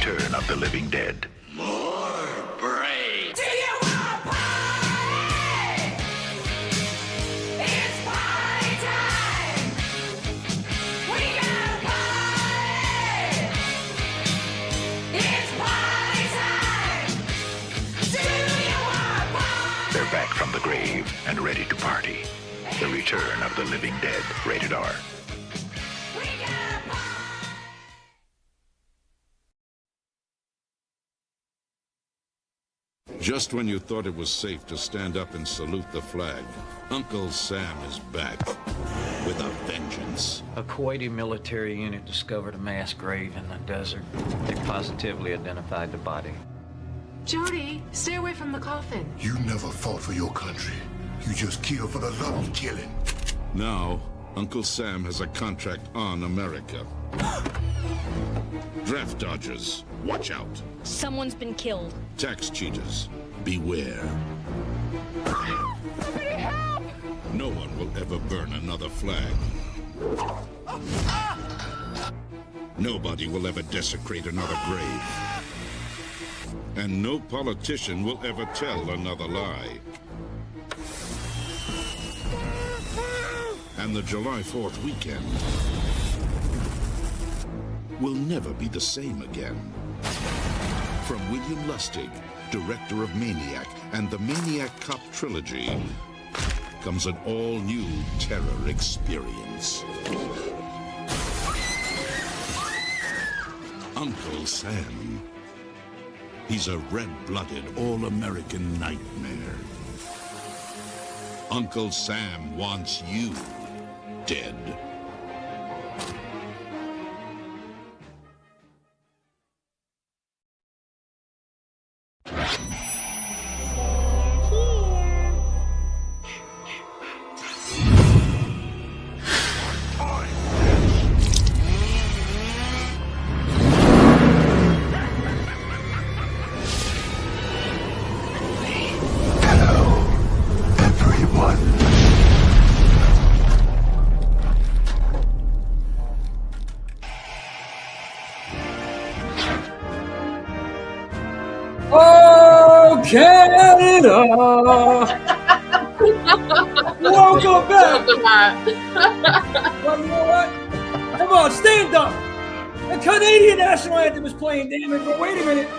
return of the living dead. More brains. Do you want to party? It's party time. We got a party. It's party time. Do you want to party? They're back from the grave and ready to party. The return of the living dead. Rated R. We got a party. Just when you thought it was safe to stand up and salute the flag, Uncle Sam is back with a vengeance. A Kuwaiti military unit discovered a mass grave in the desert. They positively identified the body. Jody, stay away from the coffin. You never fought for your country. You just killed for the love of killing. Now, Uncle Sam has a contract on America. Draft dodgers, watch out. Someone's been killed. Tax cheaters, beware. No one will ever burn another flag. Nobody will ever desecrate another grave. And no politician will ever tell another lie. And the July 4th weekend will never be the same again. From William Lustig, director of Maniac and the Maniac Cop trilogy, comes an all-new terror experience. Uncle Sam. He's a red-blooded, all-American nightmare. Uncle Sam wants you dead. Canada! Welcome back! Well, you know what? Come on, stand up! The Canadian national anthem is playing, damn it, but wait a minute.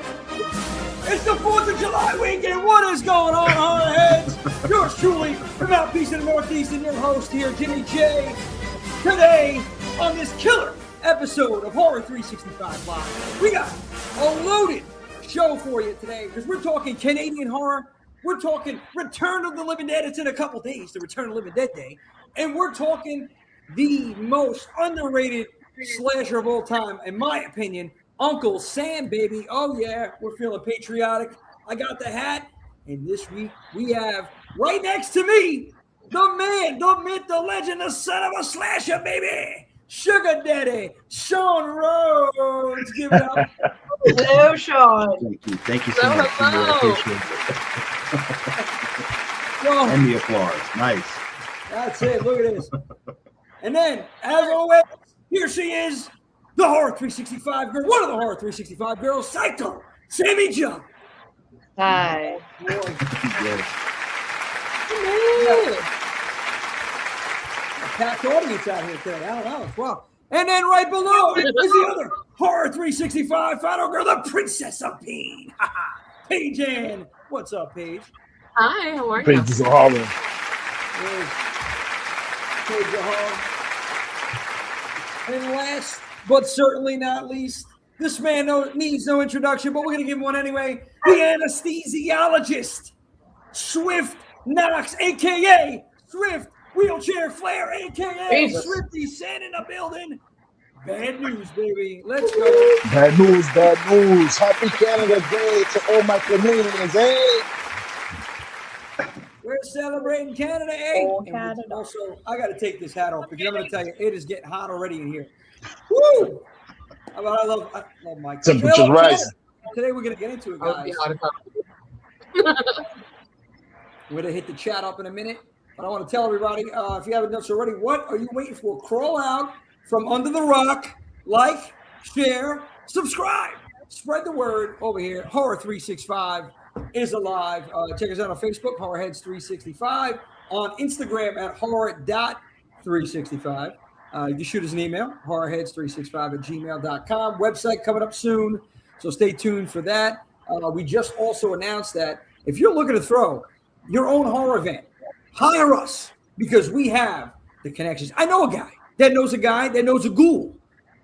It's the 4th of July weekend. What is going on, hardheads? Yours truly, from out Peace in the Northeast, and your host here, Jimmy J. Today, on this killer episode of Horror 365 Live, we got a loaded show for you today because we're talking Canadian horror. We're talking Return of the Living Dead. It's in a couple days, the Return of the Living Dead Day. And we're talking the most underrated slasher of all time, in my opinion, Uncle Sam, baby. Oh, yeah, we're feeling patriotic. I got the hat. And this week we have right next to me, the man, the myth, the legend, the son of a slasher, baby. Sugar Daddy, Sean Rhodes. Give it up. Hello, Sean. Thank you so much. I appreciate it. And the applause. Nice. That's it. Look at this. And then, as always, here she is, the Horror 365 girl, one of the Horror 365 girls, Psycho, Sammy Jo. Hi. A packed audience out here today. I don't know. Well, and then right below is the other Horror 365 final girl, the Princess of Pain. Paige Ann. What's up, Paige? Hi, how are you? Princess of Harlem. Paige and last, but certainly not least, this man needs no introduction, but we're going to give him one anyway. The anesthesiologist, Swift Knox, a.k.a. Swift Wheelchair Flare, a.k.a. Swifty Sand in the building. Bad news, baby. Let's go. Bad news, bad news. Happy Canada Day to all my Canadians, eh? We're celebrating Canada, eh? Oh, Canada. Also, I got to take this hat off because I'm going to tell you, it is getting hot already in here. Woo! I love my temperature's rising. Today we're going to get into it, guys. We're going to hit the chat up in a minute. But I want to tell everybody, if you haven't done so already, what are you waiting for? Crawl out from under the rock, like, share, subscribe. spread the word over here. Horror 365 is alive. Check us out on Facebook, Horrorheads 365, on Instagram at horror.365. You can shoot us an email, horrorheads365@gmail.com. Website coming up soon, so stay tuned for that. We just also announced that if you're looking to throw your own horror event, hire us because we have the connections. I know a guy that knows a ghoul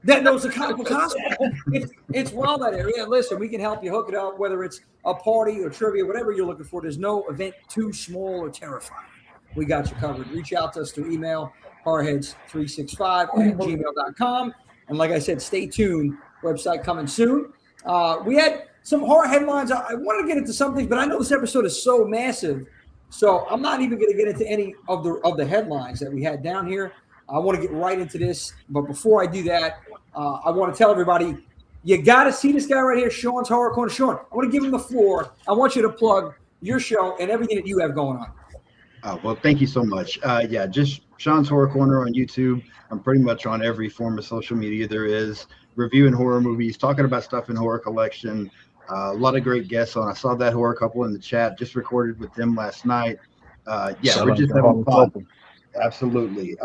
that knows a comic book hospital. It's wild that area. Listen, we can help you hook it up, whether it's a party or trivia, whatever you're looking for. There's no event too small or terrifying. We got you covered. Reach out to us through email, horrorheads365@gmail.com. And like I said, stay tuned. Website coming soon. We had some horror headlines. I want to get into something, but I know this episode is so massive, so I'm not even going to get into any of the headlines that we had down here. I want to get right into this, but before I do that, I want to tell everybody, you got to see this guy right here, Sean's Horror Corner. Sean, I want to give him the floor. I want you to plug your show and everything that you have going on. Well, thank you so much. Yeah, just Sean's Horror Corner on YouTube. I'm pretty much on every form of social media there is, reviewing horror movies, talking about stuff in horror collection. A lot of great guests on. I saw that horror couple in the chat. Just recorded with them last night. Yeah, we're just having fun. Absolutely.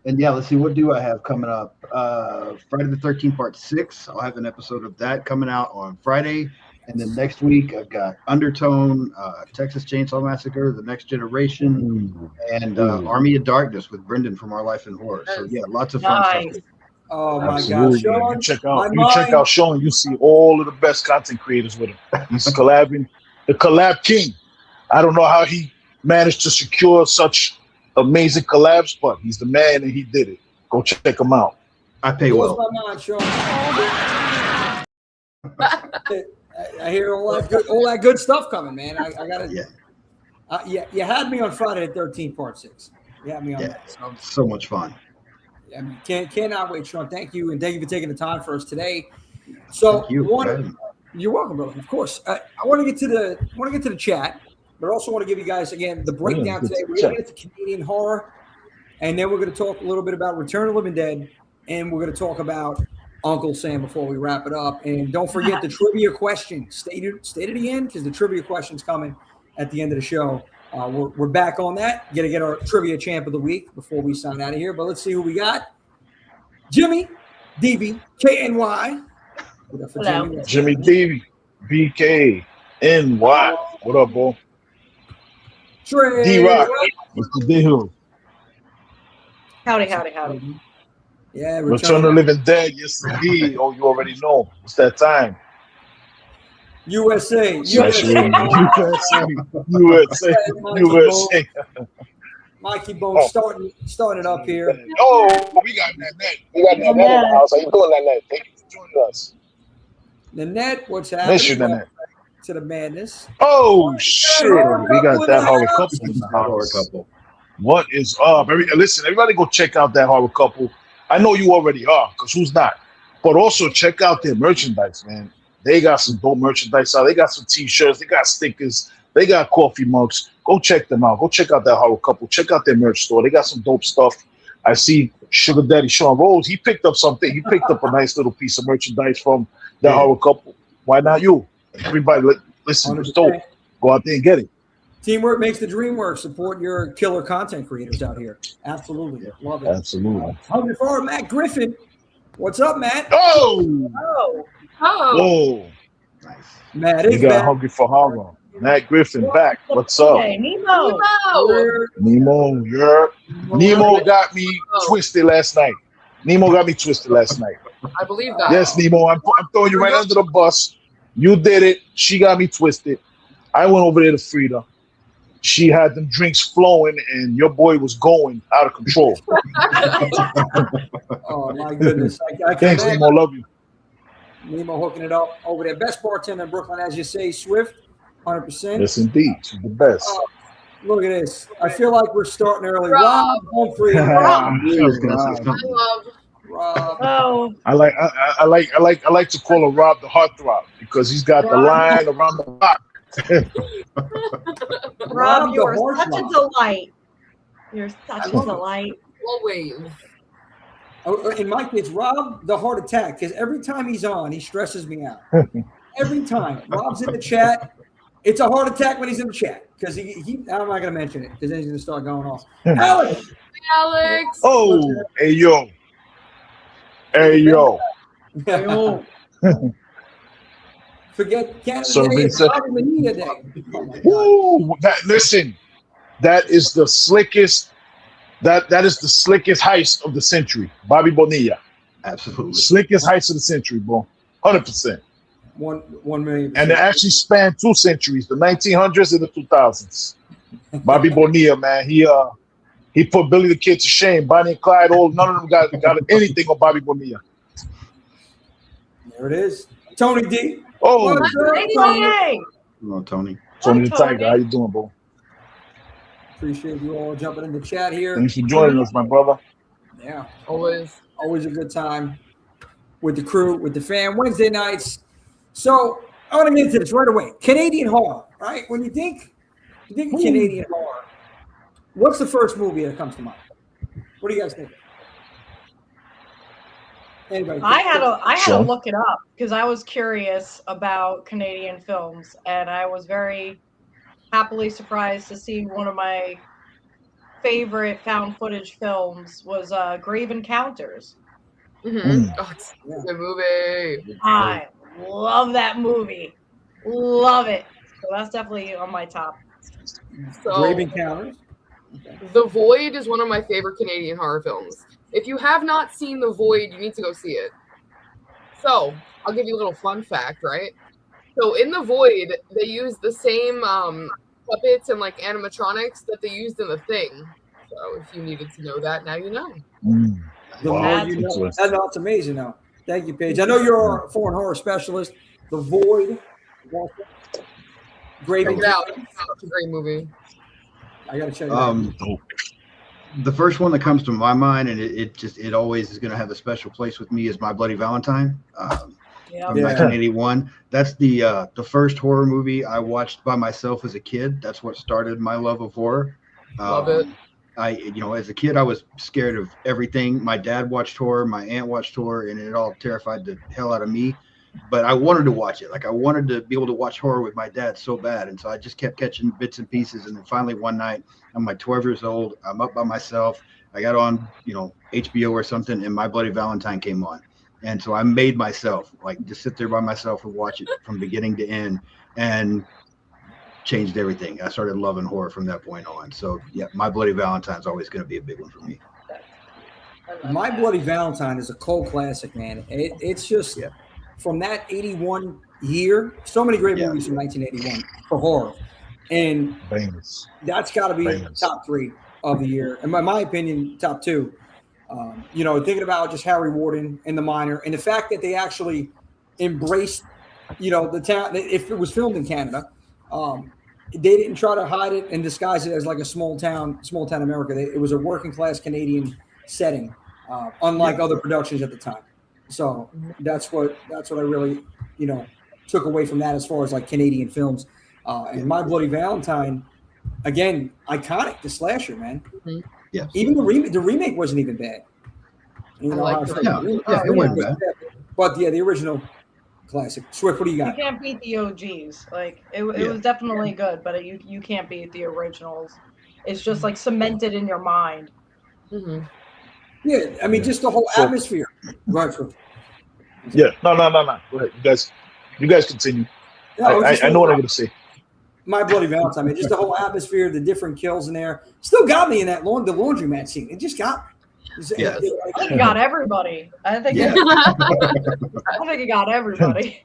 And yeah, let's see, what do I have coming up? Friday the 13th, part 6. I'll have an episode of that coming out on Friday. And then next week, I've got Undertone, Texas Chainsaw Massacre, The Next Generation, and Army of Darkness with Brendan from Our Life in Horror. So yeah, lots of fun stuff. Oh my Absolutely. God, Sean! You check out Sean. You see all of the best content creators with him. He's collabing, the collab king. I don't know how he managed to secure such amazing collabs, but he's the man and he did it. Go check him out. I pay well. My mind, Sean. I hear all that good stuff coming, man. I gotta. Yeah. You had me on Friday the 13th, part 6. You had me on that. So much fun. I mean, cannot wait, Sean. Thank you, and thank you for taking the time for us today. So you're welcome, brother. Of course. I want to get to the chat, but I also want to give you guys again the breakdown today. We're going to get into Canadian horror, and then we're going to talk a little bit about Return of the Living Dead, and we're going to talk about Uncle Sam before we wrap it up. And don't forget the trivia question. Stay to the end because the trivia question's coming at the end of the show. We're back on that. Got to get our trivia champ of the week before we sign out of here. But let's see who we got. Jimmy, DB, KNY. Hello. Jimmy DB, BK, NY. What up, bro? Trey. D-Rock. Mr. D-Who. Howdy. Yeah, Return of the Living Dead. Yes, indeed. Oh, you already know. It's that time. USA. Mikey Bone starting it up here. Oh, we got Nanette. We got Nanette in the house. How you doing, Nanette? Thank you for joining us. Nanette, what's happening? Miss you, Nanette. To the madness. Oh, shit. We got that horror couple in the house. What is up? Listen, everybody go check out that horror couple. I know you already are, because who's not? But also check out their merchandise, man. They got some dope merchandise out. They got some T-shirts. They got stickers. They got coffee mugs. Go check them out. Go check out that horror couple. Check out their merch store. They got some dope stuff. I see Sugar Daddy Sean Rose. He picked up something. He picked up a nice little piece of merchandise from that horror couple. Why not you? Everybody, listen, it's dope. Go out there and get it. Teamwork makes the dream work. Support your killer content creators out here. Absolutely. Love it. Absolutely. Hungry for Matt Griffin. What's up, Matt? Oh! Whoa. Nice. Matt We is got back. Hungry for Horror. Matt Griffin back. What's up? Hey, Nemo. Nemo got me twisted last night. I believe that. Yes, Nemo. I'm throwing you right under the bus. You did it. She got me twisted. I went over there to Frida. She had them drinks flowing, and your boy was going out of control. Oh, my goodness. Thanks, Nemo. Love you. Nemo hooking it up over there. Best bartender in Brooklyn, as you say, Swift, 100%. Yes, indeed. She's the best. Look at this. I feel like we're starting early. Rob Humphrey. Rob. Oh. I like to call him Rob the Heartthrob because he's got the line around the block. Rob, you're such a delight. You're such a delight. We'll wait. In my case, Rob, the heart attack, because every time he's on, he stresses me out. Every time Rob's in the chat, it's a heart attack when he's in the chat because I'm not going to mention it because then he's going to start going off. Alex. Oh, hey yo. Forget Canada So Day. It's WENEEDA Day. Woo! Listen, that is the slickest. That is the slickest heist of the century. Bobby Bonilla. Absolutely. Slickest heist of the century, bro. 100%. 1 million. And it actually spanned 2 centuries, the 1900s and the 2000s. Bobby Bonilla, man, he put Billy the Kid to shame. Bonnie and Clyde, none of them got anything on Bobby Bonilla. There it is. Tony D. Oh, Hello, Tony. Tony the Tiger, how you doing, bro? Appreciate you all jumping in the chat here. Thanks for joining us, my brother. Yeah, always a good time with the crew, with the fam. Wednesday nights. So I want to get into this right away. Canadian horror, right? When you think of Canadian horror, what's the first movie that comes to mind? What do you guys think? Anybody? I had to look it up because I was curious about Canadian films, and I was very happily surprised to see one of my favorite found footage films was Grave Encounters. Mm-hmm. Oh, it's a good movie. I love that movie. Love it. So that's definitely on my top. So, Grave Encounters. Okay. The Void is one of my favorite Canadian horror films. If you have not seen The Void, you need to go see it. So, I'll give you a little fun fact, right? So, in The Void, they use the same puppets and like animatronics that they used in The Thing. So, if you needed to know that, now you know. The more you know. That's amazing, though. Thank you, Paige. I know you're a foreign horror specialist. The Void. Grave Check it out. It's a great movie. I gotta check it out. The first one that comes to my mind, and it always is going to have a special place with me, is My Bloody Valentine. From 1981. That's the first horror movie I watched by myself as a kid. That's what started my love of horror. Love it. As a kid, I was scared of everything. My dad watched horror, my aunt watched horror, and it all terrified the hell out of me. But I wanted to watch it. Like I wanted to be able to watch horror with my dad so bad. And so I just kept catching bits and pieces. And then finally one night, I'm like 12 years old. I'm up by myself. I got on, HBO or something, and My Bloody Valentine came on. And so I made myself just sit there by myself and watch it from beginning to end, and changed everything. I started loving horror from that point on. So yeah, My Bloody Valentine is always going to be a big one for me. My Bloody Valentine is a cult classic, man. It's just from that 81 year, so many great movies from 1981 for horror. And that's got to be top 3 of the year. And by my opinion, top 2. Thinking about just Harry Warden and The Miner, and the fact that they actually embraced, the town. If it was filmed in Canada, they didn't try to hide it and disguise it as like a small town America. It was a working class Canadian setting, unlike other productions at the time. So that's what I really, took away from that as far as like Canadian films. And My Bloody Valentine, again, iconic, the slasher, man. Mm-hmm. Yeah. Even the remake wasn't even bad. It wasn't bad. But the original classic. Swift, what do you got? You can't beat the OGs. It was definitely good, but you can't beat the originals. It's just like cemented in your mind. Mm-hmm. Yeah, I mean, just the whole atmosphere. Go ahead, Swift. Yeah, no. Go ahead. You guys continue. I know what I'm going to say. My Bloody Valentine, man. Just the whole atmosphere, the different kills in there. Still got me in that the laundromat scene. It just got me. I think it got everybody. I think it got everybody.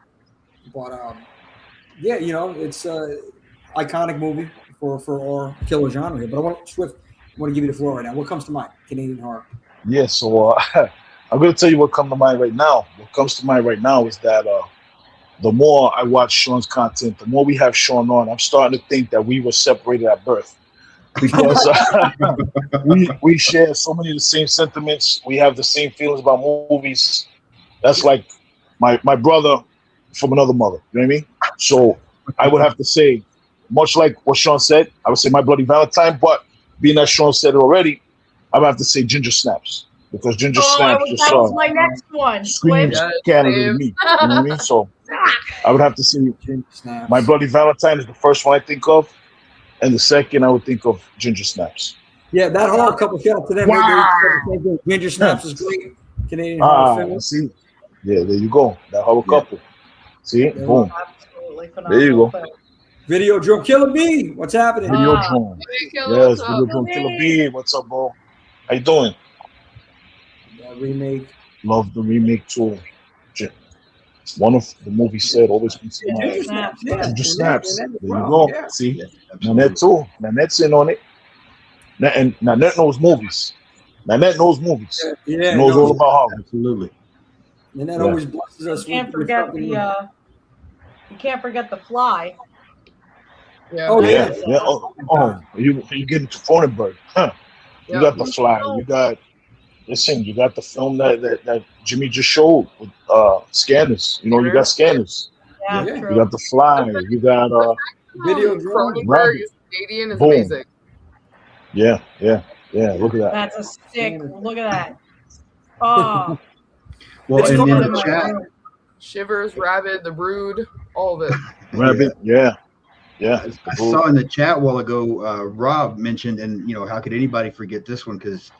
But it's an iconic movie for our killer genre here. But I want to give you the floor right now. What comes to mind? Canadian horror. Yeah, so I'm going to tell you what comes to mind right now. What comes to mind right now is that the more I watch Sean's content, the more we have Sean on, I'm starting to think that we were separated at birth. Because we share so many of the same sentiments. We have the same feelings about movies. That's like my brother from another mother. You know what I mean? So I would have to say, much like what Sean said, I would say My Bloody Valentine. But being that Sean said it already, I would have to say Ginger Snaps. because Ginger Oh, Snaps that just was my next one. screams Yeah, Canada same. to me. You know what I mean? So I would have to see Snaps. My Bloody Valentine is the first one I think of, and the second I would think of Ginger Snaps. Yeah, that horror couple. Shout out to them. Wow. Ginger Snaps is great. Canadian horror film. See, yeah, there you go. That horror couple. See, Yeah. boom. Absolutely There you phenomenal go. film. Video Drum Killer B. What's happening? Videodrome. Hey, Killer, Yes, what's up? Videodrome Killer B. What's up, bro? How you doing? Remake. Love the remake too. One of the movies said always comes to mind. Ginger Snaps. Yeah. Ginger Snaps. There you Wow, go. yeah. See, Yeah, absolutely. Nanette too. Nanette's in on it. And Nanette knows movies. Nanette knows movies. Yeah, She knows all about Hollywood. Absolutely. And that Yeah. always blesses us. You can't forget the Fly. Yeah. Oh, Yeah, yeah. Oh, you getting to Cronenberg, huh? You Yeah. got the Fly. You got you got the film that Jimmy just showed with Scanners. You know, you got Scanners. Yeah, Yeah. true. You got the Fly. You got Video Drum. Cronenberg Rabbit. is Canadian is Boom. amazing. yeah. Look at that. That's a stick. Look at that. Oh, Well, It's and not in in the my chat, Shivers, Rabid, The Brood, all of it. Rabbit. Yeah. I saw in the chat a while ago, Rob mentioned, and how could anybody forget this one? Because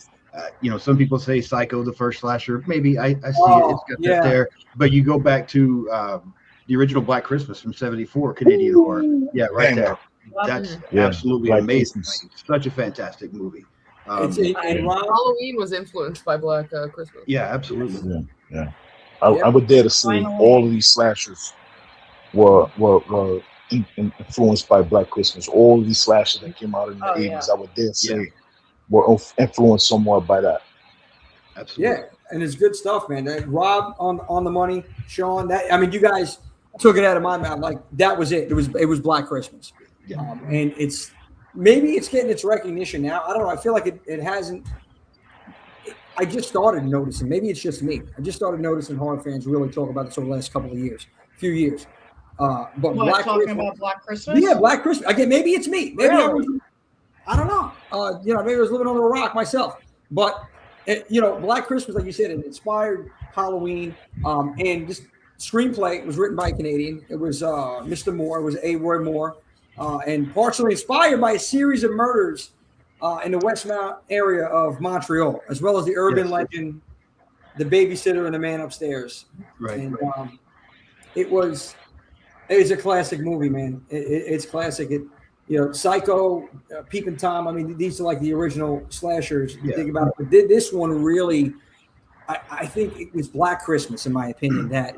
some people say Psycho, the first slasher. Maybe I see it. It's got that there. But you go back to the original Black Christmas from '74, Canadian horror. Yeah, right there. That's absolutely Black amazing. Christmas. Such a fantastic movie. Halloween was influenced by Black Christmas. Yeah, absolutely. Yeah. I would dare to say all of these slashers were influenced by Black Christmas. All of these slashers that came out in the 80s, I would dare say, were influenced somewhat by that. Absolutely. Yeah, and it's good stuff, man. Rob on the money, Sean. You guys took it out of my mouth. Like that was it. It was Black Christmas. Yeah. And maybe it's getting its recognition now. I don't know. I feel like it hasn't. I just started noticing. Maybe it's just me. I just started noticing horror fans really talk about this over the last few years. But Black Christmas? About Black Christmas? Yeah, Black Christmas. Again, maybe it's me. Maybe I don't know. Maybe I was living under a rock myself. But Black Christmas, like you said, it inspired Halloween. And this screenplay was written by a Canadian. It was Mr. Moore. It was A. Roy Moore, and partially inspired by a series of murders in the Westmount area of Montreal, as well as the urban legend, The Babysitter and the Man Upstairs. Right. And it was a classic movie, man. It's classic. Psycho, Peeping Tom. These are like the original slashers. You think about it. But this one really, I think it was Black Christmas, in my opinion, that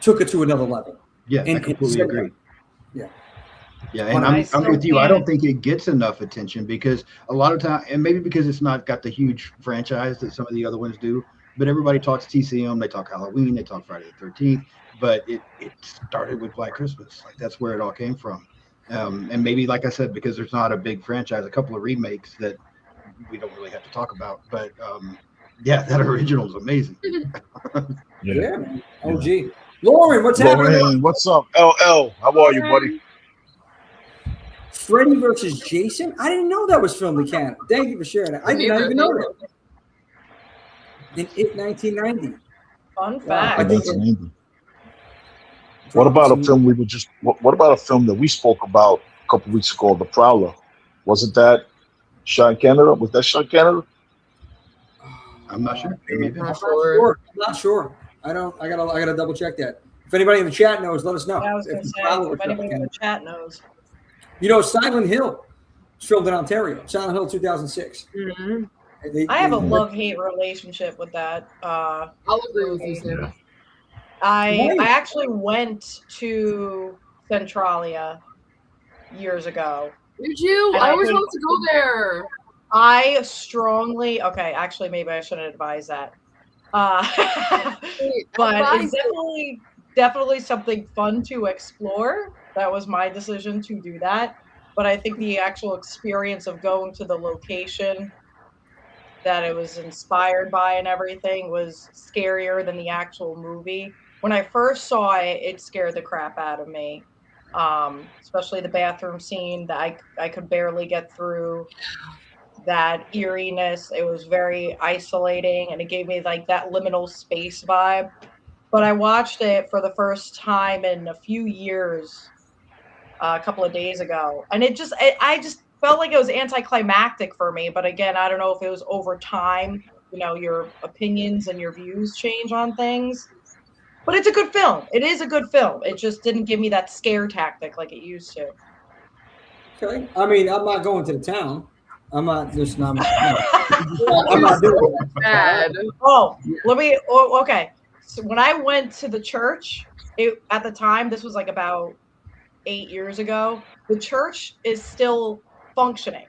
took it to another level. Yeah, I completely agree. Yeah, and I'm with you. I don't think it gets enough attention because a lot of time, and maybe because it's not got the huge franchise that some of the other ones do, but everybody talks TCM, they talk Halloween, they talk Friday the 13th, but it started with Black Christmas. Like that's where it all came from. And maybe, like I said, because there's not a big franchise, a couple of remakes that we don't really have to talk about, but that original is amazing. Yeah, man. OG. Lauren, what's happening? What's up? LL, how are you, buddy? Freddy versus Jason? I didn't know that was filmed in Canada. Thank you for sharing that. I did not even know that. In 1990. Fun fact. 1990. What about a film what about a film that we spoke about a couple weeks ago, The Prowler? Wasn't that shot in Canada? Was that shot in Canada? I'm not sure. I'm not sure. I gotta double check that. If anybody in the chat knows, let us know. I was going to say, if anybody in the chat knows. Silent Hill was filmed in Ontario. Silent Hill 2006. Mm-hmm. I have a love-hate relationship with that. I'll agree with you, Sam. I actually went to Centralia years ago. Did you? I always wanted to go there. I strongly actually maybe I shouldn't advise that. But it's definitely something fun to explore. That was my decision to do that. But I think the actual experience of going to the location that it was inspired by and everything was scarier than the actual movie. When I first saw it, it scared the crap out of me. Especially the bathroom scene that I could barely get through. that eeriness. It was very isolating, and it gave me like that liminal space vibe. But I watched it for the first time in a few years a couple of days ago, and I just felt like it was anticlimactic for me. But again, I don't know if it was over time, your opinions and your views change on things. But it's a good film. It is a good film. It just didn't give me that scare tactic like it used to. Okay. I mean, I'm not going to the town. I'm not just not. I'm not doing that. Okay. So when I went to the church, at the time, this was like about 8 years ago, the church is still functioning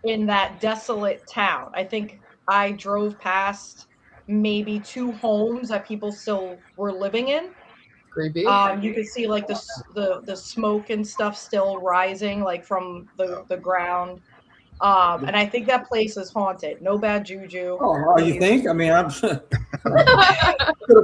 in that desolate town. I think I drove past maybe 2 homes that people still were living in. Creepy. You could see like the smoke and stuff still rising like from the ground. And I think that place is haunted. No bad juju. Oh, you think? I mean, I'm.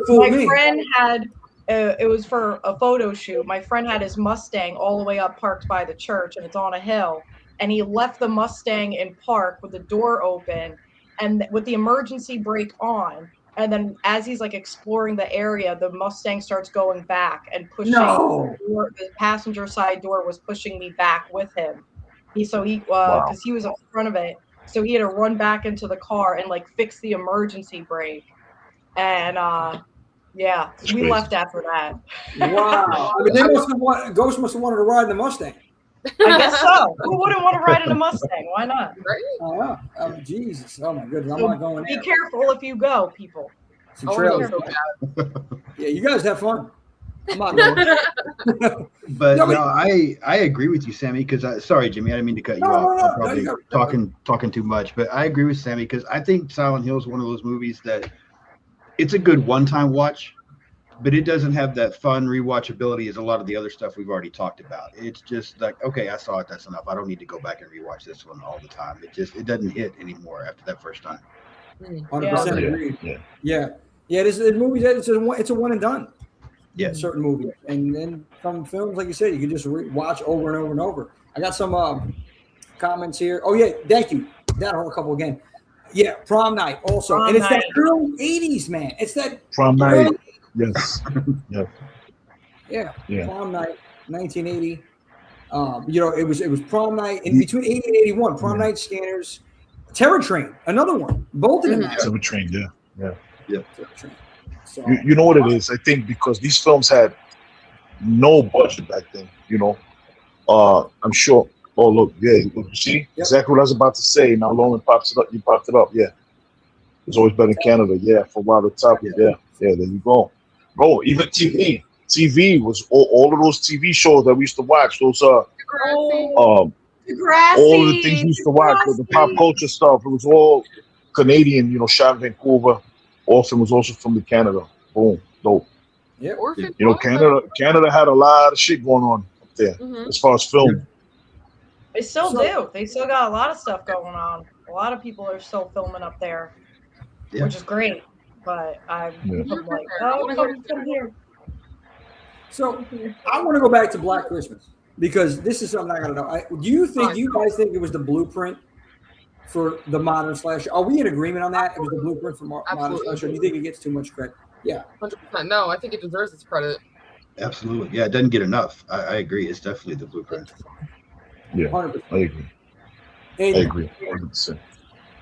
My friend had. It was for a photo shoot. My friend had his Mustang all the way up parked by the church, and it's on a hill. And he left the Mustang in park with the door open and with the emergency brake on. And then as he's like exploring the area, the Mustang starts going back and pushing. No. The passenger side door was pushing me back with him. Because he was in front of it, so he had to run back into the car and like fix the emergency brake. And yeah, we left after that. Wow. I mean, Ghost must have wanted to ride in the Mustang. I guess so. Who wouldn't want to ride in a Mustang? Why not? Right? Oh, wow. Oh, Jesus. Oh, my goodness. I'm So not going there. be careful if you go, people. Some trailers. Yeah, you guys have fun. I'm not going. But no, I agree with you, Sammy. Because sorry, Jimmy, I didn't mean to cut you off. I'm probably talking too much, but I agree with Sammy because I think Silent Hill is one of those movies that it's a good one-time watch, but it doesn't have that fun rewatchability as a lot of the other stuff we've already talked about. It's just like, okay, I saw it, that's enough. I don't need to go back and rewatch this one all the time. It doesn't hit anymore after that first time. 100% agree. Yeah. It's a movie that it's a one and done. Yeah, certain movies, and then some films, like you said, you can just watch over and over and over. I got some comments here. Oh yeah, thank you. That whole couple again. Yeah, Prom Night also, and it's that early '80s, man. It's that Prom Night. Yes. Yeah. Prom Night, 1980. It was Prom Night in between 80 and 81. Prom Night, Scanners, Terror Train, another one. Both of them. Terror Train, yeah. Terror Train. So, you know what it is? I think because these films had no budget back then, I'm sure. Oh, look, you see? Exactly what I was about to say. Now Lolan pops it up. You popped it up, yeah. It's always been in Canada, yeah, for a while the top, yeah, there you go. Bro, even TV. TV was all of those TV shows that we used to watch, those all of the things we used to watch, the pop culture stuff. It was all Canadian, shot in Vancouver. Orphan was also from Canada. Boom, dope. Yeah, Orphan. Canada had a lot of shit going on up there as far as film. They still do. They still got a lot of stuff going on. A lot of people are still filming up there, which is great. But I'm like, come here. So I want to go back to Black Christmas because this is something I gotta know. Do you guys think it was the blueprint for the modern slasher? Are we in agreement on that? It was the blueprint for modern slasher. Do you think it gets too much credit? Yeah, 100%. No, I think it deserves its credit. Absolutely. Yeah, it doesn't get enough. I agree. It's definitely the blueprint. Yeah, 100%. I agree. I agree. 100%.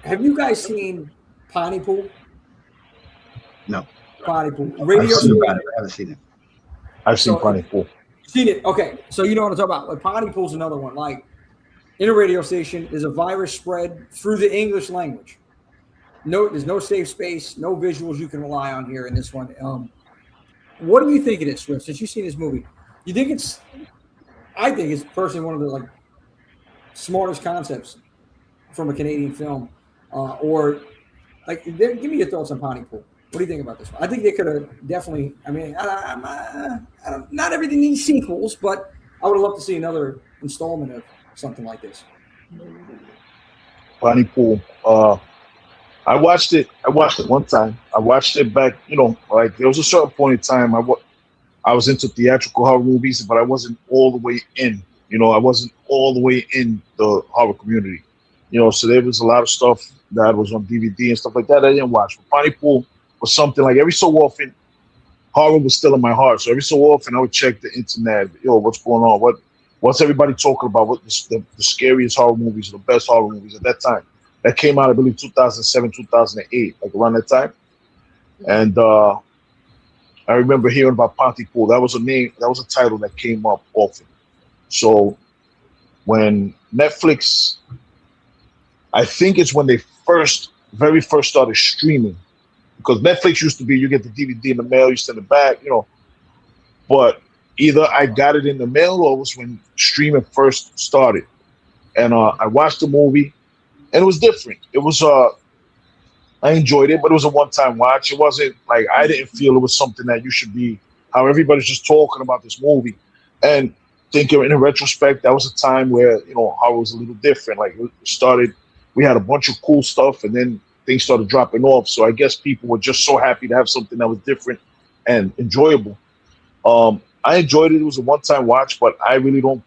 Have you guys seen Pontypool? No. Pontypool. I haven't seen it. I've seen Pontypool. Seen it? Okay, so you know what I'm talking about. Like Pontypool's another one. Like in a radio station, there's a virus spread through the English language. No, there's no safe space, no visuals you can rely on here in this one. What do you think it is, Swift? Since you've seen this movie, you think it's? I think it's personally one of the smartest concepts from a Canadian film, or give me your thoughts on Pontypool. What do you think about this one? I think they could have definitely. I mean, I don't, not everything needs sequels, but I would love to see another installment of something like this. Pontypool. I watched it one time. I watched it back. There was a certain point in time I was into theatrical horror movies, but I wasn't all the way in. I wasn't all the way in the horror community. So there was a lot of stuff that was on DVD and stuff like that I didn't watch. But Pontypool was something like every so often, horror was still in my heart. So every so often I would check the internet. What's going on? What's everybody talking about? What the scariest horror movies, the best horror movies at that time? That came out, I believe, 2007, 2008, like around that time. And I remember hearing about Pontypool. That was a name. That was a title that came up often. So when Netflix, I think it's when they very first started streaming, because Netflix used to be you get the DVD in the mail, you send it back, But either I got it in the mail or it was when streaming first started. And I watched the movie, and it was different. It was I enjoyed it, but it was a one-time watch. It wasn't like I didn't feel it was something that you should be. How everybody's just talking about this movie, and thinking in retrospect, that was a time where horror was a little different. Like it started, we had a bunch of cool stuff, and then things started dropping off. So I guess people were just so happy to have something that was different and enjoyable. I enjoyed it. It was a one-time watch, but I really don't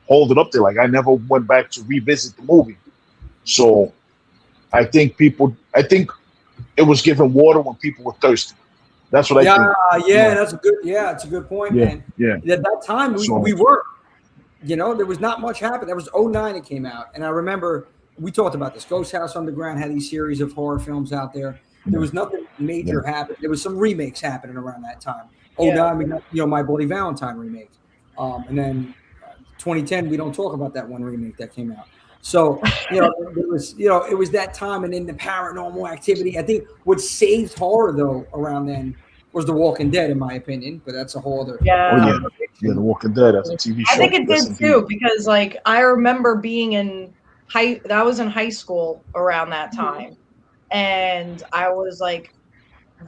hold it up there. Like I never went back to revisit the movie. So I think it was giving water when people were thirsty. That's what I think. That's a good point, man. Yeah. At that time, we were, there was not much happening. That was 2009 it came out. And I remember we talked about this. Ghost House Underground had these series of horror films out there. There was nothing major happening. There was some remakes happening around that time. 2009, we got, My Bloody Valentine remake. And then 2010, we don't talk about that one remake that came out. So, it was that time, and then the Paranormal Activity. I think what saved horror, though, around then was The Walking Dead, in my opinion, but that's a whole other. Yeah, The Walking Dead as a TV show. I think it did too, because I remember being I was in high school around that time, and I was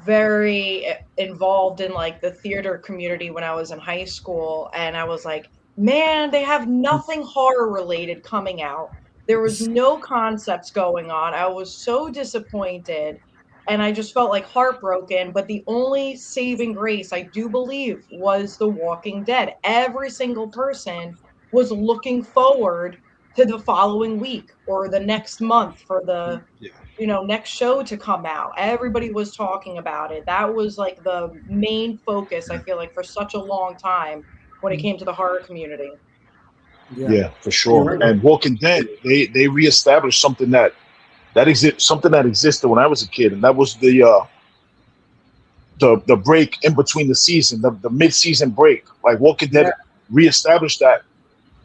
very involved in the theater community when I was in high school, and I was like, man, they have nothing horror related coming out. There was no concepts going on. I was so disappointed, and I just felt heartbroken. But the only saving grace, I do believe, was The Walking Dead. Every single person was looking forward to the following week or the next month for the next show to come out. Everybody was talking about it. That was the main focus, I feel for such a long time when it came to the horror community. Yeah, for sure. And Walking Dead, they reestablished something that existed when I was a kid, and that was the break in between the season, the mid-season break. Like Walking Dead reestablished that.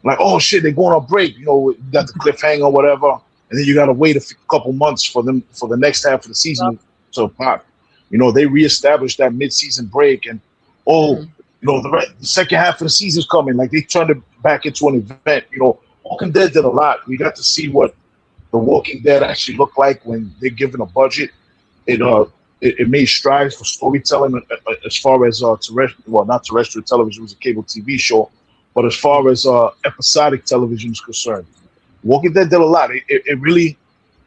Like, oh shit, they're going on break. You got the cliffhanger or whatever, and then you got to wait a couple months for the next half of the season to pop. They reestablished that mid-season break, and the second half of the season's coming. Like they turned it back into an event. Walking Dead did a lot. We got to see what The Walking Dead actually looked like when they're given a budget. It made strides for storytelling as far as not terrestrial television, it was a cable TV show, but as far as episodic television is concerned, Walking Dead did a lot. It really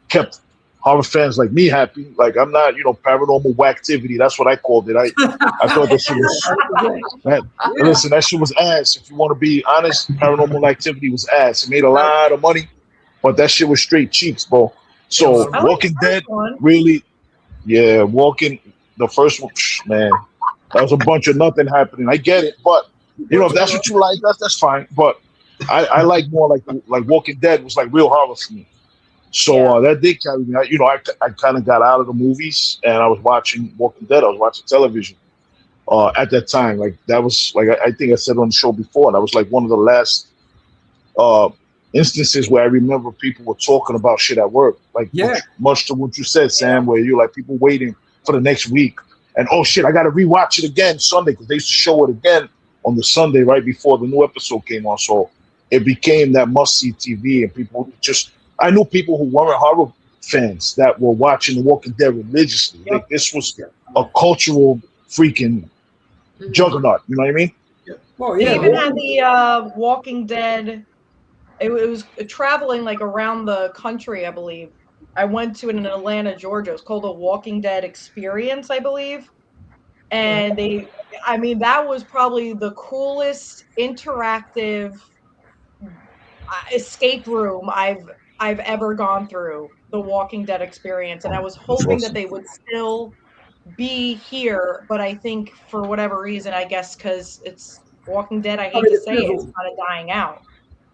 kept horror fans like me happy. Like I'm not, paranormal activity. That's what I called it. I thought that shit was. Listen, that shit was ass. If you want to be honest, Paranormal Activity was ass. It made a lot of money, but that shit was straight cheeks, bro. So Walking Dead really, the first one, man, that was a bunch of nothing happening. I get it, but if that's what you like, that's fine. But I like more like Walking Dead was like real horror for me. So that did carry me. I kind of got out of the movies, and I was watching Walking Dead. I was watching television at that time. Like that was I think I said on the show before. That was one of the last instances where I remember people were talking about shit at work. Much to what you said, Sam, where you're people waiting for the next week, and oh shit, I got to rewatch it again Sunday because they used to show it again on the Sunday right before the new episode came on. So it became that must-see TV, and people just. I knew people who weren't horror fans that were watching The Walking Dead religiously. This was a cultural freaking juggernaut. You know what I mean? Well, they even had the Walking Dead. It was traveling around the country, I believe. I went to it in Atlanta, Georgia. It's called the Walking Dead Experience, I believe. And that was probably the coolest interactive escape room I've I've ever gone through the Walking Dead experience, and I was hoping that they would still be here, but I think for whatever reason, I guess because it's Walking Dead, I hate to say it, it's kind of dying out.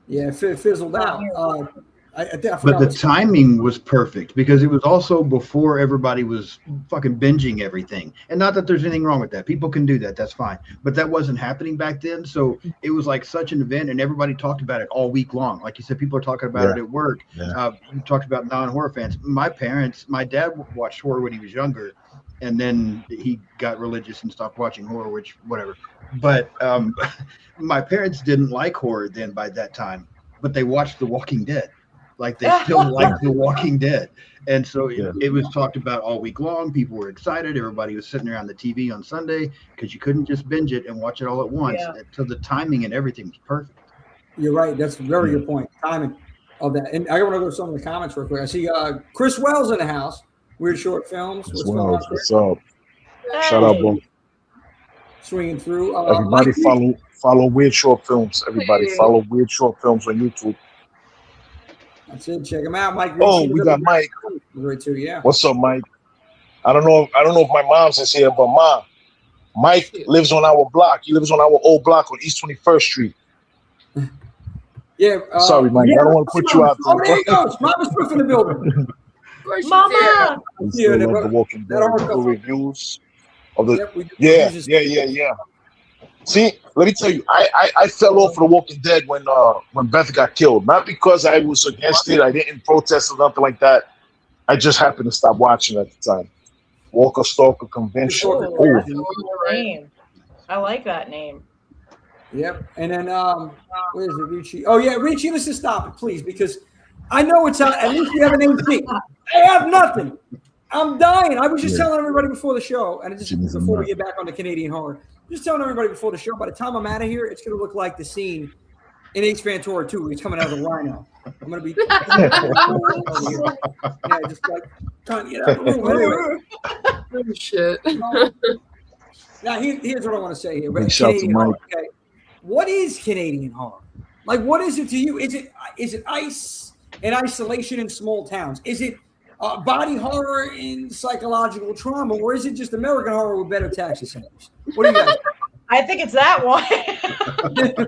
Yeah, it fizzled out. I forgot But the what's- timing was perfect because it was also before everybody was fucking binging everything. And not that there's anything wrong with that. People can do that. That's fine. But that wasn't happening back then. So it was like such an event, and everybody talked about it all week long. Like you said, people are talking about it at work. You talked about non-horror fans. My dad watched horror when he was younger, and then he got religious and stopped watching horror, which whatever. But my parents didn't like horror then by that time, but they watched The Walking Dead. Like they still like The Walking Dead. And so it was talked about all week long. People were excited. Everybody was sitting around the TV on Sunday because you couldn't just binge it and watch it all at once. So the timing and everything was perfect. You're right. That's a very good point. Timing of that. And I want to go to some of the comments real quick. I see Chris Wells in the house. Weird Short Films. What's going on, Chris? What's up? Shout out, bro. Swinging through. Everybody follow Weird Short Films. Everybody follow Weird Short Films on YouTube. That's it. Check him out, Mike. Oh, we got Mike. Great too. Yeah. What's up, Mike? I don't know if my mom's is here, but Mike lives on our block. He lives on our old block on East 21st Street. Yeah. Sorry, Mike. I don't want to put you out there. Oh, there he goes. Mama's Swift in the building. Mama. Yeah, The Walking Dead reviews of the. Yeah. See, let me tell you, I fell off of The Walking Dead when Beth got killed. Not because I was against it. I didn't protest or nothing like that. I just happened to stop watching at the time. Walker Stalker Convention. Name. I like that name. Yep. And then where is it, Richie? Oh yeah, Richie, let's just stop it, please, because I know it's at least we have an AC. I have nothing. I'm dying. I was just telling everybody before the show, and just before we get back on the Canadian horror, just telling everybody before the show, by the time I'm out of here, it's going to look like the scene in Ace Ventura 2. He's coming out of the rhino. I'm going to be just like trying to get out of the room. Anyway. Oh, shit. Now, here's what I want to say here. Big shout to Mike. Okay. What is Canadian horror? Like, what is it to you? Is it ice and isolation in small towns? Is it body horror in psychological trauma, or is it just American horror with better tax incentives? What do you guys? I think it's that one.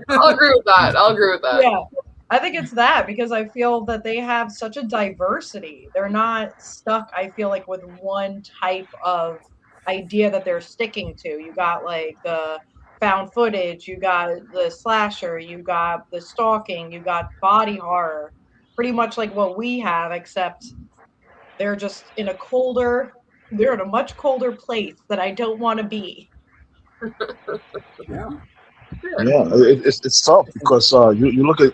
I'll agree with that. Yeah, I think it's that because I feel that they have such a diversity. They're not stuck, I feel like, with one type of idea that they're sticking to. You got like the found footage, you got the slasher, you got the stalking, you got body horror, pretty much like what we have, except they're just in they're in a much colder place that I don't want to be. Yeah, it's tough because you look at,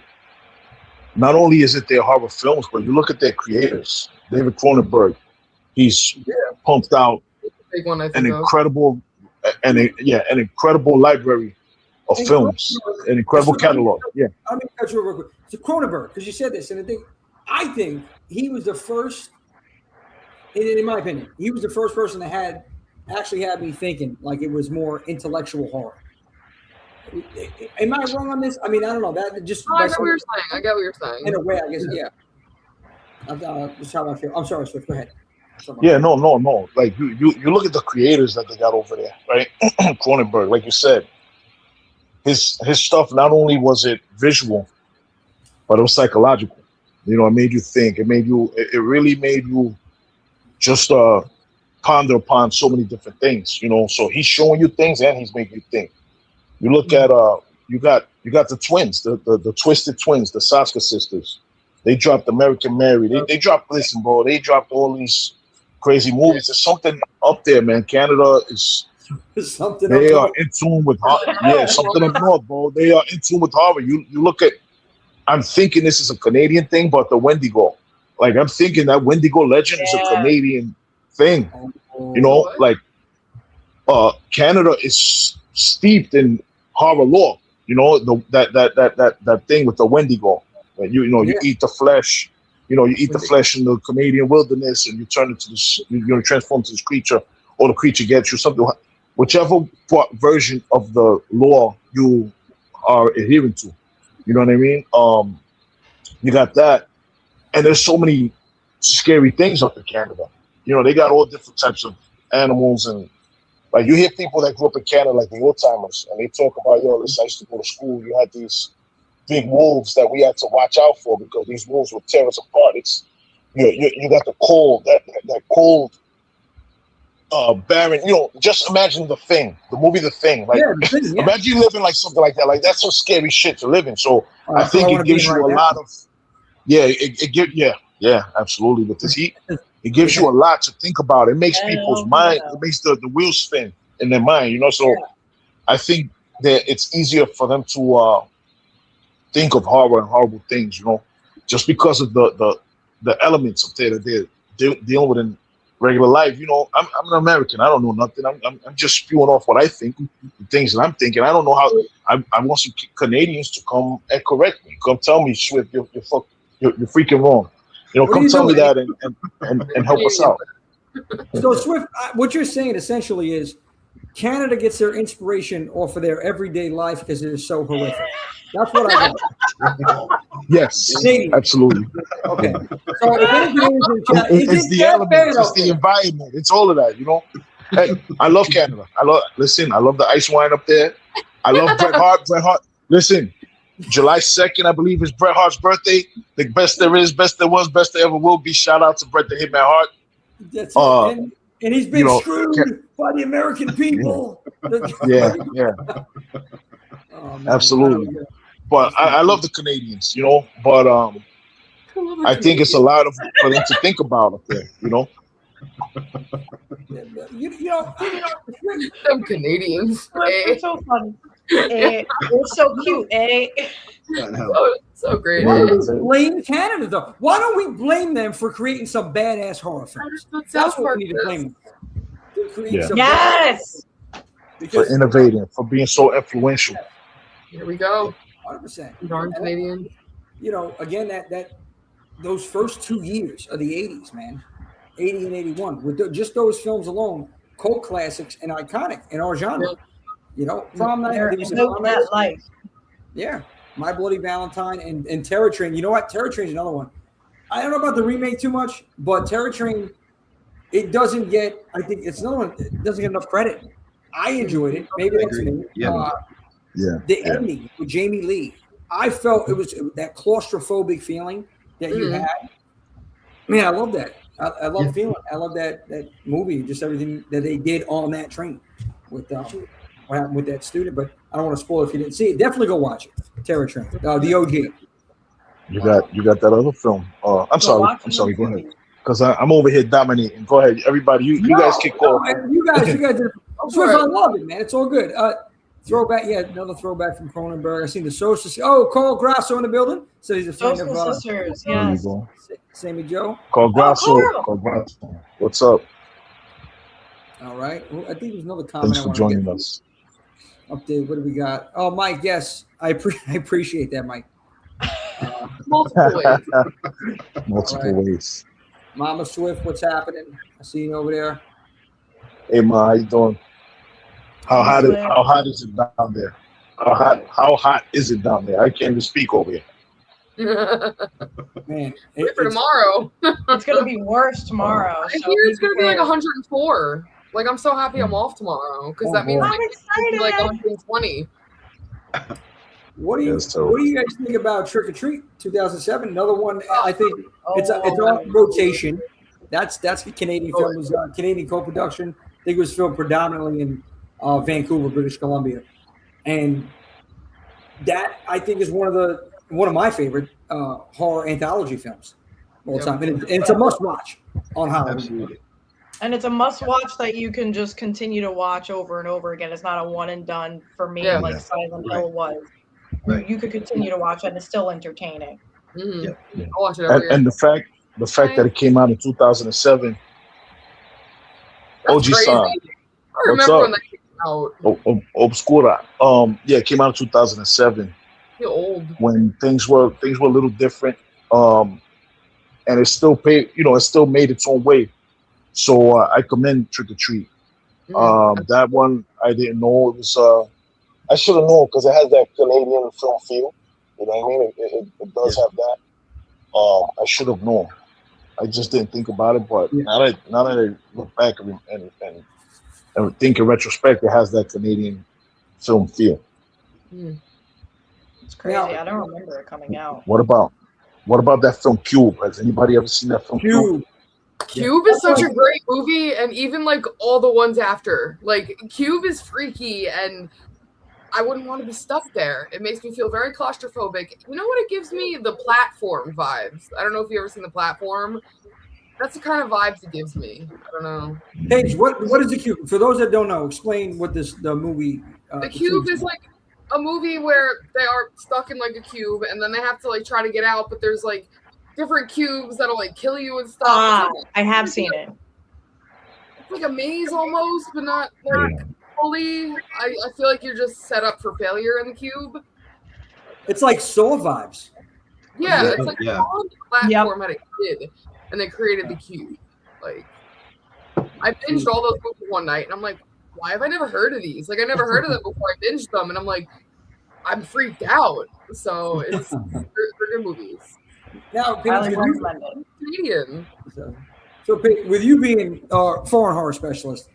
not only is it their horror films, but you look at their creators. David Cronenberg, he's pumped out Big one, I an think incredible library of films, an incredible catalog. Yeah, I mean, cut you real quick. So Cronenberg, because you said this, and I think he was the first. In my opinion, he was the first person that actually had me thinking like it was more intellectual horror. Am I wrong on this? I mean, I don't know. That just I get what you're saying. I get what you're saying. In a way, I guess, yeah. That's how I feel. I'm sorry, Swift. Go ahead. Yeah, no. Like you look at the creators that they got over there, right? Cronenberg, like you said, his stuff, not only was it visual, but it was psychological. You know, it made you think. It really made you just ponder upon so many different things. You know, so he's showing you things and he's making you think. You look at you got the twins, the Twisted Twins, the Saska sisters. They dropped American Mary. They dropped, listen, bro. They dropped all these crazy movies. There's something up there, man. Canada is. Something they are in tune with horror. Yeah, something up north, bro. They are in tune with horror. You look at. I'm thinking this is a Canadian thing, but the Wendigo. Like I'm thinking that Wendigo legend is a Canadian thing. You know, like Canada is steeped in horror lore. You know, that thing with the Wendigo. Like you eat the flesh. You know, you eat the flesh in the Canadian wilderness, and you turn into this. You transform into this creature, or the creature gets you something. Whichever version of the lore you are adhering to. You know what I mean? You got that. and there's so many scary things up in Canada. You know, they got all different types of animals, and like you hear people that grew up in Canada, like the old timers, and they talk about, yo, listen, I used to go to school. You had these big wolves that we had to watch out for because these wolves would tear us apart. It's you got the cold, that cold, barren. You know, just imagine The Thing, the movie The Thing. Like, Yeah, The Thing, yeah. imagine living like something like that. Like that's some scary shit to live in. So I think it gives you a lot of, yeah, absolutely. With this heat, it gives you a lot to think about. It makes people's mind, it makes the wheels spin in their mind. You know, so I think that it's easier for them to think of horror and horrible things. You know, just because of the elements of that they're dealing with in regular life. You know, I'm an American. I don't know nothing. I'm just spewing off what I think, the things that I'm thinking. I don't know how. I want some Canadians to come and correct me. Come tell me, Swift, you're freaking wrong. You know, come tell me that and help us out. So Swift, what you're saying essentially is Canada gets their inspiration off of their everyday life because it is so horrific. That's what I got. Yes, absolutely. Okay. So if anybody is in Canada, it's the elements, it's the environment, it's all of that. You know, hey, I love Canada. I love the ice wine up there. I love Bret Hart. Bret Hart. Listen, July 2nd, I believe, is Bret Hart's birthday. The best there is, best there was, best there ever will be. Shout out to Bret the Hitman Hart. That's it. And he's been screwed by the American people. Yeah. Absolutely. But I love the Canadians, you know. But I think it's a lot for them to think about up there, you know. You know, them Canadians. It's so funny. It's so cute, eh? So great. Why don't we blame Canada though? Why don't we blame them for creating some badass horror films? That's what we need to blame them. Yes. For innovating, for being so influential. Here we go. 100%. Darn Canadian. You know, again, that those first 2 years of the 80s, man, 80 and 81, with just those films alone, cult classics and iconic in our genre. You know, Prom Night, that life. Yeah, My Bloody Valentine and Terror Train. You know what? Terror Train's another one. I don't know about the remake too much, but Terror Train, it doesn't get. I think it's another one. It doesn't get enough credit. I enjoyed it. Maybe that's me. The ending with Jamie Lee. I felt it was that claustrophobic feeling that you had. Man, I love that. I love the feeling. I love that movie. Just everything that they did on that train with what happened with that student. But I don't want to spoil it if you didn't see it. Definitely go watch it. Terror Train. The OG. You got that other film. I'm sorry. Go ahead. Because I'm over here dominating. Go ahead, everybody. You guys kick off. You guys did. Swift, I love it, man. It's all good. Throwback, another throwback from Cronenberg. I seen the Social. Oh, Carl Grasso in the building. So he's a friend Social of Sisters. Yes. Sammy Joe. Carl Grasso. Carl Grasso. What's up? All right. Well, I think there's another comment. Thanks for joining us. Update. What do we got? Oh, Mike. Yes, I appreciate that, Mike. Multiple ways. Multiple ways. Mama Swift, what's happening? I see you over there. Hey, Ma, how you doing? How hot is it down there? How hot is it down there? I can't even speak over here. Man, wait for tomorrow. It's gonna be worse tomorrow. I hear it's gonna be like 104. Like I'm so happy I'm off tomorrow because that means like, it's gonna be like 120. What do you guys think about Trick or Treat 2007? Another one. I think it's on rotation. That's the Canadian film. It was Canadian co-production. I think it was filmed predominantly in Vancouver, British Columbia, and that I think is one of my favorite horror anthology films of all time. And it's a must-watch on Halloween. Absolutely. And it's a must-watch that you can just continue to watch over and over again. It's not a one and done for me like Silent Hill was. Right. You could continue to watch it and it's still entertaining. I'll watch it every year. And the fact that it came out in 2007. OG San. I remember when that came out. Obscura. It came out in 2007. You're old. When things were a little different. And it still made its own way. So I commend Trick or Treat. That one I didn't know it was. I should have known because it has that Canadian film feel. You know what I mean? It does have that. I should have known. I just didn't think about it, but now that I look back and think in retrospect, it has that Canadian film feel. It's crazy. I don't remember it coming out. What about that film Cube? Has anybody ever seen that film Cube? Cube is such a great movie, and even like all the ones after. Like Cube is freaky, and I wouldn't want to be stuck there. It makes me feel very claustrophobic. You know what it gives me? The Platform vibes. I don't know if you've ever seen The Platform. That's the kind of vibes it gives me. I don't know. Paige, what is the Cube? For those that don't know, explain what the movie. The Cube is like a movie where they are stuck in like a cube, and then they have to like try to get out, but there's like different cubes that'll like kill you and stuff. I have seen it. It's like a maze almost, but not like fully. I feel like you're just set up for failure in the cube. It's like Saw vibes. Yeah, it's like on the Platform had a kid, and they created the cube. Like, I binged all those movies one night, and I'm like, why have I never heard of these? Like, I never heard of them before I binged them, and I'm like, I'm freaked out. So it's they're good movies. Now, Canadian. So with you being a foreign horror specialist,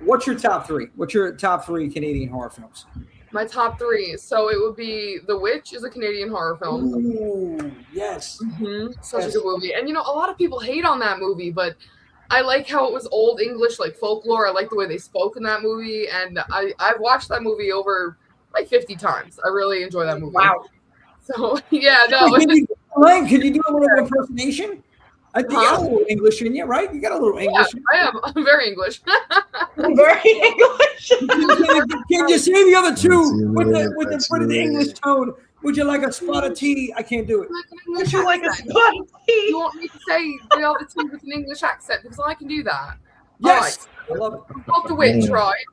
what's your top three? What's your top three Canadian horror films? My top three. So it would be The Witch is a Canadian horror film. Ooh, yes. Such a good movie. And, you know, a lot of people hate on that movie, but I like how it was old English, like folklore. I like the way they spoke in that movie. And I've watched that movie over like 50 times. I really enjoy that movie. Wow. So, yeah, no. Can you do a little impersonation? I think you got a little English in you, right? You got a little English. Yeah, I am. I'm very English. I'm very English. Can you say the other two with the English tone? Would you like a spot of tea? I can't do it. Would you like a spot of tea? You want me to say the other two with an English accent? Because I can do that. Yes. Right. I love it. We've got The Witch, right?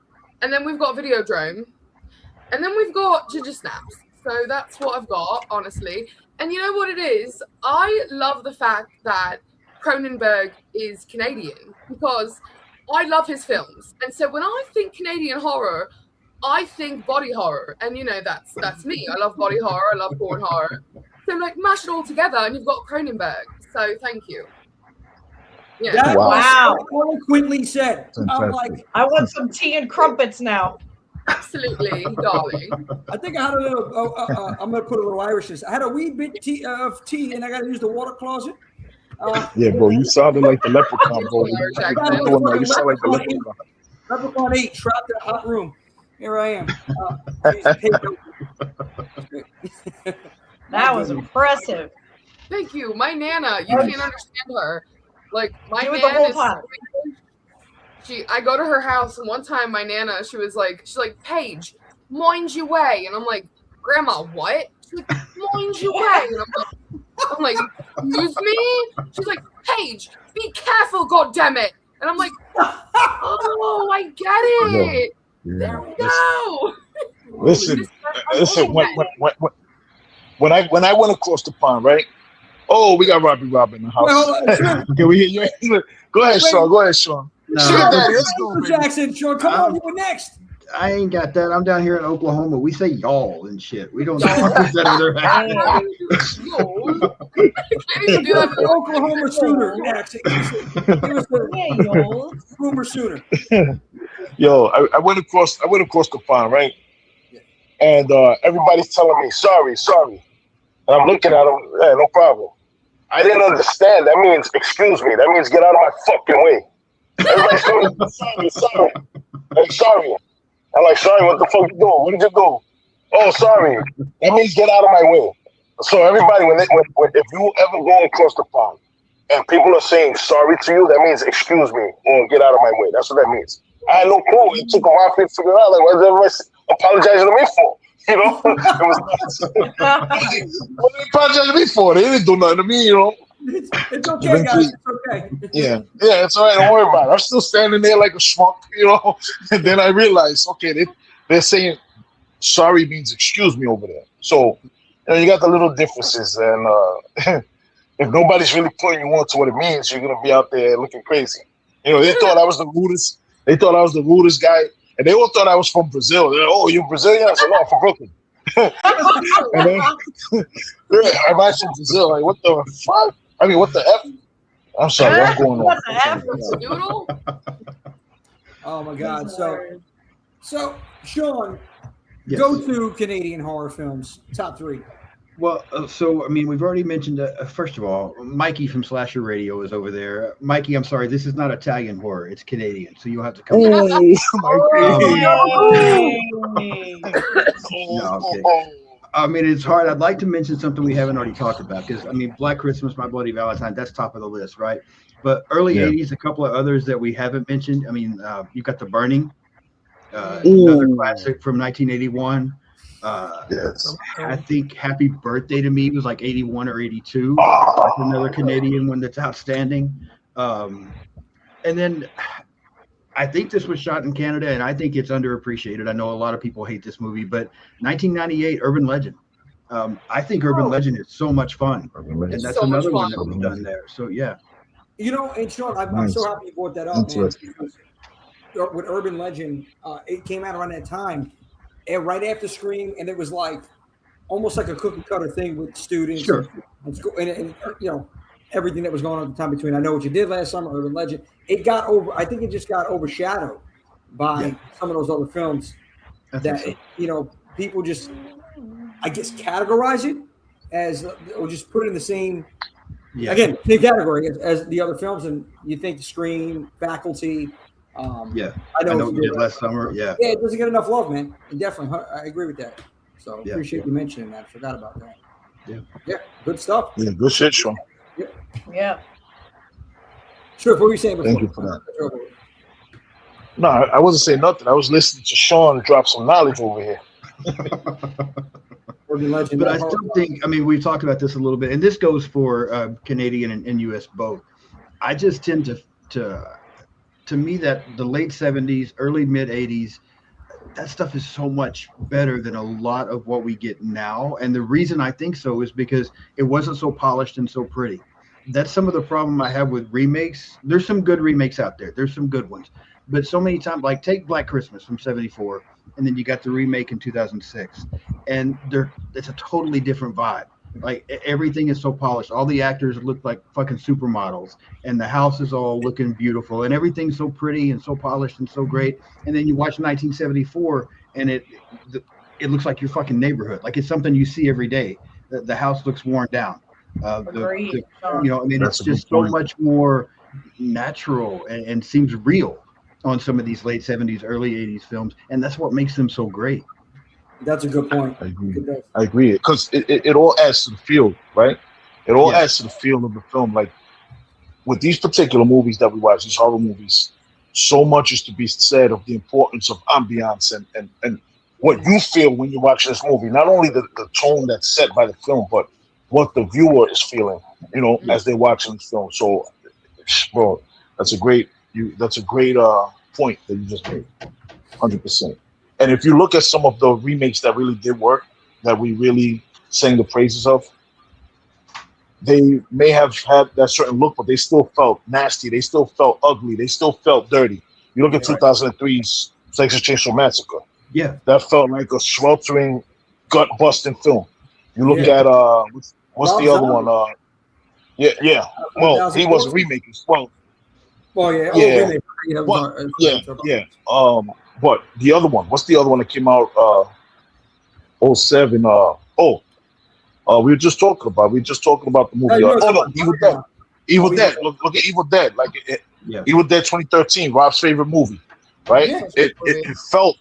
And then we've got Videodrome. And then we've got Ginger Snaps. So that's what I've got, honestly. And you know what it is? I love the fact that Cronenberg is Canadian because I love his films. And so when I think Canadian horror, I think body horror. And you know, that's me. I love body horror. I love porn horror. So like mash it all together and you've got Cronenberg. So thank you. Yeah. That wow. was eloquently said. I'm like, I want some tea and crumpets now. Absolutely, darling. I think I had a little. I'm gonna put a little Irishness. I had a wee bit of tea, and I got to use the water closet. Yeah, bro, you sounded like the leprechaun, bro. You sound like the leprechaun. Leprechaun 8, trapped in a hot room. Here I am. That was impressive. Thank you. My Nana, you can't understand her. Like my Do it the Nana whole is time. I go to her house, and one time my Nana, she's like, Paige, mind your way. And I'm like, Grandma, what? She's like, mind your way. And I'm like, excuse me? She's like, Paige, be careful, goddammit. And I'm like, oh, I get it. Yeah. There we go. Listen. When I went across the pond, right? Oh, we got Robbie Rob in the house. Can we hear you? Go ahead, Sean. No. Let's go, Jackson, Sean, come on, you were next. I ain't got that. I'm down here in Oklahoma. We say y'all and shit. We don't know what that Oklahoma Sooner accent. Boomer Sooner. Yo, I went across the pond, right? And everybody's telling me sorry. And I'm looking at them, yeah, no problem. I didn't understand. That means excuse me. That means get out of my fucking way. Everybody's telling me sorry. I'm sorry. I'm like, sorry, what the fuck you doing? Where did you go? Oh, sorry. That means get out of my way. So everybody, when if you ever go across the pond and people are saying sorry to you, that means excuse me or get out of my way. That's what that means. I had no clue. It took a while for me to figure out, like, what is everybody apologizing to me for? You know? It was what are they apologizing to me for? They didn't do nothing to me, you know? It's okay, guys. It's okay. Yeah, it's all right. Don't worry about it. I'm still standing there like a schmuck, you know? And then I realized, okay, they're saying sorry means excuse me over there. So, you know, you got the little differences. And if nobody's really putting you on to what it means, you're going to be out there looking crazy. You know, they thought I was the rudest. They thought I was the rudest guy. And they all thought I was from Brazil. They're like, oh, you're Brazilian? I said, no, I'm from Brooklyn. And then I'm actually from Brazil. Like, what the fuck? I mean, what the F? I'm sorry, I'm going on. What the F? Doodle? Oh my God! So Sean, Yes. go to Canadian horror films top 3. Well, so I mean, we've already mentioned. First of all, Mikey from Slasher Radio is over there. Mikey, I'm sorry, this is not Italian horror; it's Canadian. So you'll have to come. Oh, No, okay. I mean, it's hard. I'd like to mention something we haven't already talked about because I mean, Black Christmas, My Bloody Valentine, that's top of the list, right? But early '80s, a couple of others that we haven't mentioned. I mean, you've got The Burning, another classic from 1981. Yes. I think Happy Birthday to Me was like 81 or 82. That's another Canadian one that's outstanding. And then I think this was shot in Canada, and I think it's underappreciated. I know a lot of people hate this movie, but 1998 Urban Legend. I think Urban Legend is so much fun, and that's so much another one fun. that we've done there. So yeah, You know, and Sean, I'm so happy you brought that up, man. Because with Urban Legend, it came out around that time, and right after Scream, and it was like almost like a cookie cutter thing with students, and school, and you know everything that was going on at the time between I Know What You Did Last Summer, Urban Legend. It got over. I think it just got overshadowed by some of those other films you know, people just, I guess, categorize it as, or just put it in the same. Again, same category as the other films, and you think Scream, Faculty. I know what you did last summer. Yeah, it doesn't get enough love, man. Definitely, I agree with that. So appreciate you mentioning that. I forgot about that. Yeah, good stuff. Yeah, good shit, Sean. Yeah. Sure. What were you saying before? Thank you for that. No, I wasn't saying nothing. I was listening to Sean drop some knowledge over here. But I still think, I mean, we've talked about this a little bit, and this goes for Canadian and U.S. both. I just tend to me that the late 70s, early mid 80s, that stuff is so much better than a lot of what we get now. And the reason I think so is because it wasn't so polished and so pretty. That's some of the problem I have with remakes. There's some good remakes out there. There's some good ones. But so many times, like take Black Christmas from 74, and then you got the remake in 2006. And it's a totally different vibe. Like everything is so polished. All the actors look like fucking supermodels, and the house is all looking beautiful, and everything's so pretty and so polished and so great. And then you watch 1974, and it looks like your fucking neighborhood. Like it's something you see every day. The house looks worn down. You know, I mean, it's just so much more natural and seems real on some of these late 70s, early 80s films, and that's what makes them so great. That's a good point. I agree. Because it all adds to the feel, right? It all adds to the feel of the film. Like with these particular movies that we watch, these horror movies, so much is to be said of the importance of ambiance and what you feel when you watch this movie. Not only the tone that's set by the film, but what the viewer is feeling, you know, as they're watching the film. So, bro, that's a great point that you just made, 100%. And if you look at some of the remakes that really did work, that we really sang the praises of, they may have had that certain look, but they still felt nasty. They still felt ugly. They still felt dirty. You look at 2003's Texas Chainsaw Massacre. Yeah, that felt like a sweltering, gut-busting film. You look at what's the other one? Well, he was a remake as well. Well, yeah. But the other one, what's the other one that came out 07? We were just talking about the movie. Evil Dead. Evil Dead. Look at Evil Dead. Like Evil Dead 2013, Rob's favorite movie. Right? Yeah, it felt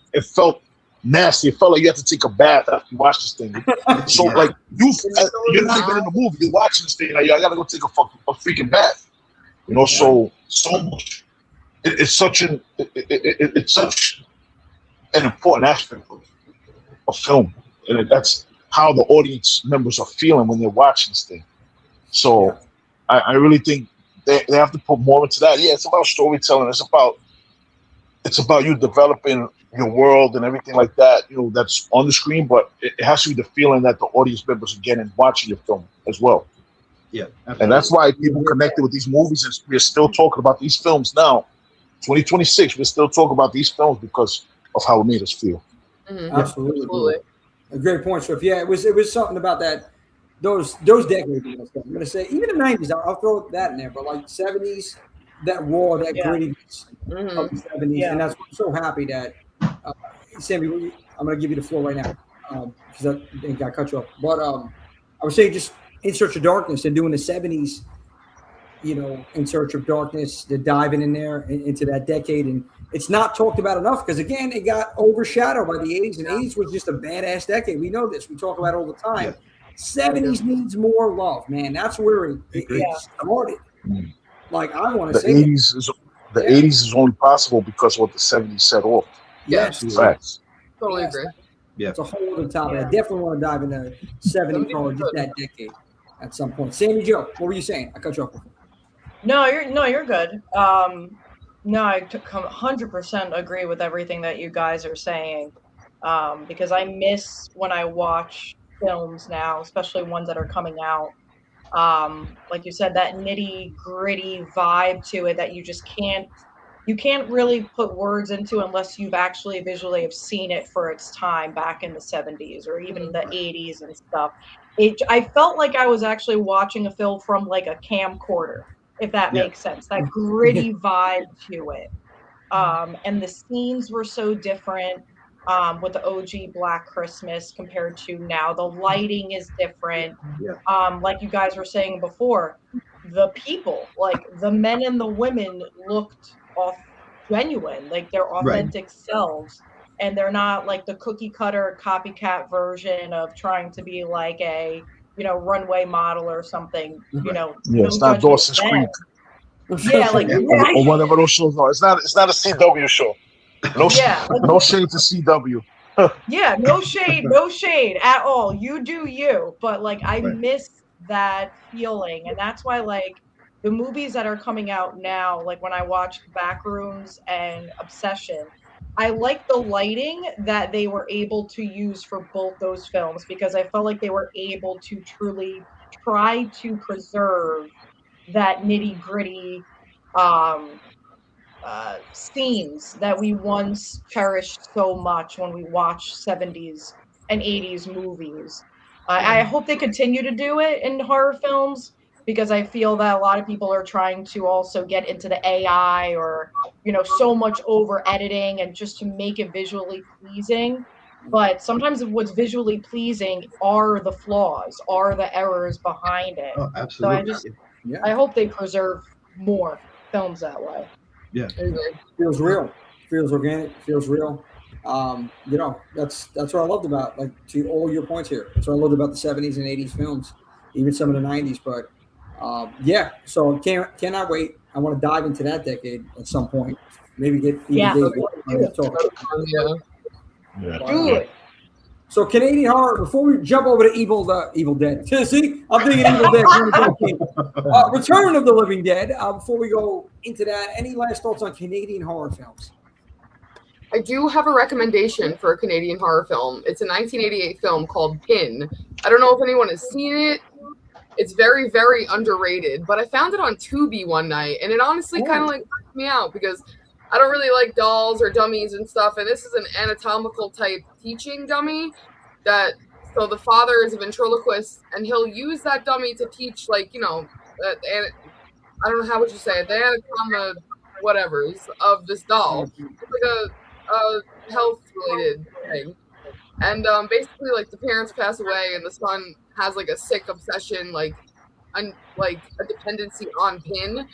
nasty. It felt like you had to take a bath after you watch this thing. So like you're not even in the movie. You're watching this thing. Like, I gotta go take a freaking bath. You know, so much. It's such an important aspect of film, and that's how the audience members are feeling when they're watching this thing. So I really think they have to put more into that. Yeah, it's about storytelling. It's about you developing your world and everything like that, you know, that's on the screen, but it has to be the feeling that the audience members are getting watching your film as well. Yeah. Absolutely. And that's why people connected with these movies, and we're still talking about these films now. 2026, we're still talking about these films because of how it made us feel. Mm-hmm. Absolutely. A great point, Swift. Yeah, it was something about that. Those decades. I'm going to say even the 90s. I'll throw that in there, but like 70s, that raw, that grittiness of the 70s, and that's why I'm so happy that Sammy. I'm going to give you the floor right now because I think I cut you off. But I was saying just In Search of Darkness and doing the 70s. In Search of Darkness, they're diving in there into that decade, and it's not talked about enough because again, it got overshadowed by the 80s, and 80s was just a badass decade. We know this. We talk about it all the time. 70s needs more love, man. That's where it started. Like I want to say, 80s is only possible because of what the 70s set off. Yes, facts. Totally agree. Yeah, it's a whole other topic. I definitely want to dive into 70s or just that decade at some point. Sammy Joe, what were you saying? I cut you off before. No, you're good. I 100% agree with everything that you guys are saying. Because I miss when I watch films now, especially ones that are coming out. Like you said, that nitty gritty vibe to it that you just can't really put words into unless you've actually visually have seen it for its time back in the 70s or even the 80s and stuff. I felt like I was actually watching a film from like a camcorder, if that makes sense. That gritty vibe to it. And the scenes were so different with the OG Black Christmas compared to now. The lighting is different. Like you guys were saying before, the people, like the men and the women looked genuine, like their authentic selves. And they're not like the cookie cutter copycat version of trying to be like a, runway model or something, it's not Dawson's Creek. Yeah, like or whatever those shows are. It's not a CW show. No shade to CW. Yeah, no shade at all. You do you. But like I miss that feeling. And that's why like the movies that are coming out now, like when I watched Backrooms and Obsession, I like the lighting that they were able to use for both those films because I felt like they were able to truly try to preserve that nitty gritty scenes that we once cherished so much when we watched 70s and 80s movies. I hope they continue to do it in horror films because I feel that a lot of people are trying to also get into the AI or, so much over editing and just to make it visually pleasing. But sometimes what's visually pleasing are the flaws, are the errors behind it. Oh, absolutely. So I hope they preserve more films that way. Yeah. Feels real. Feels organic. Feels real. That's what I loved about, like, to all your points here. That's what I loved about the 70s and 80s films, even some of the 90s. But so cannot wait. I want to dive into that decade at some point. Maybe get Do it. So Canadian horror. Before we jump over to Evil Dead, see, I'm thinking Evil Dead. Return of the Living Dead. Before we go into that, any last thoughts on Canadian horror films? I do have a recommendation for a Canadian horror film. It's a 1988 film called Pin. I don't know if anyone has seen it. It's very, very underrated, but I found it on Tubi one night, and it honestly kind of like freaked me out because I don't really like dolls or dummies and stuff, and this is an anatomical type teaching dummy so the father is a ventriloquist, and he'll use that dummy to teach, like, I don't know, how would you say it, the anatoma whatevers of this doll. It's like a health-related thing. And basically, like, the parents pass away, and the son has, like, a sick obsession, like a dependency on Pin.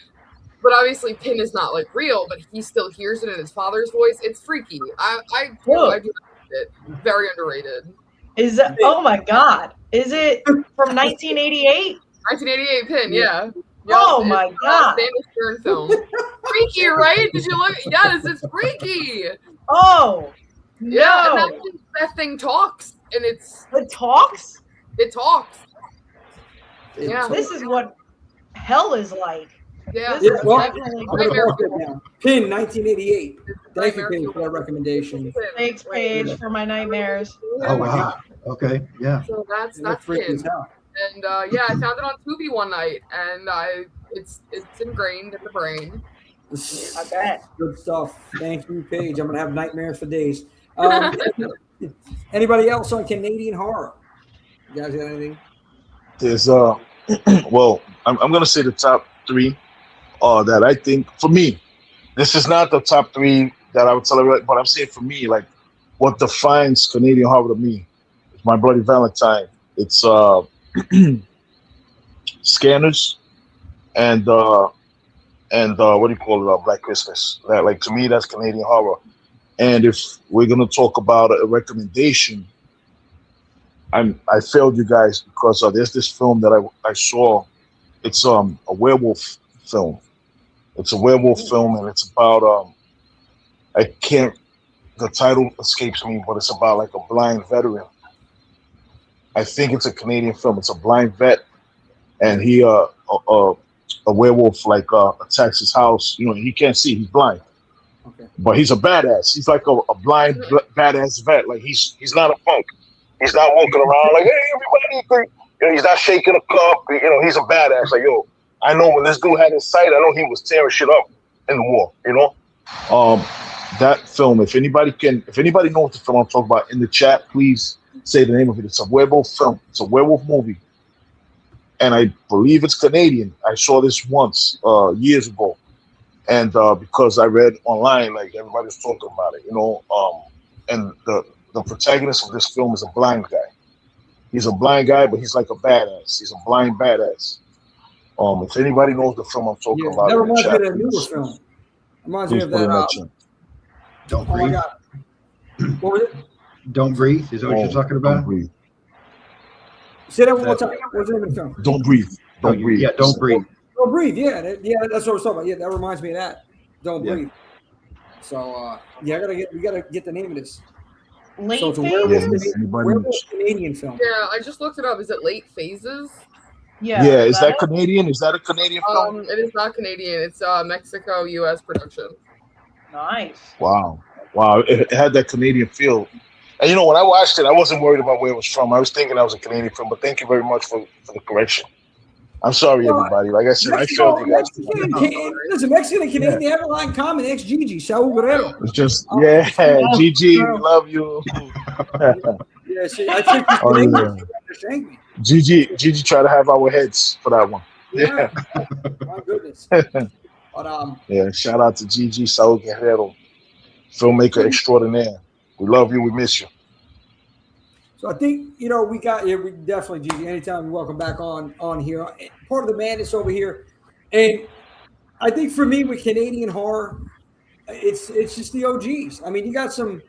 But obviously, Pin is not, like, real, but he still hears it in his father's voice. It's freaky. I do like it. Very underrated. Is it? Oh, my God. Is it from 1988? 1988 Pin, yeah. Oh, my God. Daniel Stern film. Freaky, right? Did you look? Yes, it's freaky. Oh, yeah, no. And that thing talks, and It talks? It talks. Yeah. This is what hell is like. Yeah. This is definitely Pin, 1988. Thank you, Paige, for that recommendation. Thanks, Paige, for my nightmares. Oh, wow. Okay, yeah. So that's Pin. And I found it on Tubi one night, and it's ingrained in the brain. I bet. Good stuff. Thank you, Paige. I'm gonna have nightmares for days. Anybody else on Canadian horror? You guys got anything? There's well, I'm gonna say the top 3 that I think for me. This is not the top 3 that I would tell everybody, but I'm saying for me, like what defines Canadian horror to me is My Bloody Valentine. It's Scanners and what do you call it? Black Christmas. Like to me, that's Canadian horror. And if we're gonna talk about a recommendation, I failed you guys because there's this film that I saw. It's a werewolf film. It's a werewolf film, and it's about the title escapes me, but it's about like a blind veteran. I think it's a Canadian film. It's a blind vet, and he a werewolf like attacks his house. You know, he can't see. He's blind, but he's a badass. He's like a blind badass vet. Like he's not a punk. He's not walking around like, hey, everybody. You know, he's not shaking a cup. You know, he's a badass. Like, yo, I know when this dude had his sight, I know he was tearing shit up in the war. You know, that film. If anybody knows the film I'm talking about in the chat, please say the name of it. It's a werewolf film. It's a werewolf movie, and I believe it's Canadian. I saw this once years ago, and because I read online, like everybody's talking about it, you know, and the protagonist of this film is a blind guy. He's a blind guy, but he's like a badass. He's a blind badass. If anybody knows the film I'm talking about, that reminds me of that newer film. Reminds me of that. Don't Breathe. What was it? Don't Breathe. Is that what you're talking about? Don't Breathe. Say that one more time. What's the name of the film? Don't Breathe. Don't Breathe. Yeah, Don't Breathe. Don't Breathe. Yeah, that's what I was talking about. Yeah, that reminds me of that. Don't Breathe. So we gotta get the name of this. Late so it's a werewolf Canadian film. Yeah, I just looked it up. Is it Late Phases? Yeah. Yeah, is that Canadian? Is that a Canadian film? It is not Canadian. It's Mexico, U.S. production. Nice. Wow. It had that Canadian feel. And you know, when I watched it, I wasn't worried about where it was from. I was thinking that was a Canadian film, but thank you very much for the correction. I'm sorry, everybody. Like I said, Mexico, I failed you guys. Listen, Mexican and Canadian, they have a lot in common. Ex-Gigi, Saul Guerrero. It's just, Gigi, we love you. Yeah, see, I think Gigi tried to have our heads for that one. Yeah. My goodness. But, yeah, shout out to Gigi, Saul Guerrero, filmmaker extraordinaire. We love you. We miss you. So I think, you know, we definitely, Gigi, anytime you're welcome back on here. Part of the madness over here. And I think for me with Canadian horror, it's just the OGs. I mean, you got some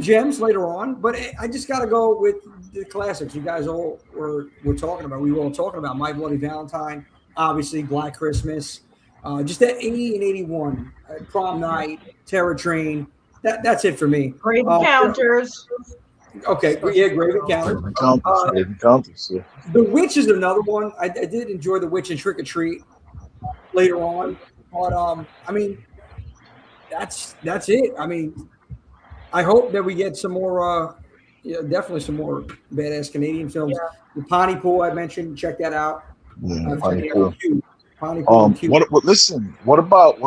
gems later on, but I just got to go with the classics. You guys all were talking about. We were all talking about My Bloody Valentine, obviously Black Christmas, just that 80 and 81, Prom Night, Terror Train. That's it for me. Grave Encounters. Okay, yeah, Grave Encounters. Yeah. The Witch is another one. I did enjoy The Witch and Trick or Treat later on, but I mean, that's it. I mean, I hope that we get some more. Definitely some more badass Canadian films. Yeah. The Pontypool I mentioned. Check that out. Yeah, Pontypool. Listen. What about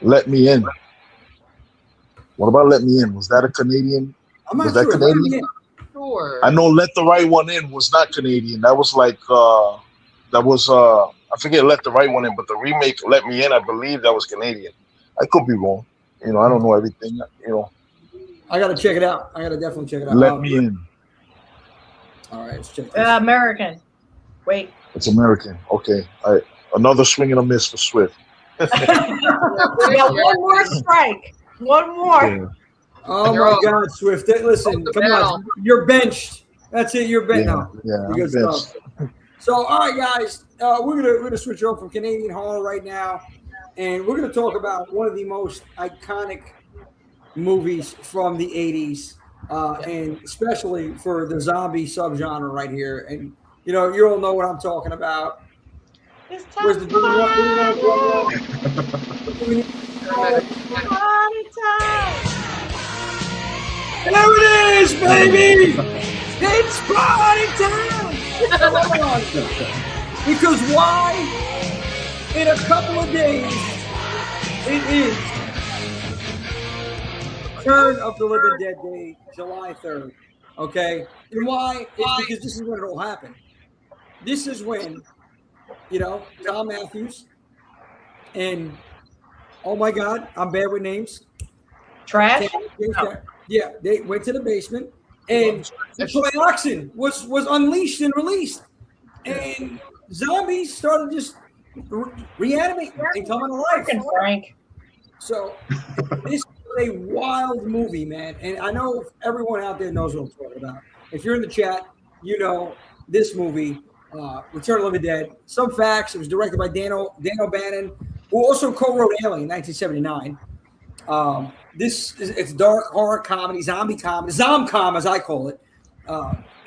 Let Me In? What about Let Me In? Was that a Canadian? I'm not was sure. that Canadian? Sure. I know Let the Right One In was not Canadian. That was like I forget Let the Right One In, but the remake Let Me In, I believe that was Canadian. I could be wrong. You know, I don't know everything. You know. I gotta check it out. I gotta definitely check it out. Let Me In. All right, let's check this. American. Wait. It's American. Okay. All right. Another swing and a miss for Swift. Yeah, one more strike. One more. Yeah. Oh my God, Swift! Listen, come on, you're benched. That's it. You're benched. Yeah, Good stuff. So, all right, guys, we're gonna switch over from Canadian horror right now, and we're gonna talk about one of the most iconic movies from the '80s, and especially for the zombie subgenre right here. And you know, you all know what I'm talking about. Where's the There it is, baby! It's party time! Because why? In a couple of days, it is Return of the Living Dead Day, July 3rd. Okay, and why? It's because this is when it all happened. This is when, Tom Matthews and, oh my God, I'm bad with names. Trash? Yeah, they went to the basement and the trioxin was unleashed and released. And zombies started just reanimating and coming to life. Frank. So this is a wild movie, man. And I know everyone out there knows what I'm talking about. If you're in the chat, you know this movie, Return of the Living Dead. Some facts: it was directed by Dan O'Bannon, who also co-wrote Alien in 1979. It's dark horror comedy, zombie comedy, zomcom as I call it.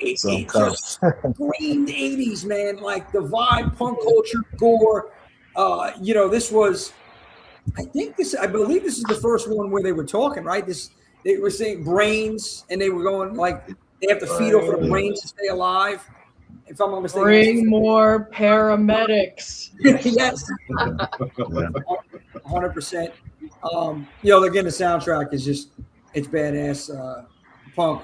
It just screamed 80s, man, like the vibe, punk culture, gore. This was, I believe this is the first one where they were talking, right? They were saying brains, and they were going like they have to feed off of the brains to stay alive. If I'm not mistaken, bring more paramedics. Yes, 100%. Again, the soundtrack is it's badass. Punk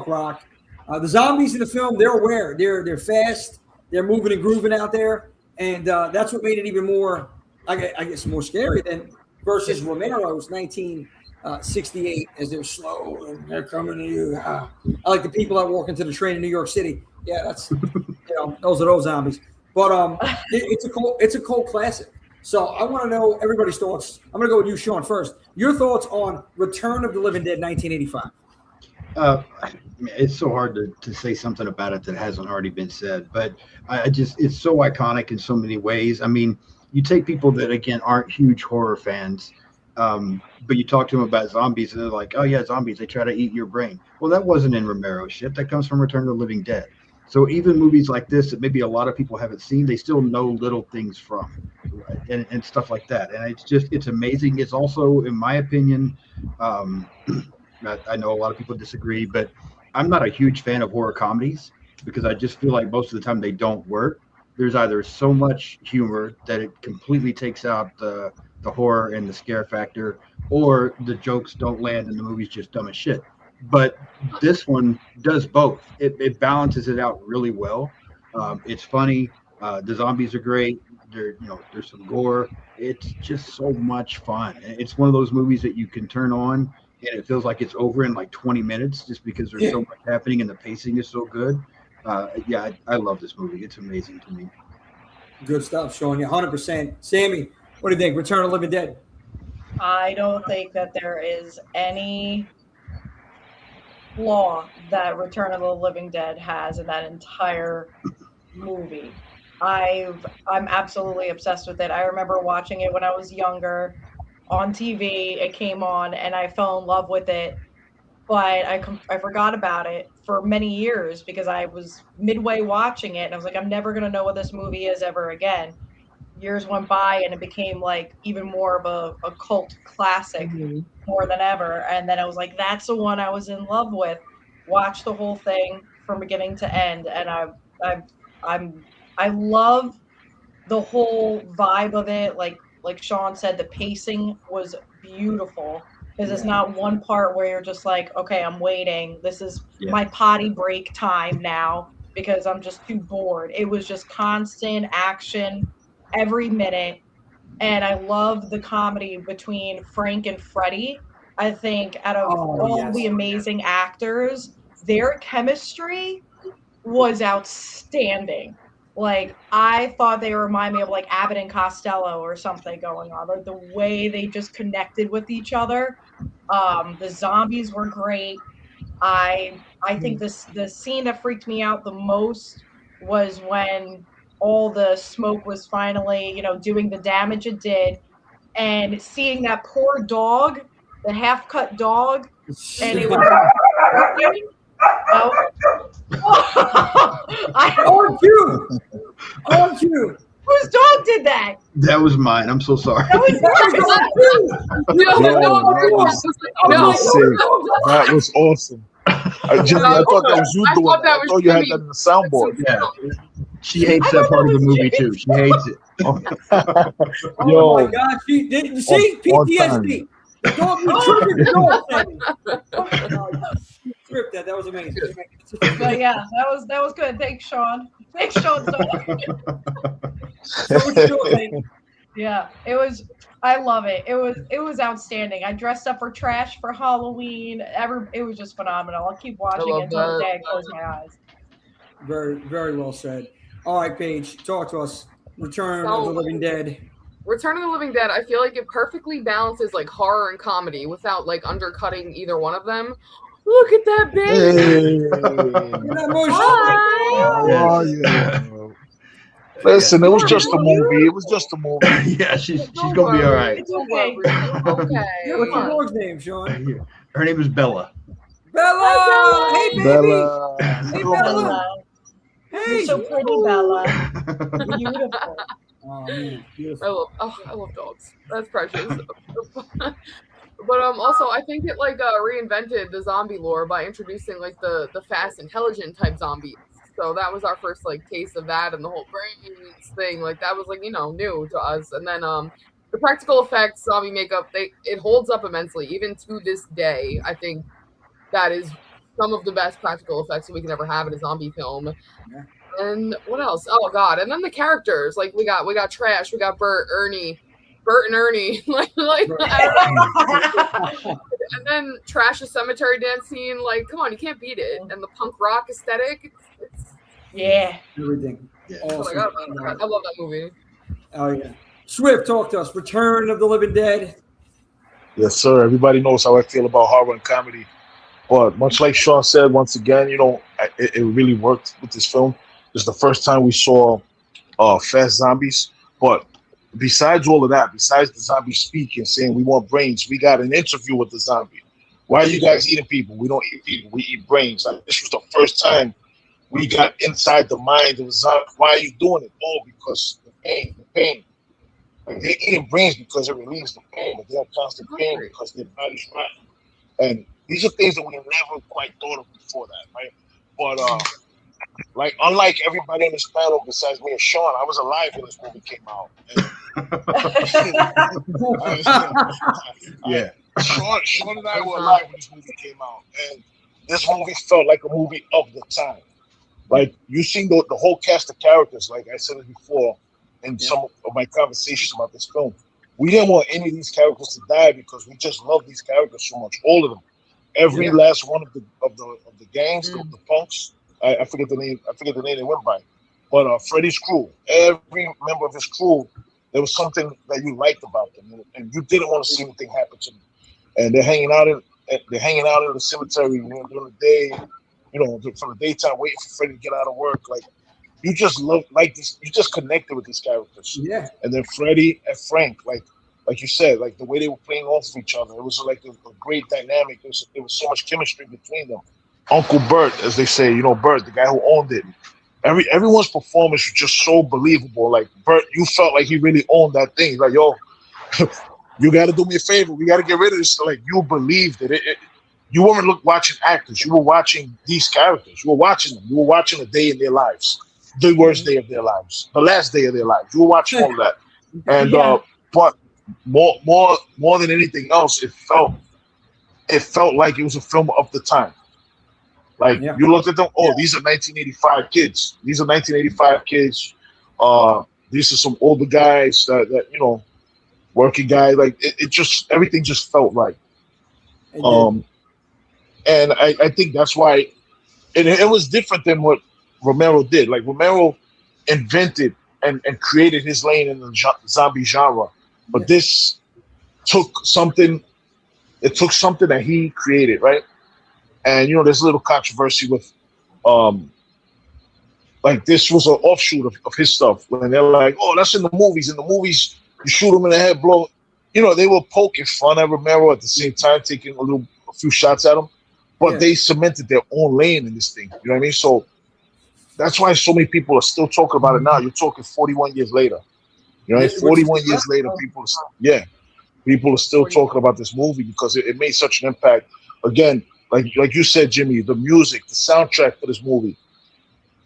rock. The zombies in the film, they're aware. They're fast. They're moving and grooving out there, and that's what made it even more, I guess, more scary than versus Romero's 1968, as they're slow and they're coming to you. I like the people that walk into the train in New York City. Yeah, that's those are those zombies. But it's a cult classic. So I want to know everybody's thoughts. I'm going to go with you, Sean, first. Your thoughts on Return of the Living Dead, 1985. It's so hard to say something about it that hasn't already been said, but it's so iconic in so many ways. I mean, you take people that, again, aren't huge horror fans, but you talk to them about zombies and they're like, oh yeah, zombies, they try to eat your brain. Well, that wasn't in Romero's shit. That comes from Return of the Living Dead. So even movies like this that maybe a lot of people haven't seen, they still know little things from, right? and stuff like that. And it's amazing. It's also, in my opinion, I know a lot of people disagree, but I'm not a huge fan of horror comedies because I just feel like most of the time they don't work. There's either so much humor that it completely takes out the horror and the scare factor, or the jokes don't land and the movie's just dumb as shit. But this one does both. It balances it out really well. It's funny. The zombies are great. There's some gore. It's just so much fun. It's one of those movies that you can turn on and it feels like it's over in like 20 minutes just because there's so much happening and the pacing is so good. I love this movie. It's amazing to me. Good stuff, Sean. 100%. Sammy, what do you think? Return of the Living Dead. I don't think that there is any flaw that Return of the Living Dead has in that entire movie. I'm absolutely obsessed with it. I remember watching it when I was younger on TV. It came on and I fell in love with it, but I forgot about it for many years because I was midway watching it and I was like, I'm never going to know what this movie is ever again. Years went by and it became like even more of a cult classic more than ever. And then I was like, that's the one I was in love with. Watched the whole thing from beginning to end. And I love the whole vibe of it. Like Sean said, the pacing was beautiful because it's not one part where you're just like, okay, I'm waiting. This is my potty break time now because I'm just too bored. It was just constant action every minute. And I love the comedy between Frank and Freddy. I think out of all the amazing actors, their chemistry was outstanding. Like, I thought they remind me of like Abbott and Costello or something going on. Like the way they just connected with each other. The zombies were great. I think the scene that freaked me out the most was when all the smoke was finally, doing the damage it did, and seeing that poor dog, the half-cut dog, and it was On cue. Whose dog did that? That was mine. I'm so sorry. That was awesome. I thought that was you doing that. I thought you had that in the soundboard. Yeah. She hates that part of the movie too. She hates it. Oh my God. She didn't see PTSD. Dog, you triggered the dog, Sammy. You tripped that. That was amazing. But yeah, that was good. Thanks, Sean. Thanks, Sean. So what you doing, man? Yeah, it was. I love it. It was outstanding. I dressed up for Trash for Halloween. It was just phenomenal. I'll keep watching it until the day I close my eyes. Very, very well said. All right, Paige, talk to us. Return of the Living Dead. Return of the Living Dead, I feel like it perfectly balances like horror and comedy without like undercutting either one of them. Look at that baby. Listen, it was just a movie. It was just a movie. Yeah, she's gonna be all right. It's okay. Okay. What's your dog's name, Sean? Her name is Bella. Bella! Hey, baby! Bella. Hey, Bella! Hey! You're so pretty, Bella. Beautiful. Oh, man. Beautiful. I love dogs. That's precious. But also, I think it like reinvented the zombie lore by introducing like the fast, intelligent type zombies. So that was our first like taste of that, and the whole brains thing. Like that was like new to us. And then the practical effects, zombie makeup, it holds up immensely even to this day. I think that is some of the best practical effects that we can ever have in a zombie film. Yeah. And what else? Oh God! And then the characters, like we got Trash, we got Bert and Ernie, like and then Trash's cemetery dance scene. Like, come on, you can't beat it. And the punk rock aesthetic. Yeah. Everything. Yeah. Awesome. I love that movie. Oh yeah. Swift, talk to us. Return of the Living Dead. Yes, sir. Everybody knows how I feel about horror and comedy. But much like Sean said, once again, it really worked with this film. This is the first time we saw fast zombies. But besides all of that, besides the zombie speaking, saying we want brains, we got an interview with the zombie. Why are you guys eating people? We don't eat people. We eat brains. Like, this was the first time we got inside the mind of the zombie. Why are you doing it? Oh, because the pain. Like, they're eating brains because it relieves the pain. But they're in constant pain because their body's rotten. And these are things that we never quite thought of before that, right? But like, unlike everybody on this panel besides me and Sean, I was alive when this movie came out. Yeah. Sean and I were alive when this movie came out, and this movie felt like a movie of the time. Like, you seen the whole cast of characters, like I said it before in some of my conversations about this film. We didn't want any of these characters to die because we just love these characters so much, all of them. Every last one of the gangs, the punks. I forget the name. I forget the name they went by. But Freddy's crew. Every member of his crew, there was something that you liked about them, and you didn't want to see anything happen to them. And they're hanging out in the cemetery during the day, from the daytime, waiting for Freddy to get out of work. Like, you just this. You just connected with these characters. Yeah. And then Freddy and Frank, like you said, like the way they were playing off of each other, it was like a great dynamic. There was so much chemistry between them. Uncle Bert, as they say, Bert, the guy who owned it. Everyone's performance was just so believable. Like, Bert, you felt like he really owned that thing. Like, yo, you got to do me a favor. We got to get rid of this. Like, you believed it. You weren't watching actors. You were watching these characters. You were watching them. You were watching a day in their lives, the worst day of their lives, the last day of their lives. You were watching all of that. And but more than anything else, it felt like it was a film of the time. Like, you looked at them, these are 1985 kids. These are 1985 kids. These are some older guys that working guys. Like, it just, everything just felt right. And I think that's why it was different than what Romero did. Like, Romero invented and created his lane in the zombie genre. But this took something that he created, right? And, there's a little controversy with, like, this was an offshoot of his stuff. When they're like, oh, that's in the movies. In the movies, you shoot him in the head, blow. They were poking fun at Romero at the same time, taking a few shots at him. But they cemented their own lane in this thing. You know what I mean? So that's why so many people are still talking about it now. You're talking 41 years later. 41 years later, people are still talking about this movie because it made such an impact. Again, like you said, Jimmy, the music, the soundtrack for this movie.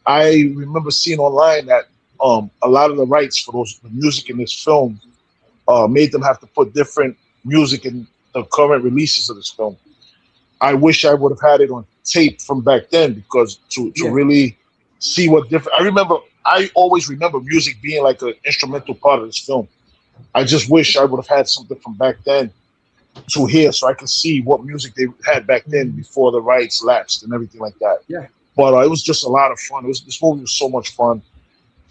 I remember seeing online that a lot of the rights for the music in this film made them have to put different music in the current releases of this film. I wish I would have had it on tape from back then because to really see what different. I always remember music being like an instrumental part of this film. I just wish I would have had something from back then to hear so I could see what music they had back then before the rights lapsed and everything like that. Yeah. But it was just a lot of fun. This movie was so much fun.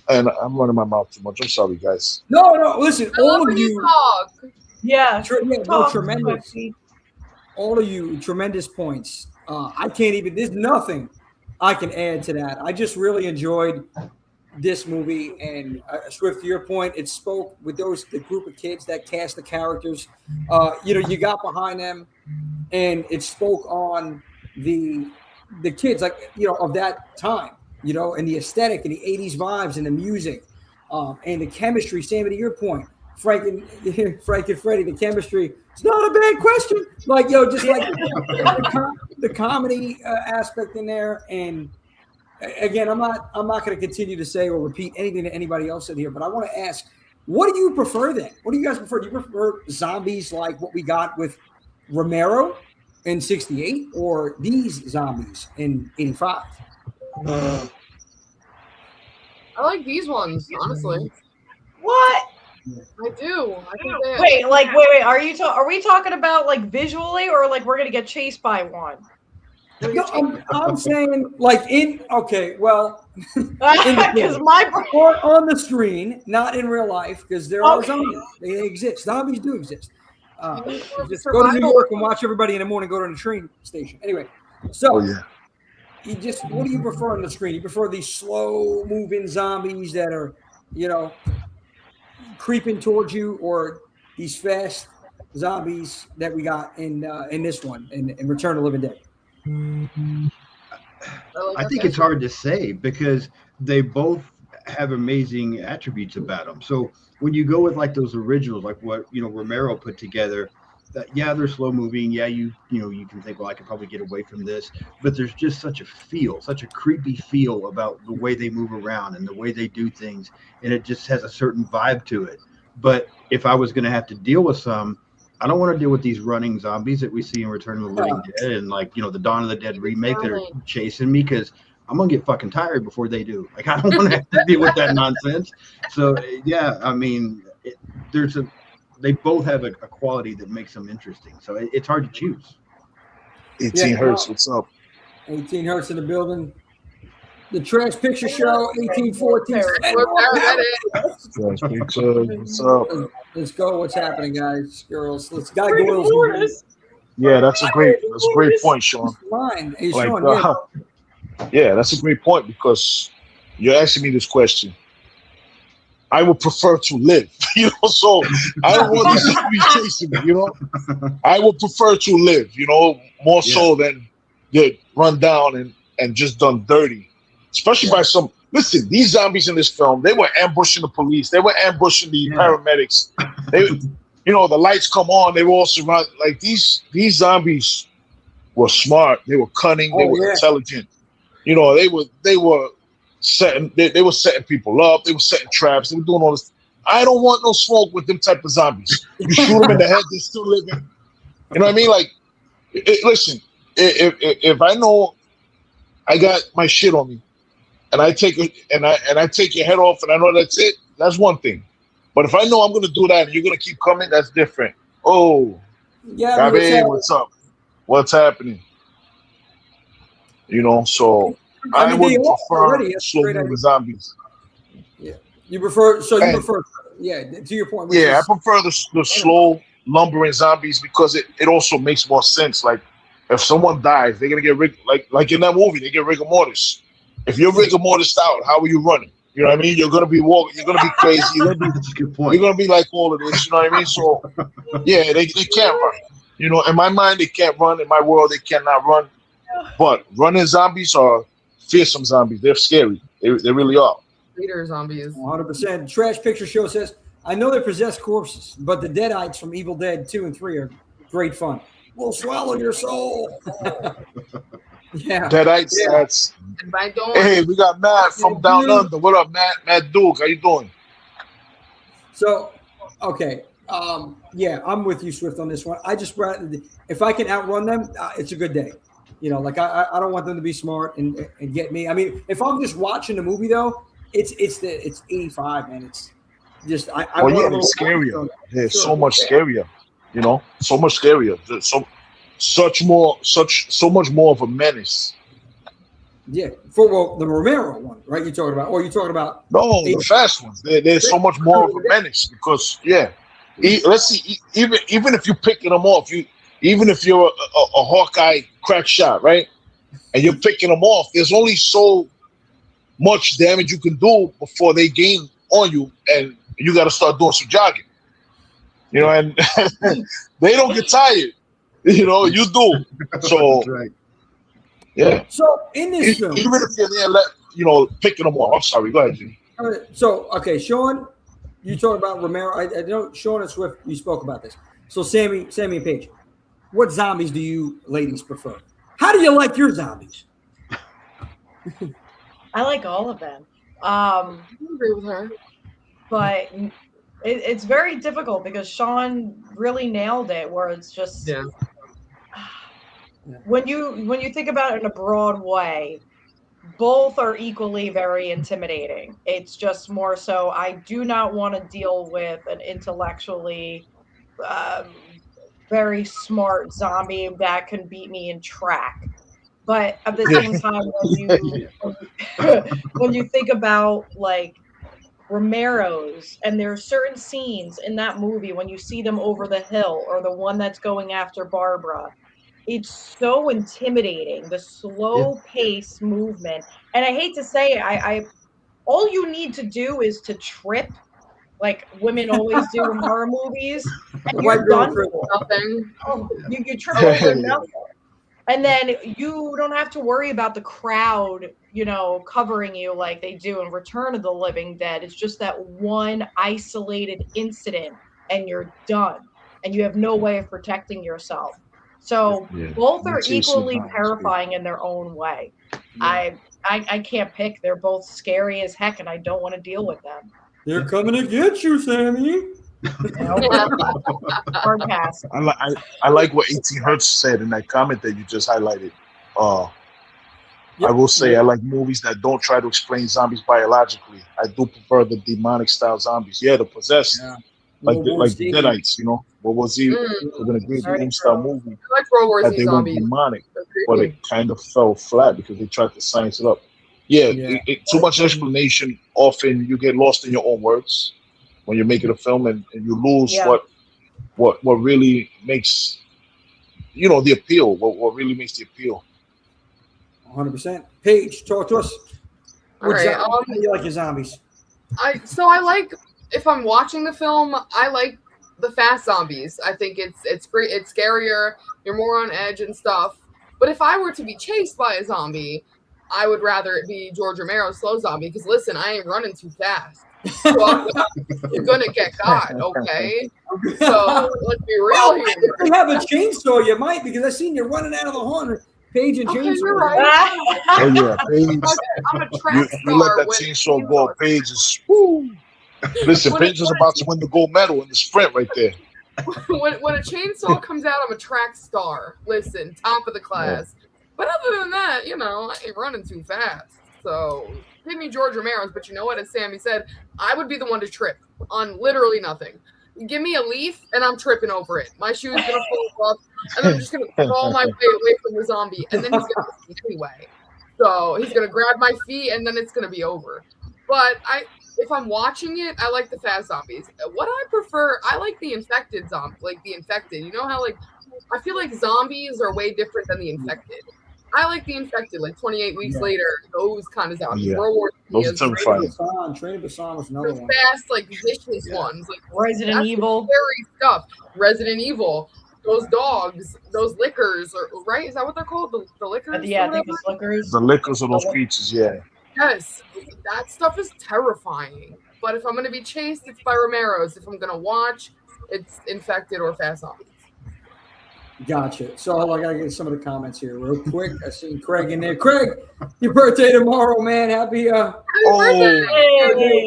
And I'm running my mouth too much. I'm sorry, guys. No, listen, all of you. Yeah. Tremendous. All of you, tremendous points. I can't even, there's nothing I can add to that. I just really enjoyed this movie. And Swift, to your point, it spoke with the group of kids that cast the characters. You got behind them, and it spoke on the kids, of that time. And the aesthetic and the 80s vibes and the music and the chemistry. Sammy, to your point, Frank and Freddy, the chemistry, it's not a bad question. The comedy aspect in there. And again, I'm not going to continue to say or repeat anything that anybody else said here, but I want to ask, what do you prefer then? What do you guys prefer? Do you prefer zombies like what we got with Romero in 68 or these zombies in 85? I like these ones, honestly. What? I do. Wait. Are we talking about like visually, or like we're gonna get chased by one? No, I'm saying because on the screen, not in real life, because there are zombies. They exist. Zombies do exist. Just go to New York and watch everybody in the morning go to the train station. Anyway, so. What do you prefer on the screen? You prefer these slow moving zombies that are, creeping towards you, or these fast zombies that we got in this one, in Return of the Living Dead? I think it's hard to say because they both have amazing attributes about them. So when you go with like those originals, like what Romero put together, they're slow moving. Yeah, you can think, well, I could probably get away from this, but there's just such a creepy feel about the way they move around and the way they do things, and it just has a certain vibe to it. But if I was going to have to deal with some, I don't want to deal with these running zombies that we see in Return of the Living Dead and the Dawn of the Dead remake that are chasing me, because I'm gonna get fucking tired before they do. Like, I don't want to have to deal with that nonsense. So yeah, I mean, they both have a quality that makes them interesting. So it's hard to choose. 18 Hertz, what's up? 18 Hertz in the building. The Trash Picture Show, 1814. Trash Picture, what's up? Let's go. What's happening, guys, girls? Let's go. Goyles. Yeah, that's a great point, Sean. Hey, like, Sean, yeah, that's a great point, because you're asking me this question. I would prefer to live, so I don't want this to be chasing me, I would prefer to live, more so than get run down and just done dirty, especially by some. Listen, these zombies in this film, they were ambushing the police, they were ambushing the paramedics. They, the lights come on, they were all surrounded. Like, these zombies were smart, they were cunning, they were intelligent. They were setting people up, they were setting traps, they were doing all this. I don't want no smoke with them type of zombies. You shoot them in the head, they're still living. You know what I mean? Like, listen, if I know I got my shit on me, and I take it and I take your head off, and I know that's it, that's one thing. But if I know I'm gonna do that and you're gonna keep coming, that's different. Oh, yeah, what's up? What's happening? So I would prefer slow moving zombies. Yeah, you prefer. So you prefer. Yeah, to your point. Yeah, I prefer the slow lumbering zombies, because it also makes more sense. Like, if someone dies, they're gonna get like in that movie, they get rigor mortis. If you're rigor mortis out, how are you running? You know what I mean? You're gonna be walking. You're gonna be crazy. You're gonna be like all of this. You know what I mean? So yeah, they can't run. In my mind, they can't run. In my world, they cannot run. But running zombies are fearsome zombies. They're scary. They really are. Leader zombies. 100%. Trash Picture Show says, I know they're possessed corpses, but the Deadites from Evil Dead 2 and 3 are great fun. We'll swallow your soul. Yeah. Deadites, that's. Hey, we got Matt from down under. What up, Matt? Matt Duke, how you doing? So, okay. Yeah, I'm with you, Swift, on this one. I just if I can outrun them, it's a good day. You know, like I don't want them to be smart and get me. I mean, if I'm just watching the movie though, it's 85, man. It's just I Well, want yeah, a it's little scarier. Yeah, Sure. so much scarier. You know, so much scarier. So much more of a menace. Yeah, the Romero one, right? You're talking about, or you're talking about No, the fast ones. They're so much more of a menace because let's see. Even if you're picking them off, even if you're a Hawkeye crack shot, right, and you're picking them off, there's only so much damage you can do before they gain on you, and you got to start doing some jogging. You know, and they don't get tired. You know, you do. So, right. Yeah. So in this film, even if you're there, picking them off. I'm sorry. Go ahead, Jimmy. all right, so okay, Sean, you talk about Romero. I know Sean and Swift, you spoke about this. So Sammy and Paige, what zombies do you ladies prefer? How do you like your zombies? I like all of them. I agree with her. But it's very difficult because Sean really nailed it, where it's just when you think about it in a broad way, both are equally very intimidating. It's just more so I do not want to deal with an intellectually very smart zombie that can beat me in track. But at the same time, when you think about like Romero's, and there are certain scenes in that movie when you see them over the hill or the one that's going after Barbara, it's so intimidating, the slow pace movement. And I hate to say it, I all you need to do is to trip like women always do in horror movies, and you're done for nothing. You trip over nothing. And then you don't have to worry about the crowd, covering you like they do in Return of the Living Dead. It's just that one isolated incident and you're done. And you have no way of protecting yourself. So both are equally terrifying in their own way. I can't pick. They're both scary as heck, and I don't want to deal with them. They're coming to get you, Sammy. Hard pass. I like what 18 Hertz said in that comment that you just highlighted. I will say I like movies that don't try to explain zombies biologically. I do prefer the demonic style zombies. Yeah, the possessed, like the Deadites. What was he? We're a great Doom style movie. I like World War that Z they zombies. went demonic, but it kind of fell flat because they tried to science it up. Too much explanation. Often you get lost in your own words when you're making a film, and you lose what really makes the appeal. What really makes the appeal. 100%. Paige, talk to us. All right, How do you like your zombies? I like, if I'm watching the film, I like the fast zombies. I think it's great. It's scarier. You're more on edge and stuff. But if I were to be chased by a zombie, I would rather it be George Romero's slow zombie. Because listen, I ain't running too fast. So you're gonna get got, okay? So let's be real here. If you have a chainsaw, you might, because I seen you running out of the horn. Paige and chainsaw. You're right. Oh yeah, Paige. I'm a track star. You let that chainsaw go. Paige is woo. Listen, Paige is about to win the gold medal in the sprint right there. When a chainsaw comes out, I'm a track star. Listen, top of the class. But other than that, I ain't running too fast. So give me George Romero's. But you know what? As Sammy said, I would be the one to trip on literally nothing. Give me a leaf and I'm tripping over it. My shoe's gonna fall off, and I'm just gonna crawl my way away from the zombie, and then he's gonna see me anyway. So he's gonna grab my feet, and then it's gonna be over. But if I'm watching it, I like the fast zombies. What I prefer, I like the infected zombie, like the infected. You know how I feel like zombies are way different than the infected. I like the infected, like 28 weeks later, those kind of zombies. Yeah. World War Those are terrifying. Train to Busan was another those one. fast, vicious ones. Resident that's Evil. Scary stuff. Resident Evil. Those dogs, those lickers, right? Is that what they're called? The lickers? Yeah, I think it's lickers. The lickers of those creatures, yeah. Yes, that stuff is terrifying. But if I'm going to be chased, it's by Romero's. If I'm going to watch, it's infected or fast zombies. Gotcha. So I gotta get some of the comments here real quick. I see Craig in there. Craig, your birthday tomorrow, man. Happy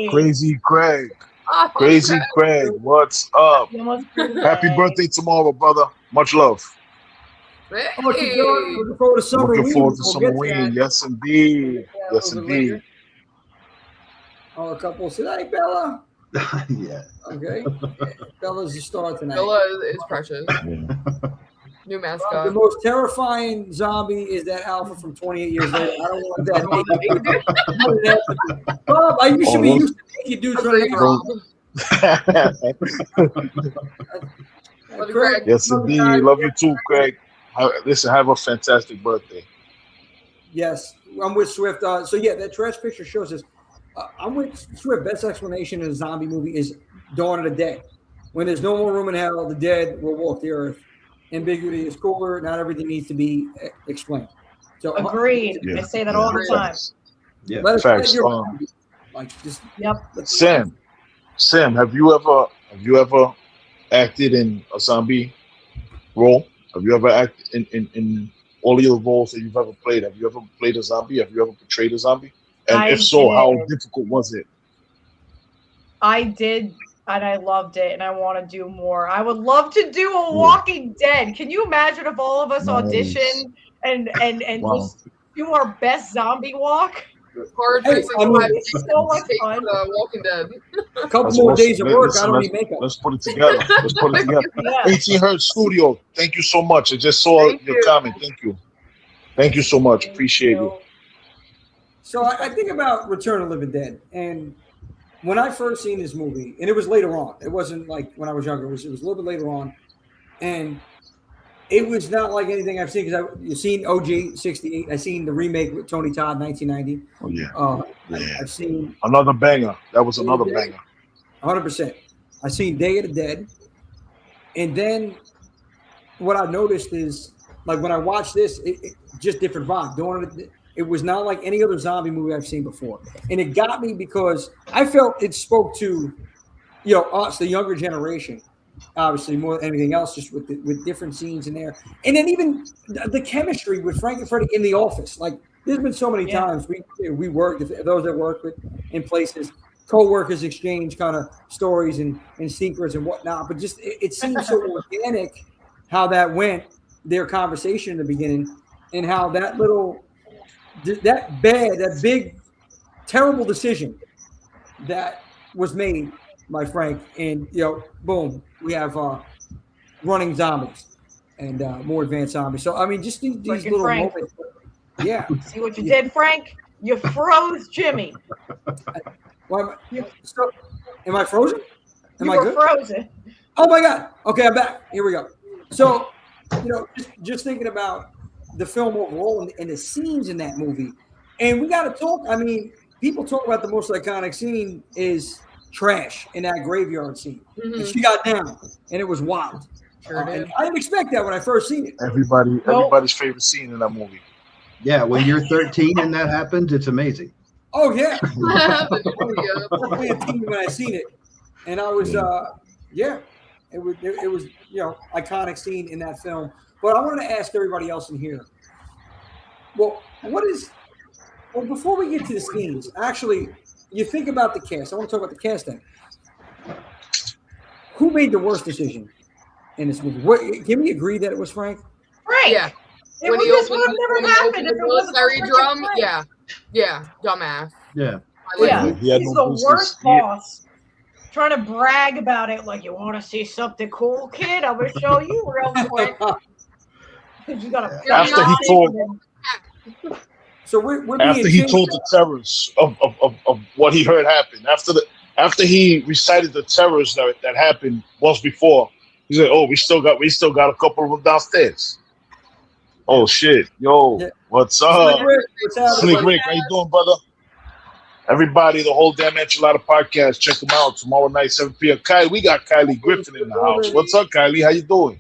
Crazy Craig. Crazy Craig, what's up? Happy birthday tomorrow, brother. Much love. Hey. Looking forward to summer Looking Ween. forward to We'll summer get to Ween. that. Yes, indeed. Yeah, Yes, a little bit indeed. later. Oh, a couple today, Bella. Yeah. Okay. Bella's the star tonight. Bella is precious. New mascot. The most terrifying zombie is that alpha from 28 years later. I don't want that. Bob, I used to be used to make you do something wrong. Craig. Yes, indeed. Love you too, Craig. Listen, have a fantastic birthday. Yes, I'm with Swift. So yeah, that trash picture shows us. I'm with Swift. Best explanation in a zombie movie is Dawn of the Dead. When there's no more room in hell, the dead will walk the earth. Ambiguity is cooler. Not everything needs to be explained. So Agreed. I say that all the time. Yeah. Let us Facts. like just Sam, have you ever acted in a zombie role? Have you ever acted in all of your roles that you've ever played? Have you ever played a zombie? Have you ever portrayed a zombie? And if so, how difficult was it? I did, and I loved it, and I want to do more. I would love to do a Walking Dead. Can you imagine if all of us auditioned and just do our best zombie walk? Hard Hey, I mean, it's so much fun. Walking Dead. A couple more days of work. I don't need makeup. Let's put it together. Let's put it together. 18 Hertz Studio. Thank you so much. I just saw your comment. Thank you. Thank you so much. Appreciate you. So I think about Return of the Living Dead, and when I first seen this movie, and it was later on. It wasn't like when I was younger. It was a little bit later on, and it was not like anything I've seen because you've seen OG 68. I've seen the remake with Tony Todd 1990. Oh yeah. I've seen another banger. That was another banger. 100%. I've seen Day of the Dead, and then what I noticed is like when I watched this, it just different vibe. It was not like any other zombie movie I've seen before, and it got me because I felt it spoke to, us, the younger generation. Obviously, more than anything else, just with different scenes in there, and then even the chemistry with Frank and Freddy in the office. Like, there's been so many times we work, those that work with in places, co-workers exchange kind of stories and secrets and whatnot. But just it seems so organic how that went, their conversation in the beginning, and how that big, terrible decision that was made by Frank, and boom, we have running zombies and more advanced zombies. So I mean, just these little Frank. moments. Yeah. See what you did, Frank? You froze Jimmy. Am I frozen? Am I You were good? frozen. Oh my God. Okay, I'm back. Here we go. So, just thinking about the film overall and the scenes in that movie, and we got to talk. I mean, people talk about the most iconic scene is Trash in that graveyard scene. Mm-hmm. And she got down, and it was wild. And I didn't expect that when I first seen it. Everybody's favorite scene in that movie. Yeah, when you're 13 and that happens, it's amazing. Oh yeah. Definitely a teen when I seen it, and I was it was iconic scene in that film. But I wanted to ask everybody else in here. Well, before we get to the scenes, actually, you think about the cast. I want to talk about the casting. Who made the worst decision in this movie? Can we agree that it was Frank? Frank. Yeah. This would have never happened if it wasn't for military drum. Frank. Yeah, dumbass. Yeah. He's the worst boss. Trying to brag about it like, you want to see something cool, kid? I'm gonna show you real quick. You gotta After he told So we're after he told the terrors of what he heard happen, after he recited the terrors that happened once before, he said, "Oh, we still got a couple of them downstairs." Oh shit, what's up? Sneak Rick, how you doing, brother? Everybody, the whole damn enchilada podcast, check them out tomorrow night, 7 p.m. We got Kylie Griffin in the house. What's up, Kylie? How you doing?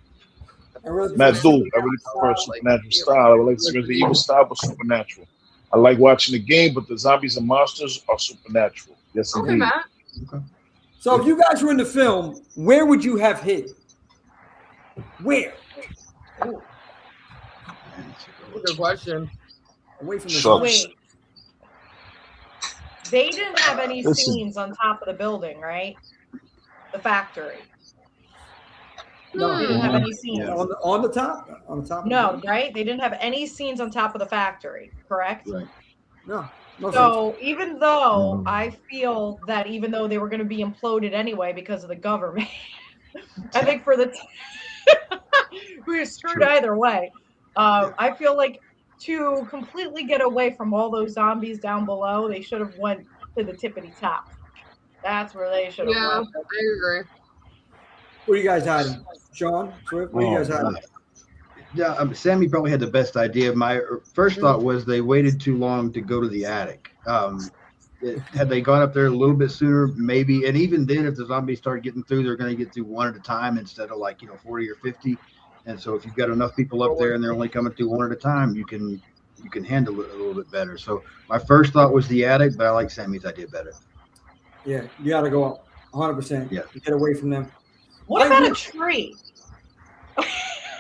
Matt Duke, I really prefer supernatural style. I would like to experience the evil style, but supernatural. I like watching the game, but the zombies and monsters are supernatural. Yes, Okay, indeed. Matt. So if you guys were in the film, where would you have hid? Where? Good question. Away from the Shucks. Wait. They didn't have any Listen. scenes on top of the building, right? the factory. No, They didn't have any scenes. on the top. No, right? They didn't have any scenes on top of the factory, correct? Right. No. So even though I feel that even though they were going to be imploded anyway because of the government, I think for the we were screwed either way. I feel like to completely get away from all those zombies down below, they should have went to the tippity top. That's where they should have Yeah, went. I agree. What are you guys hiding? Sean, Swift, what are you guys hiding? Yeah, Sammy probably had the best idea. My first thought was they waited too long to go to the attic. Had they gone up there a little bit sooner, maybe, and even then, if the zombies start getting through, they're going to get through one at a time instead of 40 or 50. And so if you've got enough people up there and they're only coming through one at a time, you can handle it a little bit better. So my first thought was the attic, but I like Sammy's idea better. Yeah, you got to go up 100%. Yeah, get away from them. What about a tree?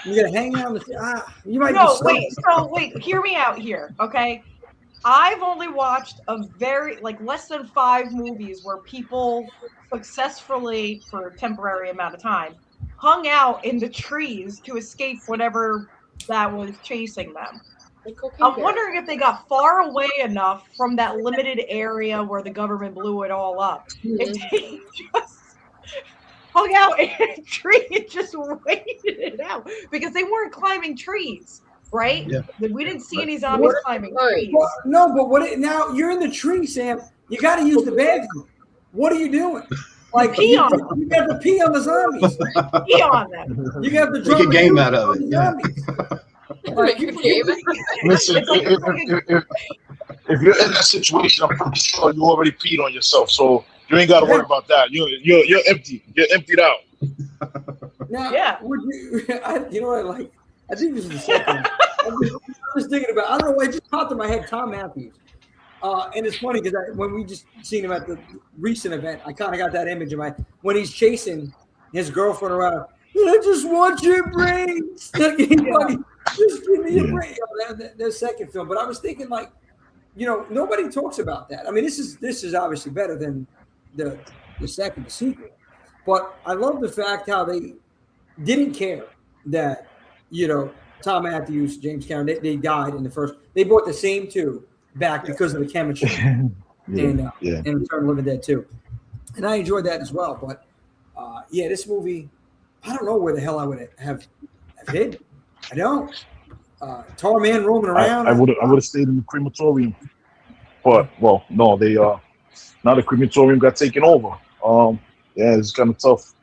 You got to hang out on the. You might. No, wait. Hear me out here, okay? I've only watched less than 5 movies where people successfully, for a temporary amount of time, hung out in the trees to escape whatever that was chasing them. I'm wondering if they got far away enough from that limited area where the government blew it all up. If they just hung out in a tree and just waited it out, because they weren't climbing trees, right? Yeah. We didn't see any zombies climbing trees. Well, no, but now you're in the tree, Sam. You got to use the bathroom. What are you doing? Like pee on them. You got to pee on the zombies. Pee on them. You got to make a game out of it. Yeah. Like, Listen, if you're in that situation, I'm pretty sure you already peed on yourself, so you ain't got to worry about that. You're empty. You're emptied out. Now, would you? You know what I like? I think this is the second. I was thinking about. I don't know why it just popped in my head. Tom Matthews, and it's funny because when we just seen him at the recent event, I kind of got that image in my when he's chasing his girlfriend around. I just want your brains. Just give me your brain. Their second film, but I was thinking nobody talks about that. I mean, this is obviously better than the second, the sequel. But I love the fact how they didn't care that, Tom Matthews, James Cameron, they died in the first. They brought the same two back because of the chemistry and Return of the Living Dead 2. And I enjoyed that as well. But, this movie, I don't know where the hell I would have hid. I don't. Tar Man roaming around. I would have stayed in the crematorium. But, no, they now the crematorium got taken over. It's kind of tough.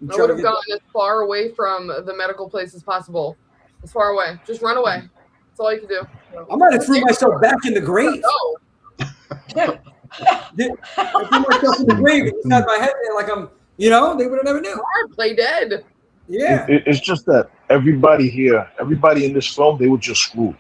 I would have gone as far away from the medical place as possible. As far away. Just run away. That's all you can do. I might have threw myself back in the grave. I threw myself in the grave and had my head there like I'm, they would have never knew. Play dead. Yeah. It's just that everybody in this film, they were just screwed.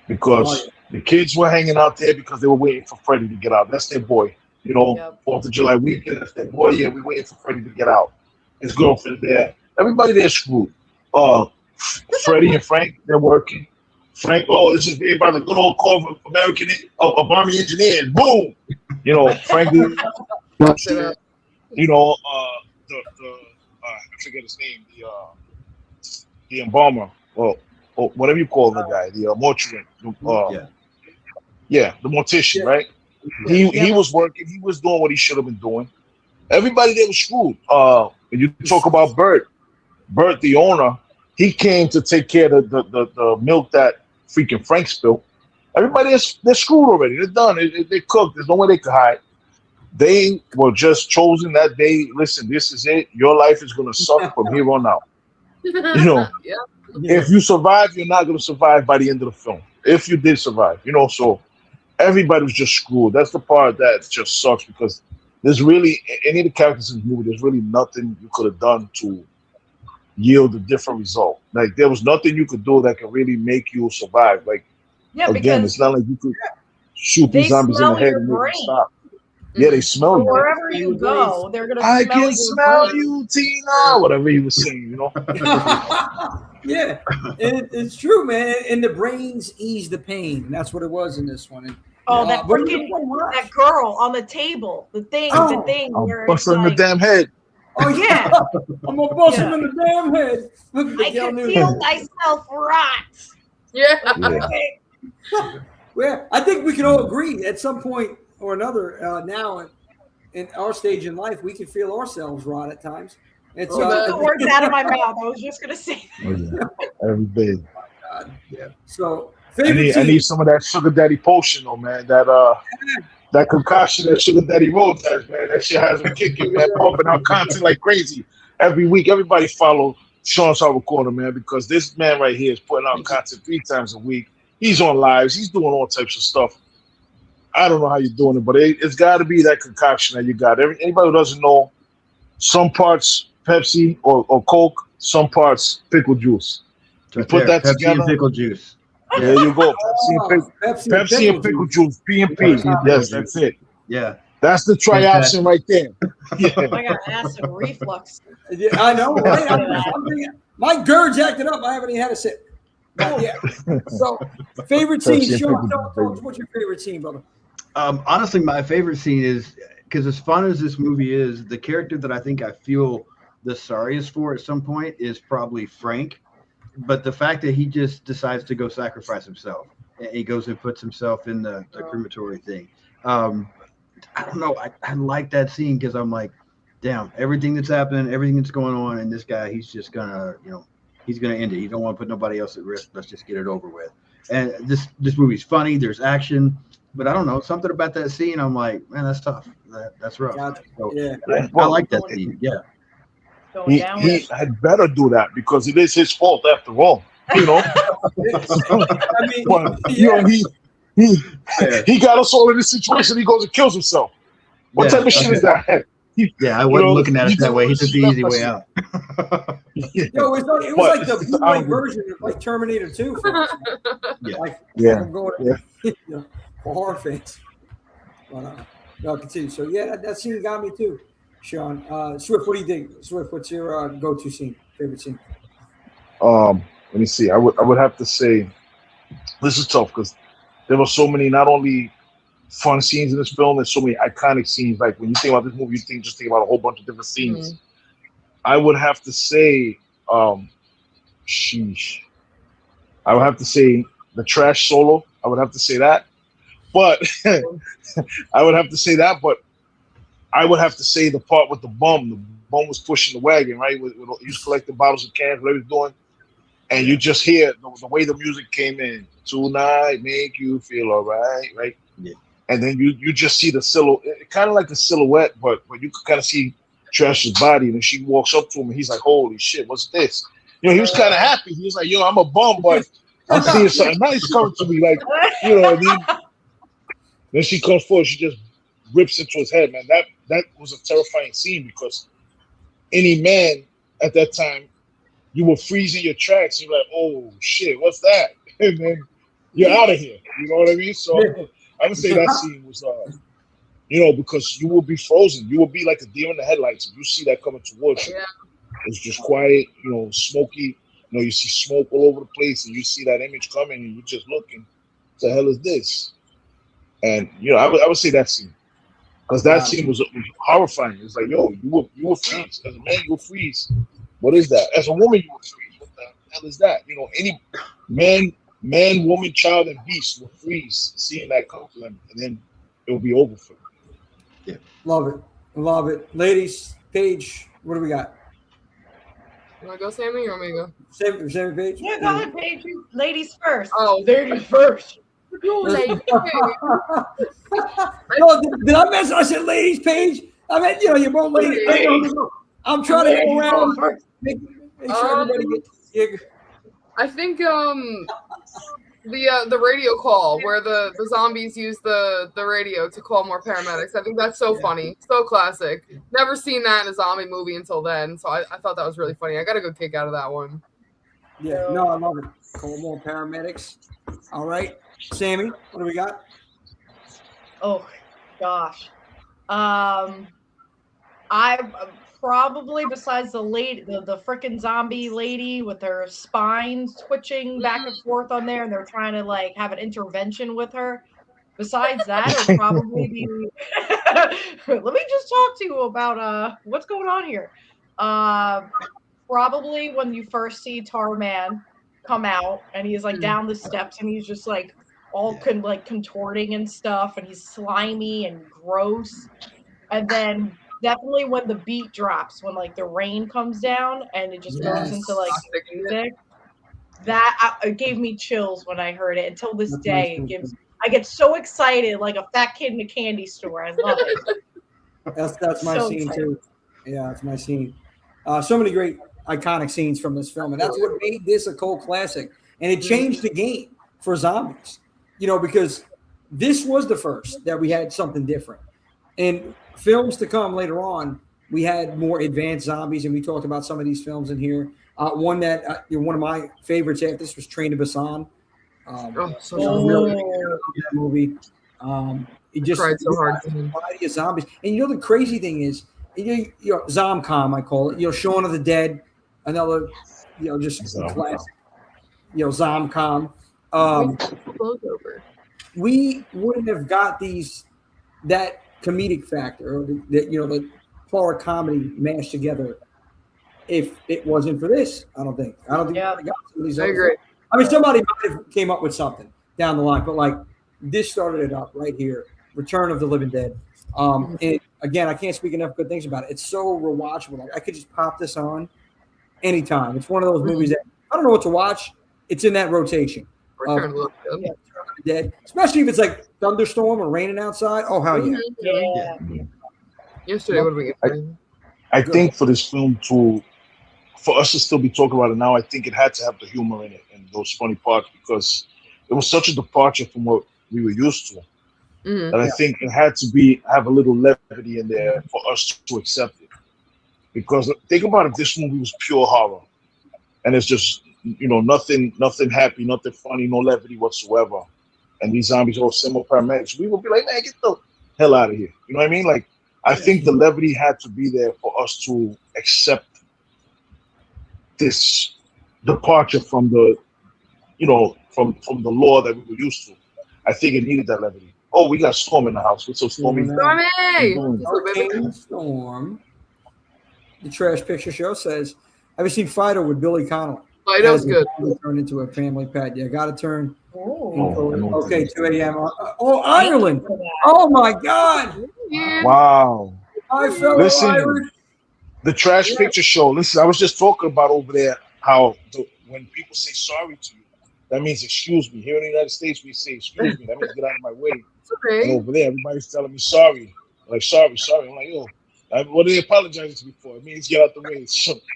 Because the kids were hanging out there because they were waiting for Freddy to get out. That's their boy. 4th of July weekend, that's their boy. Yeah, we're waiting for Freddy to get out. His girlfriend there. Everybody there screwed. Freddy and Frank, they're working. Frank, this is made by the good old Corps of of Army Engineers. Boom! Frank, I forget his name, the embalmer, or whatever you call the guy, the mortuary. The mortician, right? He was working. He was doing what he should have been doing. Everybody there was screwed. When you talk about Bert, the owner, he came to take care of the milk that freaking Frank spilled. Everybody they're screwed already. They're done. They cooked. There's no way they could hide. They were just chosen that day. Listen, this is it. Your life is going to suck from here on out. If you survive, you're not going to survive by the end of the film. If you did survive, so everybody was just screwed. That's the part that just sucks because there's really, any of the characters in the movie, there's really nothing you could have done to yield a different result. Like, there was nothing you could do that could really make you survive. Like, again, it's not like you could shoot these zombies in the head and make them stop. Yeah, they smell you. Wherever you go, they're gonna smell I can smell you, Tina. Whatever he was saying, Yeah, it's true, man. And the brains ease the pain. And that's what it was in this one. And Oh, that what are you freaking gonna watch? that girl on the table. The thing Oh, I'll where bust it's her in the like, damn head. Oh yeah, I'm gonna bust him in the damn head. Look at I Miguel can Newton. feel myself rot. Yeah. Well, I think we can all agree at some point or another now in our stage in life, we can feel ourselves rot at times. It's Took the words out of my mouth. I was just gonna say. Oh, yeah. Every day. Yeah. So I favorite need some of that sugar daddy potion, though, man. That concoction that sugar daddy road has, man. That shit has me kicking, man. Pumping out content like crazy every week. Everybody follow Sean's Hard Recorder, man, because this man right here is putting out content 3 times a week. He's on lives. He's doing all types of stuff. I don't know how you're doing it, but it's got to be that concoction that you got. Anybody who doesn't know, some parts Pepsi or Coke, some parts pickle juice. You put that Pepsi together. and pickle juice. There you go. Pepsi and pickle juice. P&P. Yes, that's it. Yeah. That's the trioption right there. Yeah. I got acid reflux. Yeah, I know, right? I'm thinking, my GERD's acting up. I haven't even had a sip. But yeah. So, favorite scene, Sean. What's your favorite scene, brother? Honestly, my favorite scene is because as fun as this movie is, the character that I think I feel the sorriest for at some point is probably Frank. But the fact that he just decides to go sacrifice himself, and he goes and puts himself in the crematory thing. I don't know. I like that scene because I'm like, damn, everything that's happening, everything that's going on, and this guy, he's just gonna, he's gonna end it. He don't want to put nobody else at risk. Let's just get it over with. And this movie's funny. There's action, but I don't know, something about that scene. I'm like, man, that's tough. That's rough. So, yeah, I like that scene. Yeah. He had better do that because it is his fault after all. I mean, but, he got us all in this situation. He goes and kills himself. What type of shit is that? I wasn't looking at it that way. He took the easy way out. Yo, it was like the Blu-ray version of like Terminator 2. For horror fans. But, no, continue. So yeah, that scene got me too, Sean. Swift, what do you think? Swift, what's your go-to scene? Favorite scene? Let me see. I would have to say this is tough because there were so many not only fun scenes in this film, there's so many iconic scenes. Like when you think about this movie, you think about a whole bunch of different scenes. I would have to say, sheesh. I would have to say the trash solo. I would have to say that. But I would have to say that, but I would have to say the part with the bum. The bum was pushing the wagon, right? He was collecting bottles and cans, whatever he was doing. And you just hear the way the music came in. Tonight make you feel all right, right? Yeah. And then you just see the silhouette, kind of like a silhouette, but you could kind of see Trash's body. And then she walks up to him and he's like, holy shit, what's this? He was kind of happy. He was like, yo, I'm a bum, but I'm seeing something nice coming to me. Like, what I mean? Then she comes forward, she just rips into his head, man. That was a terrifying scene because any man at that time, you were freezing your tracks. You're like, oh shit, what's that? And then you're out of here. You know what I mean? So I would say that scene was, because you will be frozen. You will be like a deer in the headlights. If you see that coming towards you, it's just quiet, smoky. You see smoke all over the place, and you see that image coming, and you're just looking, what the hell is this? And I would say that scene, because that scene was horrifying. It's like, yo, you will freeze as a man. You will freeze. What is that? As a woman, you will freeze. What the hell is that? Any man, woman, child, and beast will freeze seeing that come to them, and then it will be over for them. Yeah, love it, ladies. Paige, what do we got? You want to go, Sammy, or want me to go? Sammy, Paige. Yeah, go ahead, Paige. Ladies first. Oh, ladies first. No, did I mess? I said ladies, Paige. I meant you're both ladies. I'm trying to go around. Make sure everybody gets. I think the radio call where the zombies use the radio to call more paramedics. I think that's so funny, so classic. Never seen that in a zombie movie until then, so I thought that was really funny. I got a good kick out of that one. Yeah, no, I love it. Call more paramedics. All right, Sammy, what do we got? Oh gosh, I probably, besides the lady, the freaking zombie lady with her spine twitching back and forth on there, and they're trying to like have an intervention with her. Besides that, it'll probably be. Let me just talk to you about what's going on here. Probably when you first see Tarman come out and he's like down the steps and he's just like all contorting and stuff and he's slimy and gross. And then definitely when the beat drops, when like the rain comes down and it just goes into like music, that it gave me chills when I heard it. Until this day, it gives. I get so excited, like a fat kid in a candy store. I love it. That's my So scene excited. too. Yeah, that's my scene. So many great iconic scenes from this film, and that's what made this a cult classic. And it changed the game for zombies, you know, because this was the first that we had something different. And films to come later on, we had more advanced zombies, and we talked about some of these films in here. One that one of my favorites after this was Train to Busan. Really that movie. It just tried so hard. Variety of zombies, and you know the crazy thing is, you know, Zomcom, I call it. You know, Shaun of the Dead, another, you know, just classic. You know, Zomcom. We wouldn't have got that comedic factor, or the horror comedy mashed together, if it wasn't for this. I don't think. I got some of these. I agree. I mean, somebody might have came up with something down the line, but like this started it up right here. Return of the Living Dead. And again, I can't speak enough good things about it. It's so rewatchable. Like I could just pop this on anytime. It's one of those movies that I don't know what to watch. It's in that rotation. Return of the Dead, especially if it's like thunderstorm or raining outside. Oh hell yeah! Yeah. Yesterday, what did we get? I think for this film for us to still be talking about it now, I think it had to have the humor in it and those funny parts, because it was such a departure from what we were used to. And I think it had to have a little levity in there for us to accept it. Because think about if this movie was pure horror and it's just, you know, nothing happy, nothing funny, no levity whatsoever, and these zombies all similar paramedics, we would be like, man, get the hell out of here. You know what I mean? Like, I think the levity had to be there for us to accept this departure from the, you know, from the law that we were used to. I think it needed that levity. Oh, we got Storm in the house. What's so stormy? Storm. The Trash Picture Show says, have you seen Fido with Billy Connolly? Fido's good. Turned into a family pet. Yeah, got to turn. Oh, okay, 2 a.m. Ireland. Oh my God. Wow. Listen, Irish. The Trash Picture Show. Listen, I was just talking about over there how when people say sorry to you, that means excuse me. Here in the United States, we say excuse me. That means get out of my way. And over there, everybody's telling me sorry. Like, sorry. I'm like, yo, what are they apologizing to me for? It means get out the way.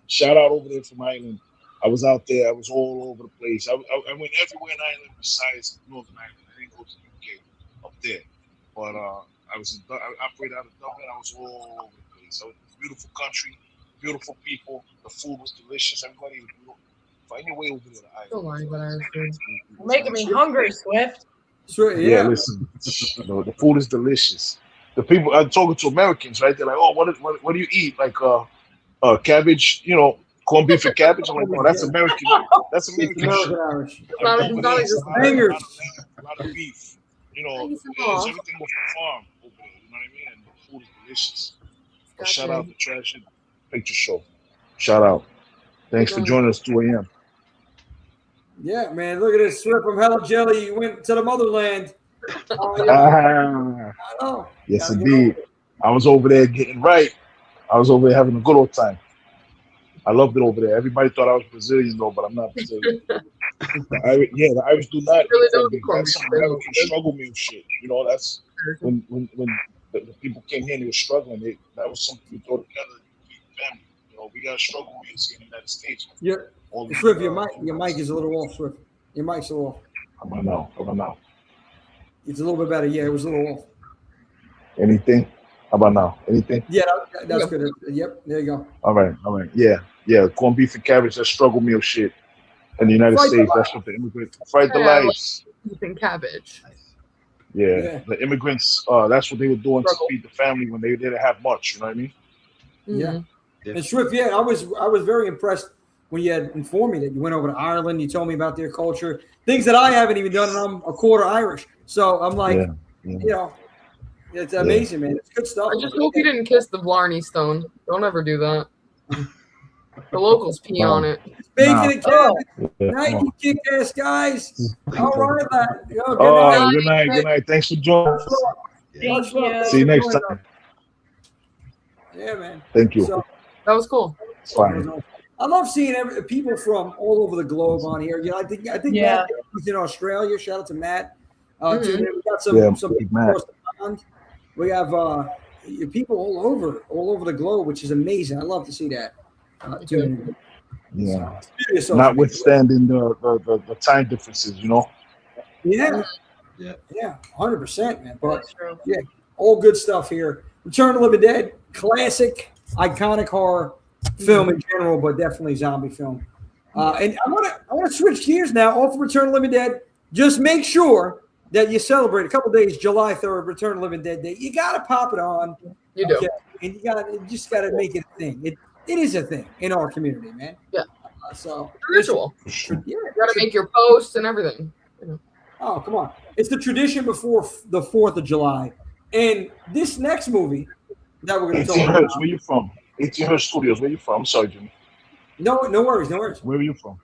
Shout out over there from Ireland. I was out there. I was all over the place. I went everywhere in Ireland besides Northern Ireland. I didn't go to the UK up there. But I operated out of Dublin. I was all over the place. So it's a beautiful country, beautiful people. The food was delicious. Everybody was beautiful. Find your way over there to Ireland. Making me hungry, Swift. Yeah, listen. The food is delicious. The people I'm talking to Americans, right? They're like, "Oh, what do you eat? Like cabbage, you know, corned beef and cabbage." I'm like, "No, that's American. That's American shit. A lot of beef. You know, it's everything off the farm over there. You know what I mean? And the food is delicious." But shout out to Trash Picture Show. Shout out. Thanks for joining us 2 a.m. Yeah, man. Look at this. Swift from Hella Jelly. You went to the motherland. Yes, indeed. I was over there getting right. I was over there having a good old time. I loved it over there. Everybody thought I was Brazilian, though, but I'm not Brazilian. The Irish do not. That's some American struggle meal shit. You know, that's when the people came here and they were struggling. That was something we throw together. Family. You know, we got struggle meals here in the United States. Yeah. Swift, your mic is a little off, Swift. Your mic's a little off. How about now? It's a little bit better. Yeah, it was a little off. Anything? How about now? Anything? Yeah, that's good. Yep, there you go. All right. Yeah. Corned beef and cabbage, that's struggle meal shit. In the United States, that's what the immigrants fight the lives. Beef and cabbage. Yeah, the immigrants, that's what they were doing to feed the family when they didn't have much. You know what I mean? Yeah. And Swift, I was very impressed when you had informed me that you went over to Ireland. You told me about their culture, things that I haven't even done, and I'm a quarter Irish. So I'm like, you know, it's amazing, man. It's good stuff. I just hope you didn't kiss the Blarney Stone. Don't ever do that. The locals pee on it. Bacon and cabbage. Nike kick-ass guys. All right, lad. Yo, Good night. Good night. Thanks for joining us. Thank you. See you next time. Yeah, man. Thank you. So, that was cool. It's fine. I love seeing people from all over the globe on here. You know, I think Matt is in Australia. Shout out to Matt. We got some people across the pond. We have people all over the globe, which is amazing. I love to see that. Yeah. Notwithstanding the time differences, you know. Yeah. 100%, man. But yeah, all good stuff here. Return of the Living Dead, classic, iconic horror film in general, but definitely zombie film. And I want to switch gears now off of Return of the Living Dead. Just make sure that you celebrate a couple days, July 3rd, Return of the Living Dead Day. You got to pop it on. You do. Okay? And you just got to make it a thing. It is a thing in our community, man. Yeah. So ritual. Yeah, you got to make your posts and everything. You know. Oh, come on. It's the tradition before the 4th of July. And this next movie that we're going to talk about. Where you from? 18 Hertz Studios. Where you from? I'm sorry, Jimmy. No worries. Where are you from?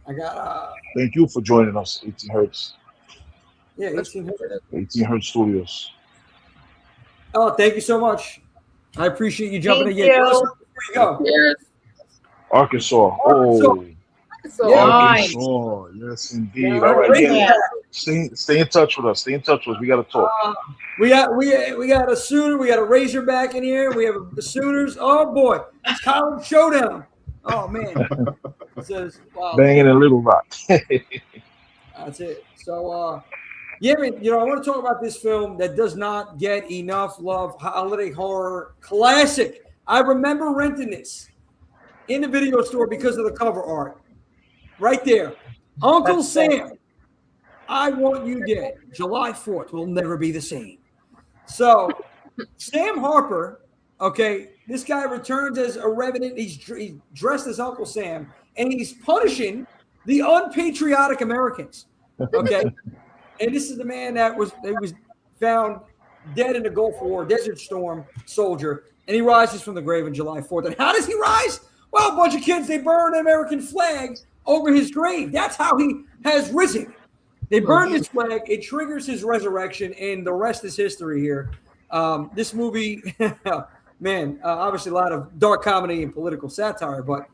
I got Thank you for joining us, 18 Hertz. Yeah, 18 Hertz. 18 Hertz Studios. Oh, thank you so much. I appreciate you jumping in. Thank you. Before you go. Cheers. Arkansas. Arkansas. Yes, indeed. Yeah, All right, yeah. Stay in touch with us. Stay in touch with us. We got to talk. We got a Sooner. We got a Razorback in here. We have the Sooners. Oh boy, it's college showdown. Oh man, it says, wow. Banging in Little Rock. That's it. So, yeah, man, I want to talk about this film that does not get enough love. Holiday horror classic. I remember renting this in the video store because of the cover art. Right there, Uncle Sam. I Want You Dead. July 4th will never be the same. So, Sam Harper. Okay, this guy returns as a revenant. He's dressed as Uncle Sam, and he's punishing the unpatriotic Americans. Okay, and this is the man that was found dead in the Gulf War, Desert Storm soldier, and he rises from the grave on July 4th. And how does he rise? Well, a bunch of kids, they burn an American flag over his grave. That's how he has risen. They burn his flag. It triggers his resurrection, and the rest is history here. This movie, man, obviously a lot of dark comedy and political satire, but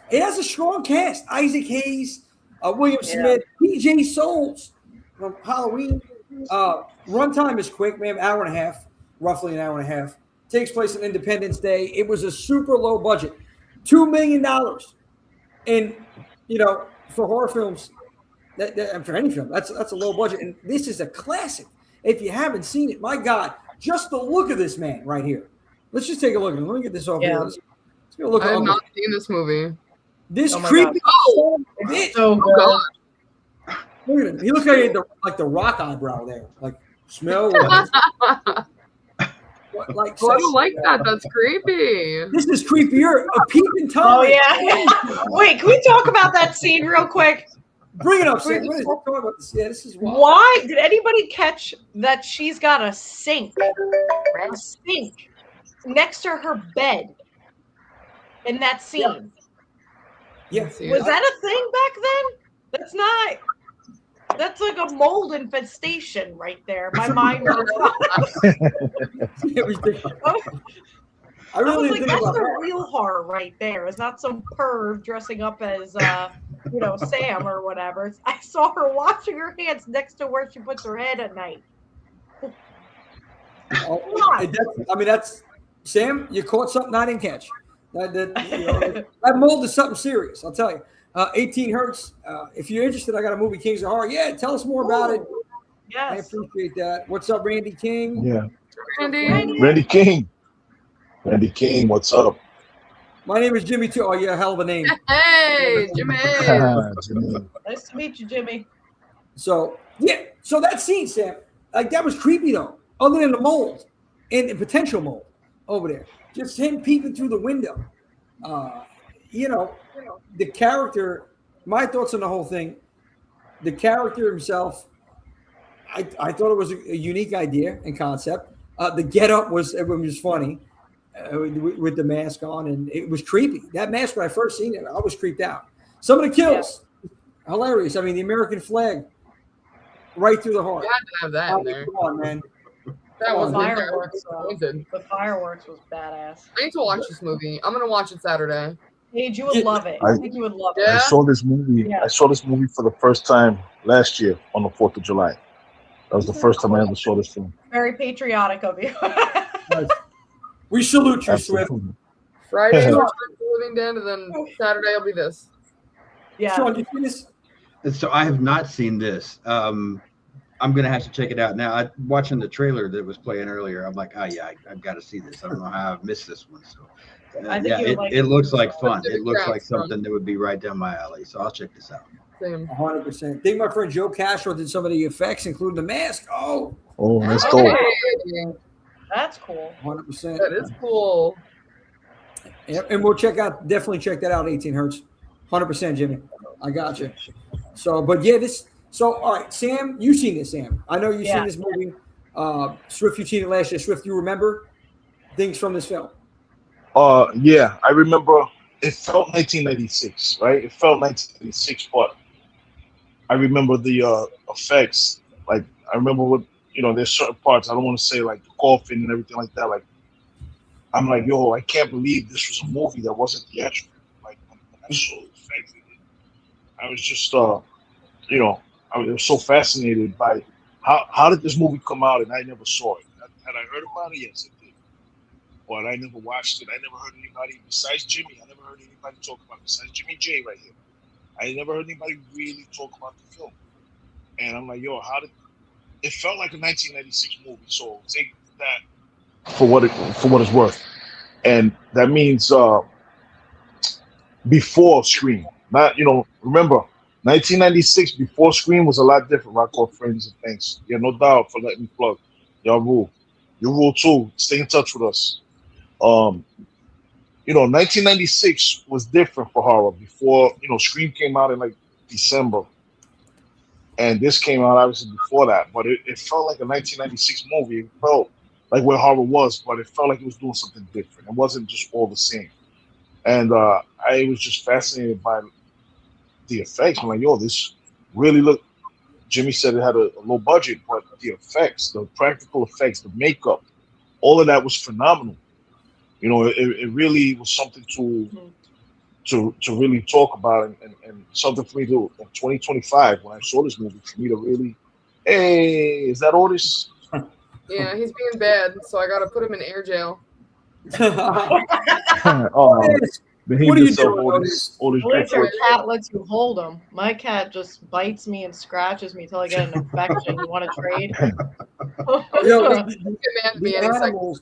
it has a strong cast. Isaac Hayes, William Smith, PJ Souls from Halloween. Runtime is quick, man, hour and a half, roughly an hour and a half. Takes place on Independence Day. It was a super low budget, $2 million. And, for horror films, and for any film, that's a low budget. And this is a classic. If you haven't seen it, my God, just the look of this man right here. Let's just take a look at him. Let me get this off here. Let's get a look. I have not seen this movie. This creepy. So good. Look at him. He looks like the Rock eyebrow there. Like smell. I don't like that. That's creepy. This is creepier. A peeping Tom. Oh yeah. Wait, can we talk about that scene real quick? Bring it up, Sam. Talk about this. Yeah, this is wild. Why did anybody catch that she's got a sink next to her bed in that scene? Yeah. Was that a thing back then? That's like a mold infestation right there. My mind was I was like, that's the real horror right there. It's not some perv dressing up as Sam or whatever. I saw her washing her hands next to where she puts her head at night. That's Sam. You caught something I didn't catch. That mold is something serious. I'll tell you. 18 Hertz. If you're interested, I got a movie, Kings of Horror. Yeah, tell us more about it. Yes. I appreciate that. What's up, Randy King? Yeah. Randy King. Randy King, what's up? My name is Jimmy too. Oh, yeah, hell of a name. Hey, Jimmy. Nice to meet you, Jimmy. So that scene, Sam, that was creepy though. Other than the mold and the potential mold over there, just him peeping through the window. The character. My thoughts on the whole thing. The character himself. I thought it was a unique idea and concept. The get up was funny with the mask on, and it was creepy. That mask, when I first seen it, I was creeped out. Some of the kills, hilarious. I mean, the American flag right through the heart. You had to have that in there. Come on, man. That was fireworks. amazing. The fireworks was badass. I need to watch this movie. I'm gonna watch it Saturday. Paige, you would love it. I think you would love it. I saw this movie. Yeah. I saw this movie for the first time last year on the 4th of July. That was the first time I ever saw this film. Very patriotic of you. We salute you, Swift. Friday, we'll the Living Dead, and then Saturday will be this. Yeah. Sean, did you see this? So I have not seen this. I'm gonna have to check it out now. Watching the trailer that was playing earlier, I'm like, oh yeah, I've got to see this. I don't know how I've missed this one. So yeah, it looks like fun. It looks like something that would be right down my alley. So I'll check this out. 100%. I think my friend Joe Castro did some of the effects, including the mask. Oh, that's dope. That's cool. 100%. That is cool. And we'll definitely check that out. 18 Hertz. 100%, Jimmy. I got you. So, but yeah, all right, Sam, you've seen this, Sam. I know you've seen this movie. Swift, you've seen it last year. Swift, you remember things from this film? Yeah, I remember it felt 1996, right? It felt 1996, but I remember the effects. Like, I remember what, there's certain parts, I don't want to say like the coffin and everything like that. Like, I'm like, yo, I can't believe this was a movie that wasn't theatrical. Like, when I saw the effects in it, I was just, I was so fascinated by how did this movie come out, and I never saw it. Had I heard about it? Yes, it did. But I never watched it. I never heard anybody besides Jimmy. I never heard anybody talk about it besides Jimmy J right here. I never heard anybody really talk about the film. And I'm like, yo, it felt like a 1996 movie. So take that for what it's worth. And that means before Scream. Not, remember, 1996 before Scream was a lot different. Rock off friends and thanks. Yeah, no doubt for letting me plug. Y'all rule. You rule too. Stay in touch with us. 1996 was different for horror before, Scream came out in like December. And this came out obviously before that. But it felt like a 1996 movie. It felt like where horror was, but it felt like it was doing something different. It wasn't just all the same. And I was just fascinated by the effects. I'm like, yo, this really looked. Jimmy said it had a low budget, but the effects, the practical effects, the makeup, all of that was phenomenal. It really was something to really talk about and something for me to in 2025 when I saw this movie for me to really, hey, is that Otis? Yeah, he's being bad, so I got to put him in air jail. What are you doing, Otis? Your cat lets you hold him. My cat just bites me and scratches me until I get an infection. You want to trade? The animals,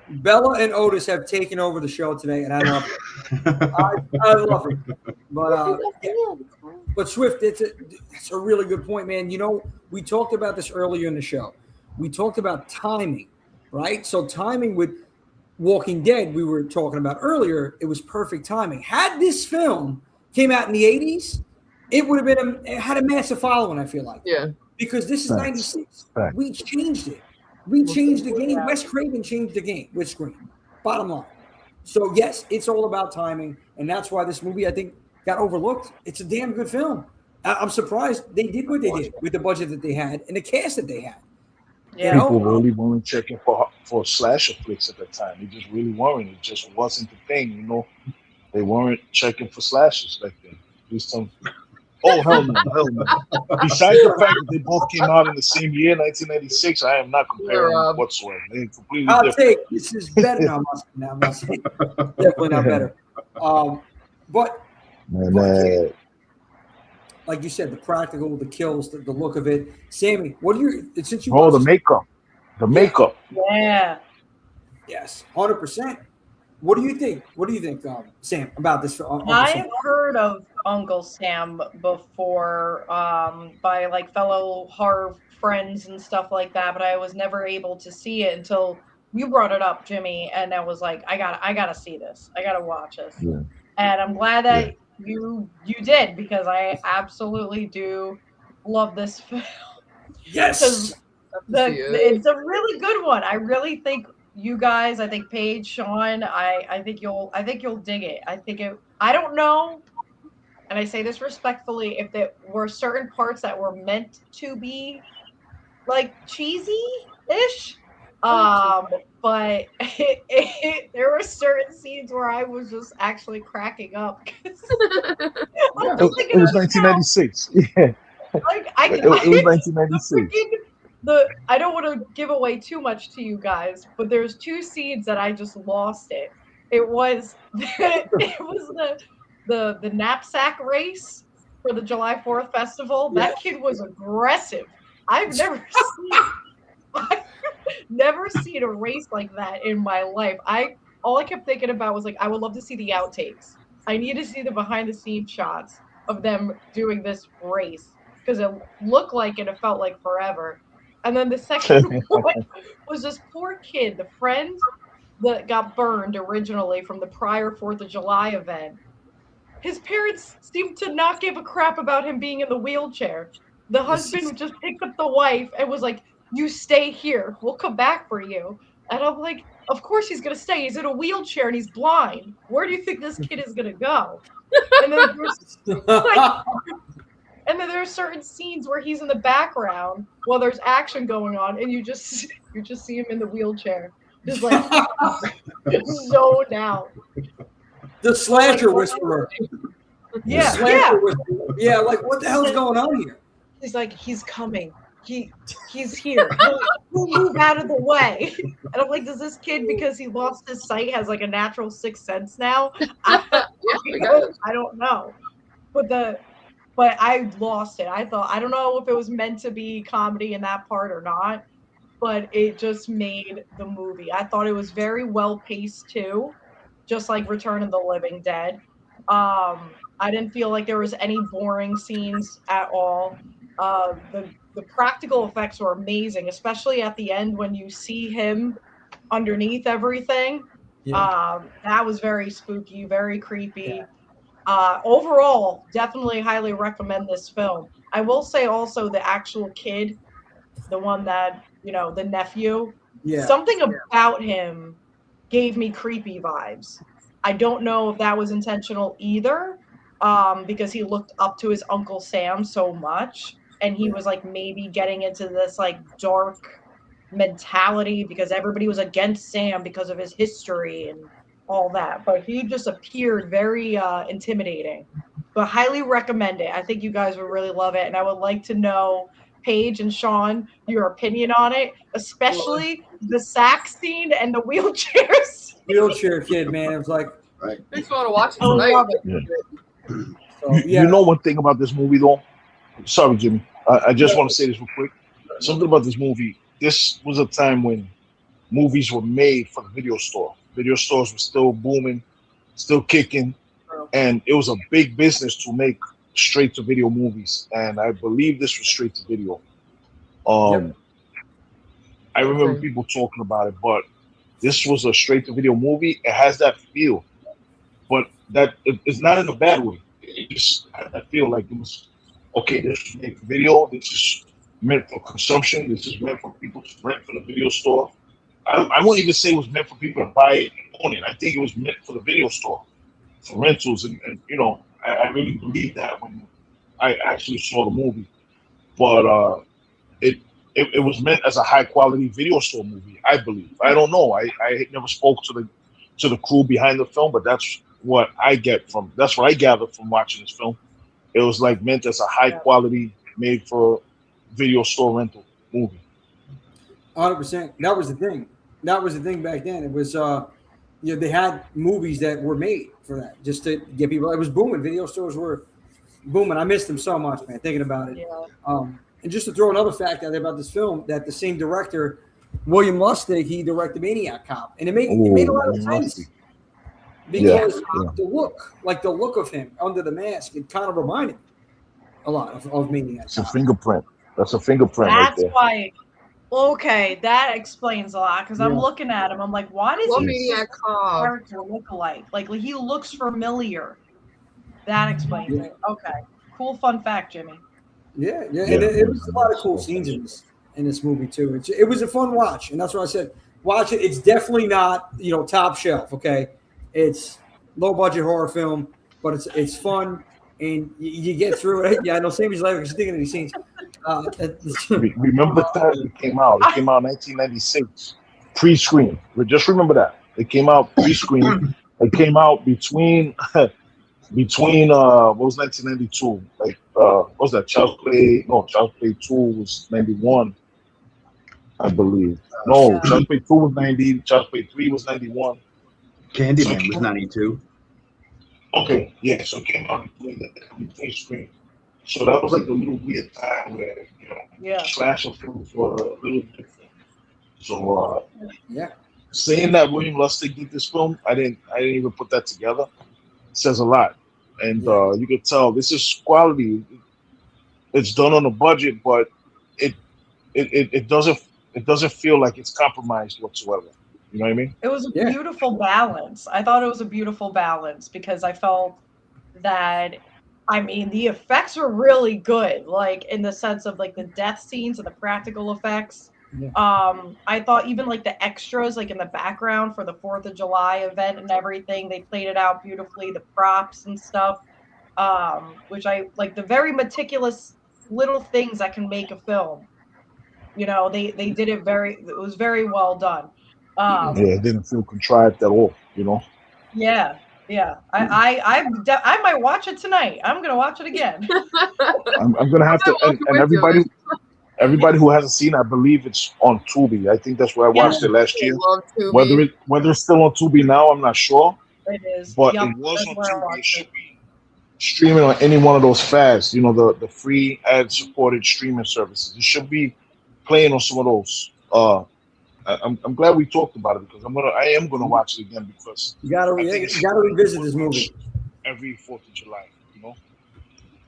Bella and Otis have taken over the show today, and I love it. I love it. But Swift, it's a really good point, man. We talked about this earlier in the show. We talked about timing, right? So timing with Walking Dead, we were talking about earlier, it was perfect timing. Had this film came out in the 80s, it would have it had a massive following, I feel like. Yeah. Because this is 96. We changed it. We changed the game. Wes Craven changed the game with Scream. Bottom line. So, yes, it's all about timing, and that's why this movie, I think, got overlooked. It's a damn good film. I'm surprised they did what they did with the budget that they had and the cast that they had. Yeah. People really weren't checking for slasher flicks at that time. They just really weren't. It just wasn't the thing, They weren't checking for slashers back then. Oh, hell no. Besides the fact that they both came out in the same year, 1996, I am not comparing them whatsoever. They're completely different. This is better. No, I'm not saying. Definitely not better. But like you said, the practical, the kills, the look of it. Sammy, what do since you the makeup. The makeup. Yeah. Yes, 100%. What do you think? Sam, about this? I've heard of Uncle Sam before by like fellow horror friends and stuff like that, but I was never able to see it until you brought it up, Jimmy, and I was like, I gotta see this. I gotta watch this. Yeah. And I'm glad that you did, because I absolutely do love this film. Yes. It's a really good one. I really think you guys, I think Paige, Sean, I think you'll dig it. I don't know, and I say this respectfully, if there were certain parts that were meant to be like cheesy-ish. But there were certain scenes where I was just actually cracking up. It was 1996. Yeah. Like It was 1996. I don't want to give away too much to you guys, but there's two scenes that I just lost it. It was the knapsack race for the July 4th festival. Yeah. That kid was aggressive. I've never seen a race like that in my life. All I kept thinking about was like, I would love to see the outtakes. I need to see the behind the scenes shots of them doing this race because it looked like it felt like forever. And then the second one was this poor kid, the friend that got burned originally from the prior 4th of July event. His parents seemed to not give a crap about him being in the wheelchair. The husband just picked up the wife and was like, "You stay here. We'll come back for you." And I'm like, of course he's going to stay. He's in a wheelchair and he's blind. Where do you think this kid is going to go? And then there's certain scenes where he's in the background while there's action going on, and you just see him in the wheelchair, just like zoned out. The slasher whisperer. Yeah, Yeah, like what the hell's going on here? He's like, he's coming. He's here. He'll move out of the way. And I'm like, does this kid, because he lost his sight, has like a natural sixth sense now? I don't know. But I lost it. I don't know if it was meant to be comedy in that part or not, but it just made the movie. I thought it was very well paced too, just like Return of the Living Dead. I didn't feel like there was any boring scenes at all. The practical effects were amazing, especially at the end when you see him underneath everything. Yeah. That was very spooky, very creepy. Overall, definitely highly recommend this film. I will say also the actual kid, the one that, the nephew, something about him gave me creepy vibes. I don't know if that was intentional either, because he looked up to his Uncle Sam so much, and he was like maybe getting into this like dark mentality because everybody was against Sam because of his history and all that. But he just appeared very intimidating. But highly recommend it. I think you guys would really love it, and I would like to know, Paige and Sean, your opinion on it, especially the sack scene and the wheelchairs. Wheelchair kid, man. It was like, I just want to watch it tonight. So, You know one thing about this movie, though? Sorry, Jimmy. I just want to say this real quick. Something about this movie. This was a time when movies were made for the video store. Video stores were still booming, still kicking, and it was a big business to make straight-to-video movies. And I believe this was straight-to-video. I remember people talking about it, but this was a straight-to-video movie. It has that feel, but it's not in a bad way. It just, I feel like it was, okay, this is made for video. This is meant for consumption. This is meant for people to rent from the video store. I won't even say it was meant for people to buy it and own it. I think it was meant for the video store, for rentals. And I really believe that when I actually saw the movie. But it was meant as a high-quality video store movie, I believe. I don't know. I never spoke to the crew behind the film, but that's what I gathered from watching this film. It was like meant as a high-quality, made for video store rental movie. 100%. That was the thing. That was the thing back then. It was, they had movies that were made for that, just to get people. It was booming. Video stores were booming. I missed them so much, man. Thinking about it. Yeah. And just to throw another fact out there about this film, that the same director, William Lustig, he directed Maniac Cop, and it made a lot of sense because the look of him under the mask, it kind of reminded me a lot of Maniac Cop. It's a fingerprint. That's a fingerprint. That's right there. why. Okay, that explains a lot because I'm looking at him. I'm like, why does he character look alike? Like he looks familiar. That explains it. Okay, cool fun fact, Jimmy. Yeah. And it was a lot of cool scenes in this movie too. It was a fun watch, and that's what I said. Watch it. It's definitely not top shelf. Okay, it's low budget horror film, but it's fun and you get through it. Yeah, I know Sammy's laughing because she's thinking of these scenes. Remember the time it came out? It came out in 1996, pre-screen. Just remember that it came out pre-screen. It came out between what was 1992? Like what was that? Child's Play? No, Child's Play 2 was 91, I believe. No, Child's Play 2 was 90. Child's Play 3 was 91. Candyman was 92. Okay, yeah, so it came out between screen. So that was like a little weird time where slasher films were a little different. So saying that William Lustig did this film, I didn't even put that together. It says a lot, and you can tell this is quality. It's done on a budget, but it doesn't feel like it's compromised whatsoever. You know what I mean? It was a beautiful balance. I thought it was a beautiful balance because I felt that, the effects were really good, like in the sense of like the death scenes and the practical effects. Yeah. I thought even like the extras, like in the background for the 4th of July event and everything, they played it out beautifully, the props and stuff, which I like, the very meticulous little things that can make a film. They did it it was very well done. It didn't feel contrived at all, Yeah. I might watch it tonight. I'm gonna watch it again. I'm gonna have to, and everybody who hasn't seen it, I believe it's on Tubi. I think that's where I watched it last year. Whether it's still on Tubi now, I'm not sure. It is, but it was on Tubi. It should be streaming on any one of those FAST, the free ad-supported streaming services. It should be playing on some of those. I'm glad we talked about it because I am gonna watch it again because you gotta revisit this movie every 4th of July.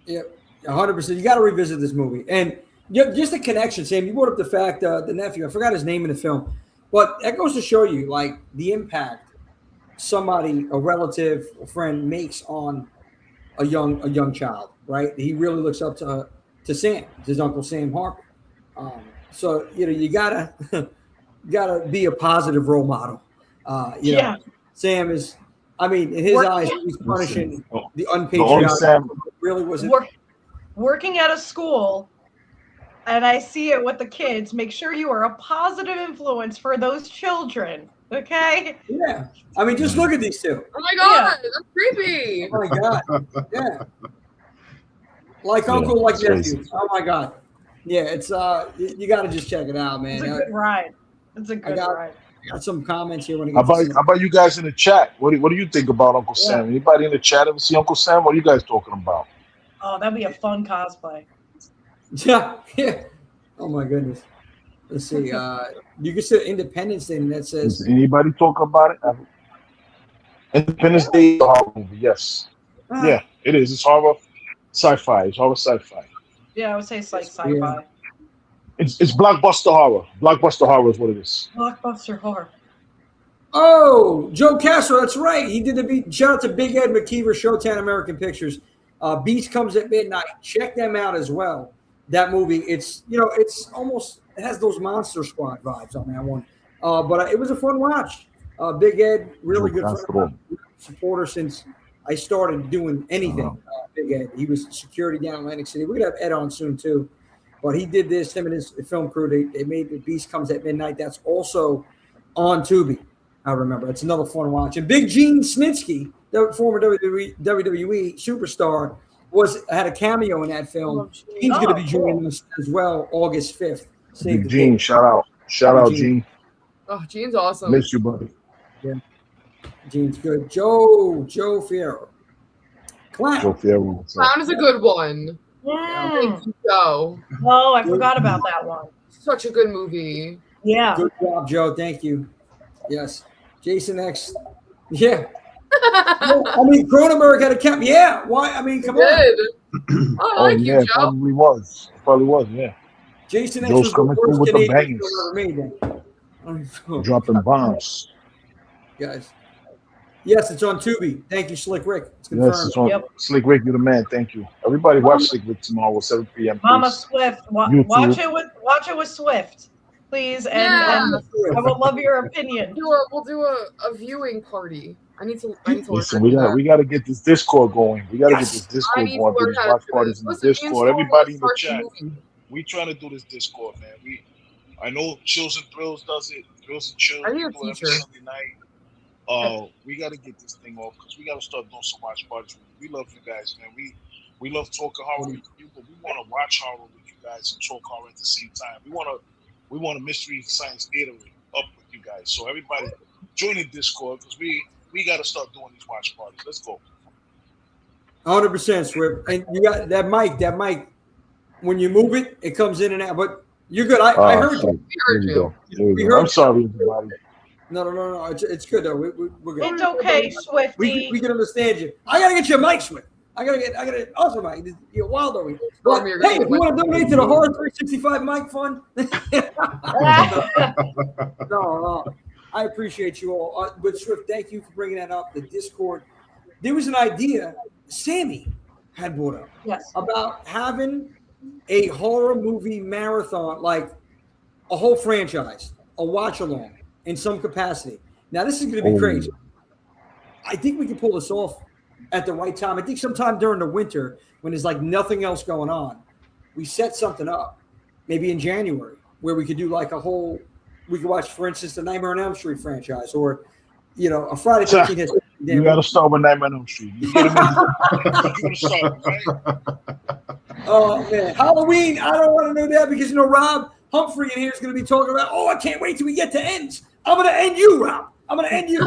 Yeah, 100%. You gotta revisit this movie, and just the connection, Sam. You brought up the fact the nephew. I forgot his name in the film, but that goes to show you like the impact somebody, a relative, a friend, makes on a young child. Right? He really looks up to Sam, his uncle Sam Harper. So you gotta. Got to be a positive role model. Sam is, in his eyes, he's punishing the unpatriotic. Really wasn't working at a school, and I see it with the kids. Make sure you are a positive influence for those children. Okay? Yeah. Just look at these two. Oh my God, that's creepy. Oh my God. Yeah. Like uncle, like nephew. Oh my God. Yeah, it's you got to just check it out, man. It's a good ride. It's a good ride. Got some comments here. How about you guys in the chat? What do you think about Uncle Sam? Anybody in the chat ever see Uncle Sam? What are you guys talking about? Oh, that'd be a fun cosplay. Yeah. Oh my goodness. Let's see. You can see Independence Day, and that says. Is anybody talking about it? Independence Day is a horror movie. Yes. Yeah, it is. It's horror, sci-fi. It's horror sci-fi. Yeah, I would say it's like sci-fi. Yeah. It's blockbuster horror. Blockbuster horror is what it is. Blockbuster horror. Oh, Joe Castro, that's right. He did the beat. Shout out to Big Ed McKeever, Showtime American Pictures. Beast Comes at Midnight. Check them out as well. That movie, it's almost, it has those Monster Squad vibes on that one. But it was a fun watch. Big Ed, really good supporter since I started doing anything. Big Ed, he was security down in Atlantic City. We're gonna have Ed on soon too. But he did this, him and his film crew, they made The Beast Comes at Midnight. That's also on Tubi, I remember. It's another fun watch. And Big Gene Snitsky, the former WWE superstar, had a cameo in that film. He's going to be joining us as well August 5th. Big Gene, shout out. Shout out, Gene. Oh, Gene's awesome. Miss you, buddy. Yeah. Gene's good. Joe Fierro. Clown. Joe Fierro. Clown is a good one. Thank you, Joe. Oh, I forgot about that one. Such a good movie. Yeah. Good job, Joe. Thank you. Yes. Jason X. Yeah. Cronenberg had a camp. Yeah. Why? Come on. I like you, Joe. Probably was. Yeah. Jason X Joe's was the worst with Canadian the film ever made. Dropping bombs. Guys. Yes, it's on Tubi. Thank you, Slick Rick. It's confirmed. Yes, it's on Slick Rick. You're the man. Thank you. Everybody, watch Slick Rick tomorrow, 7 p.m. Mama please. Swift, YouTube. watch it with Swift, please, and I would love your opinion. We'll do a viewing party. I need to Listen, we got to get this Discord going. We got to get this Discord going. Do these watch parties in the Discord. Everybody in the chat. We trying to do this Discord, man. I know Chills and Thrills does it. Thrills and Chills. I need a every teacher. Sunday night. We got to get this thing off because we got to start doing some watch parties. We love you guys, man. We love talking horror with you, but we want to watch horror with you guys and talk horror at the same time. We want a mystery science theater up with you guys. So everybody join the Discord because we got to start doing these watch parties. Let's go. 100%, Swift. And you got that mic. When you move it, it comes in and out. But you're good. I heard you. We heard I'm sorry, everybody. No. It's good though. We're good. It's okay, Swifty. We can understand you. I gotta get you a mic, Swift. I gotta also mic. You're wild over here. But, hey, if you want to donate to the Horror 365 Mic Fund, no. I appreciate you all. But Swift, thank you for bringing that up. The Discord. There was an idea Sammy had brought up about having a horror movie marathon, like a whole franchise, a watch along in some capacity. Now, this is going to be crazy. I think we can pull this off at the right time. I think sometime during the winter when there's like nothing else going on, we set something up, maybe in January, where we could do like a whole, we could watch, for instance, the Nightmare on Elm Street franchise or, a Friday 13th. You got to start with Nightmare on Elm Street. You got to start, right? Oh, man. Halloween, I don't want to know that because, Rob Humphrey in here is going to be talking about, I can't wait till we get to ends. I'm going to end you, Rob. I'm going to end you. We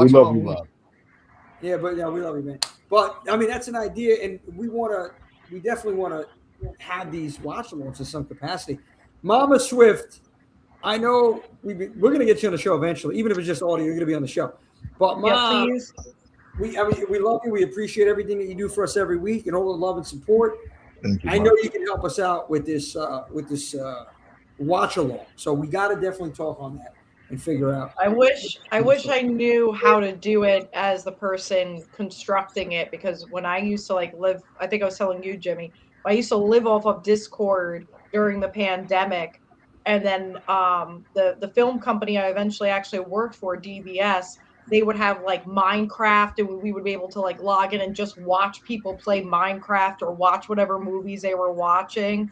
love you, Rob. Yeah, but we love you, man. But, I mean, that's an idea, and we definitely want to have these watch-alongs in some capacity. Mama Swift, I know we're going to get you on the show eventually. Even if it's just audio, you're going to be on the show. But, Mom, we love you. We appreciate everything that you do for us every week and all the love and support. Thank you, I know you can help us out with this watch along. So we got to definitely talk on that and figure out. I wish I knew how to do it as the person constructing it, because when I used to live, I think I was telling you, Jimmy, I used to live off of Discord during the pandemic. And then the film company I eventually actually worked for, DBS, they would have Minecraft, and we would be able to log in and just watch people play Minecraft or watch whatever movies they were watching.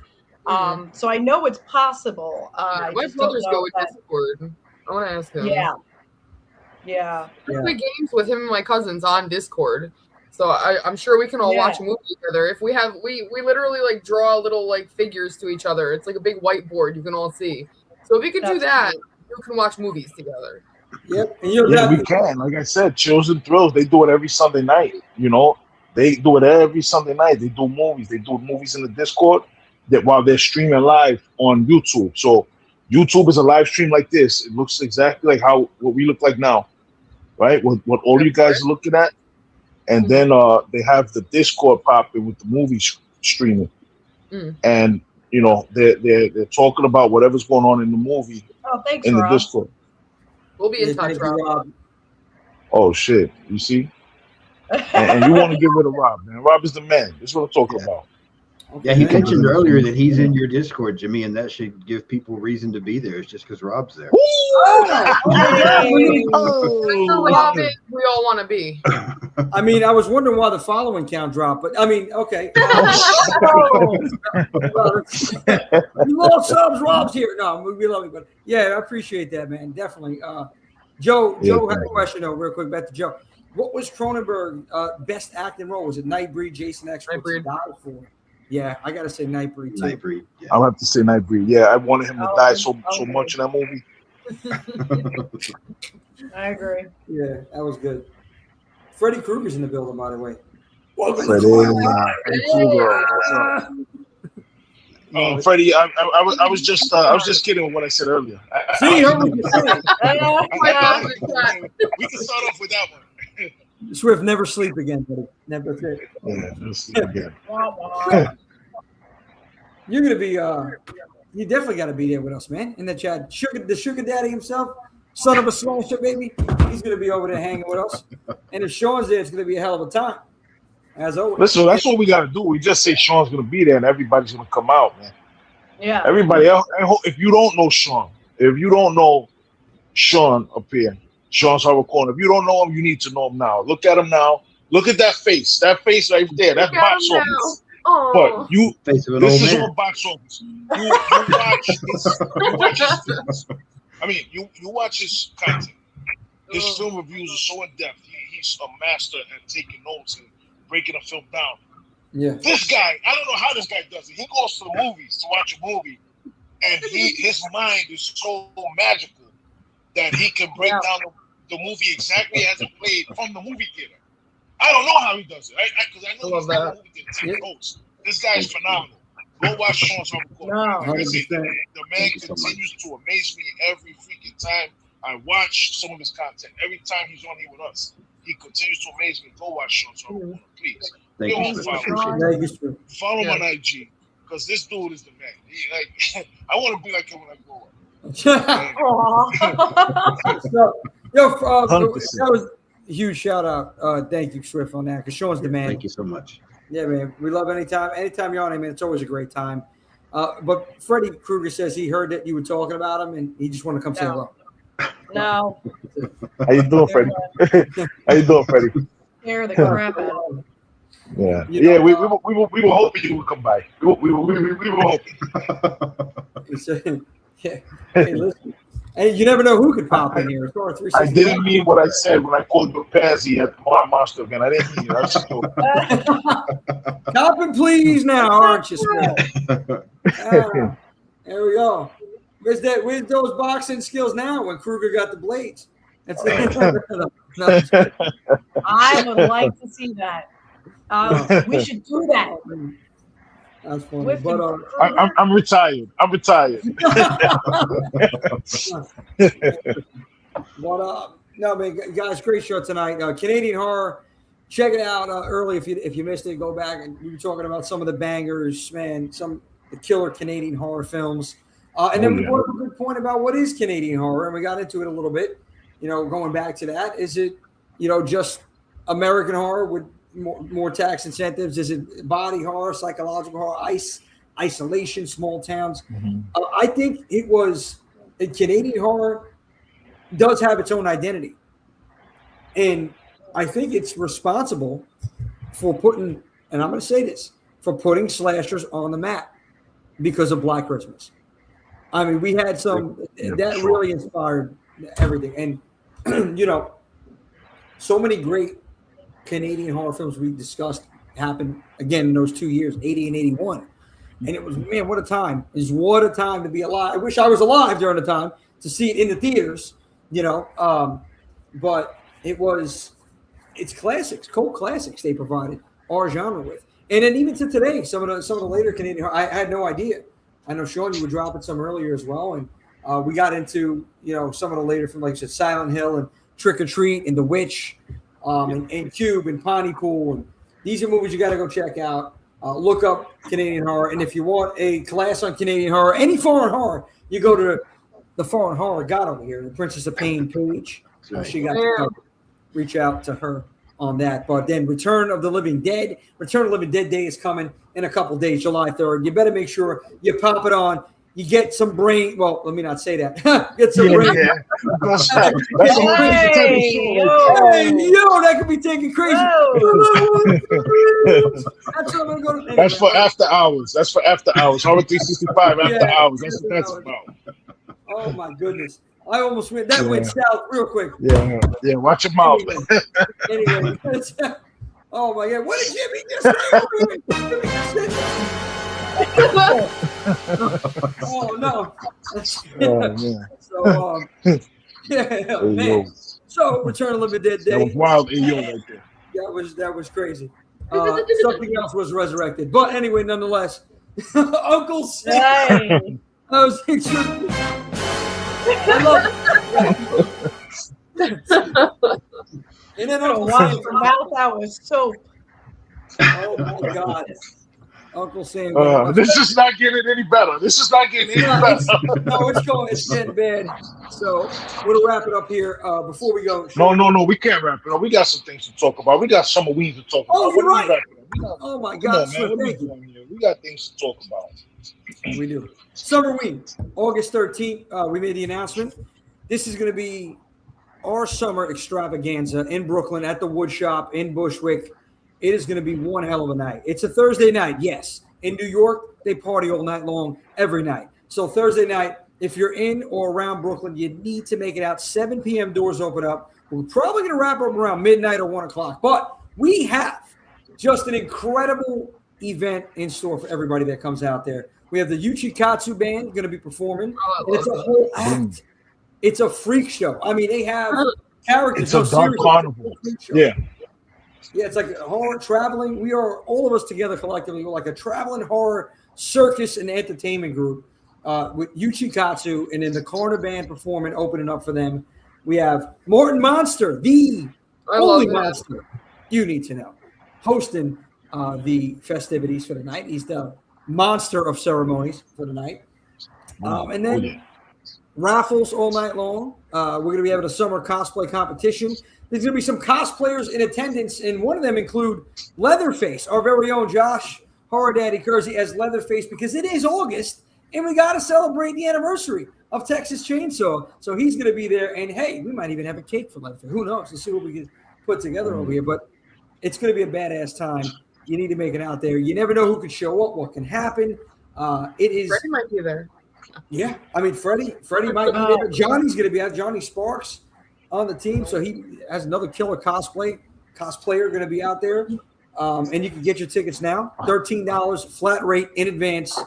So I know it's possible. My brothers go with Discord. I want to ask him. Yeah. I play games with him and my cousins on Discord. So I'm sure we can all watch a movie together. If we have, we literally draw little figures to each other. It's like a big whiteboard you can all see. So if we could do that, you can watch movies together. Yep. Yeah, we can. Like I said, Chills and Thrills, they do it every Sunday night. They do it every Sunday night. They do movies. They do movies in the Discord while they're streaming live on YouTube. So YouTube is a live stream like this. It looks exactly like what we look like now, right? What all you guys are looking at. And then they have the Discord popping with the movies streaming. And, they're talking about whatever's going on in the movie in the Discord. We'll be in touch, Rob. Oh, shit. You see? and you want to get rid of Rob, man. Rob is the man. This is what I'm talking about. Yeah, he mentioned earlier that he's in your Discord, Jimmy, and that should give people reason to be there. It's just because Rob's there. We all want to be. I mean, I was wondering why the following count dropped, but I mean, okay. We love subs. Rob's here. No, we love you, but yeah, I appreciate that, man. Definitely. Joe had a question though, real quick. Back to Joe. What was Cronenberg best acting role? Was it Nightbreed, Jason X? Nightbreed. For? Yeah, I gotta say Nightbreed too. Nightbreed. Yeah. I'll have to say Nightbreed. Yeah, I wanted him to die so much in that movie. I agree. Yeah, that was good. Freddy Krueger's in the building, by the way. Welcome. Freddy Krueger. Freddy, I was just kidding with what I said earlier. See, what you saying. We can start off with that one. Swift, never sleep again, buddy. Never sleep. Yeah, never sleep again. You're gonna be you definitely gotta be there with us, man. In the chat. The sugar daddy himself, son of a slasher, baby. He's going to be over there hanging with us. And if Sean's there, it's going to be a hell of a time. As always. Listen, that's what we got to do. We just say Sean's going to be there and everybody's going to come out, man. Yeah. Everybody else, if you don't know Sean, if you don't know Sean up here, Sean's Horror Corner, if you don't know him, you need to know him now. Look at him now. Look at that face. That face right there. That's box office. But you, this is all box office. You watch his films. I mean, you watch his content. His film reviews are so in depth. He's a master at taking notes and breaking a film down. Yeah. This guy, I don't know how this guy does it. He goes to the movies to watch a movie, and his mind is so magical that he can break down the movie exactly as it played from the movie theater. I don't know how he does it, because I know he's got a movie theater taking notes. This guy is phenomenal. Go watch Sean's Horror Corner. Like I said, the man continues to amaze me every freaking time I watch some of his content. Every time he's on here with us, he continues to amaze me. Go watch Sean's Horror Corner, please. Follow him on IG, because this dude is the man. I want to be like him when I grow up. That was a huge shout out. Thank you, Swift, on that, because Sean's the man. Thank you so much. Yeah, man. We love anytime you're on, I mean, it's always a great time. But Freddy Krueger says he heard that you were talking about him, and he just wanted to come say hello. No. How you doing, Freddy? How you doing, Freddy? Scare the crap out of him. Yeah, we were hoping you would come by. We were hoping. Yeah. Hey, listen. And you never know who could pop in here. I didn't mean what I said when I called you a pansy at the Monster again. I didn't mean it. Cappin, please, now, aren't you, Smith? There we go. Where's those boxing skills now when Krueger got the blades? That's I would like to see that. We should do that. That's funny. But, I'm retired. But no, man, guys, great show tonight. Canadian horror. Check it out early if you missed it. Go back and we were talking about some of the bangers, man. The killer Canadian horror films. And then we brought up a good point about what is Canadian horror, and we got into it a little bit. Going back to that, is it just American horror with more tax incentives? Is it body horror, psychological horror, isolation, small towns? Mm-hmm. I think Canadian horror does have its own identity, and I think it's responsible for putting, and I'm going to say this, for putting slashers on the map because of Black Christmas. I mean, we had some that really inspired everything, and so many great Canadian horror films we discussed happened again in those 2 years, 80 and 81. And it was, man, what a time. What a time to be alive. I wish I was alive during the time to see it in the theaters, but it's classics, cult classics they provided our genre with. And then even to today, some of the later Canadian horror, I had no idea. I know, Sean, you were dropping some earlier as well. And we got into, some of the later films, like you said, Silent Hill and Trick or Treat and The Witch. And Cube and Pontypool, and these are movies you got to go check out. Look up Canadian horror, and if you want a class on Canadian horror, any foreign horror, you go to the foreign horror god over here, the Princess of Pain page. She got to cover. Reach out to her on that. But then Return of the Living Dead Day is coming in a couple days, July 3rd. You better make sure you pop it on. You get some brain. Well, let me not say that. Get some brain. Yeah. That could be taken crazy. That's for after hours. Horror 365 after hours. That's what that's about. Oh my goodness. I almost went. That went south real quick. Yeah. Watch your mouth. Anyway. Oh my God. What did Jimmy just say? Oh no! Man. So man. So Return of the Living Dead Day. That was wild, right there. That was crazy. Something else was resurrected, but anyway, nonetheless, Uncle Sam. I was interested. I love it. And then Wash your mouth out with soap. Oh my God. Uncle Sam. This is not getting any better. This is not getting any better. It's getting bad. So we'll wrap it up here before we go. No, we can't wrap it up. We got some things to talk about. We got summer weed to talk about. Oh, you're right. Oh my God, man, we got things to talk about. We do. Summer weed, August 13th. We made the announcement. This is going to be our summer extravaganza in Brooklyn at the Wood Shop in Bushwick. It is going to be one hell of a night. It's a Thursday night, yes. In New York, they party all night long, every night. So Thursday night, if you're in or around Brooklyn, you need to make it out. 7 p.m. doors open up. We're probably going to wrap up around midnight or 1 o'clock. But we have just an incredible event in store for everybody that comes out there. We have the Uchikatsu band going to be performing. And it's a whole act. It's a freak show. I mean, they have characters. It's a dark carnival. Yeah. Yeah, it's like a horror traveling. We are all of us together collectively. We're like a traveling horror circus and entertainment group with Uchikatsu and then the Corner Band performing, opening up for them. We have Morton Monster, the only monster you need to know, hosting the festivities for the night. He's the monster of ceremonies for the night. And then raffles all night long. We're going to be having a summer cosplay competition. There's going to be some cosplayers in attendance, and one of them include Leatherface, our very own Josh Horror Daddy Kersey as Leatherface, because it is August, and we got to celebrate the anniversary of Texas Chainsaw. So he's going to be there, and hey, we might even have a cake for Leatherface. Who knows? Let's see what we can put together over here, but it's going to be a badass time. You need to make it out there. You never know who could show up, what can happen. It is. Freddy might be there. Yeah, I mean, Freddy might be there. Johnny's going to be out. Johnny Sparks on the team, so he has another killer cosplayer going to be out there. And you can get your tickets now, $13 flat rate in advance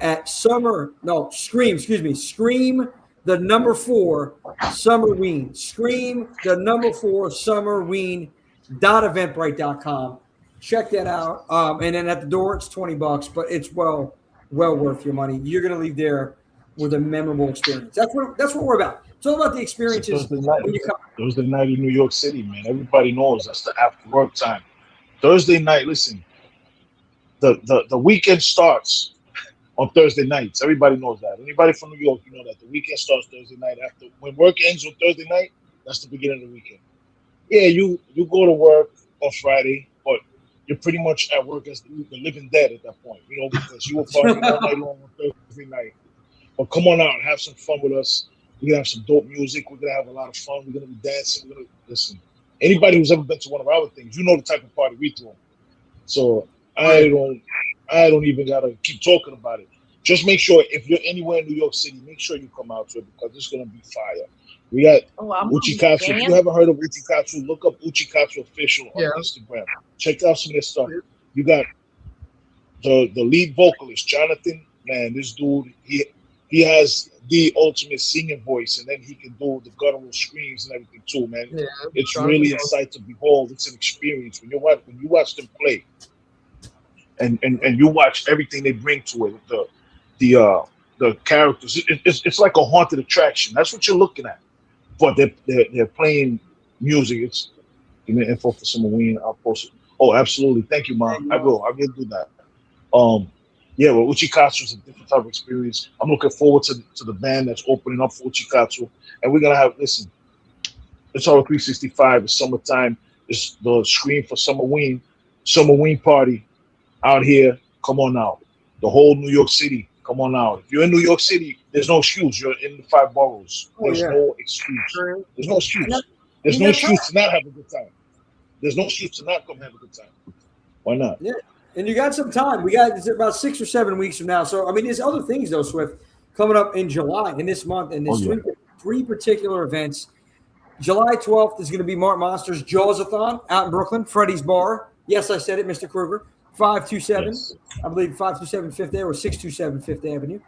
at Scream the number 4 Summerween. Scream the number 4 Summerween.eventbrite.com. Check that out. And then at the door, it's $20, but it's well worth your money. You're going to leave there with a memorable experience. That's what we're about. It's all about the experiences. Thursday night in New York City, man. Everybody knows that's the after work time. Thursday night, listen, the weekend starts on Thursday nights. Everybody knows that. Anybody from New York, you know that. The weekend starts Thursday night. After when work ends on Thursday night, that's the beginning of the weekend. Yeah, you go to work on Friday, but you're pretty much at work as the living dead at that point, you know, because you were partying all night long on Thursday night. But come on out, have some fun with us. We're gonna have some dope music. We're gonna have a lot of fun. We're gonna be dancing. We're gonna listen. Anybody who's ever been to one of our things, you know the type of party we throw. So I don't even gotta keep talking about it. Just make sure if you're anywhere in New York City, make sure you come out to it because it's gonna be fire. We got Uchikatsu. If you haven't heard of Uchikatsu, look up Uchikatsu official on Instagram. Check out some of their stuff. You got the lead vocalist, Jonathan. Man, this dude, he has the ultimate singing voice, and then he can do the guttural screams and everything too, man. Yeah, it's really a sight to behold. It's an experience when you watch them play, and you watch everything they bring to it. The characters, it's like a haunted attraction. That's what you're looking at. But they're playing music. It's give me info for some Halloween. I'll post it. Oh, absolutely. Thank you, Mom. I will do that. Yeah, well, Uchikatsu is a different type of experience. I'm looking forward to the band that's opening up for Uchikatsu. And we're going to have, listen, it's our 365. It's summertime. It's the Scream for Summerween party out here. Come on out. The whole New York City, come on out. If you're in New York City, there's no excuse. You're in the 5 boroughs. There's no excuse. There's no excuse. There's no excuse to not have a good time. There's no excuse to not come have a good time. Why not? Yeah. And you got some time. It's about 6 or 7 weeks from now. So, I mean, there's other things, though, Swift, coming up in July, in this month. And there's three particular events. July 12th is going to be Mark Monster's JAWS-A-THON out in Brooklyn, Freddy's Bar. Yes, I said it, Mr. Kruger. 527, I believe 527 Fifth Avenue or 627 Fifth Avenue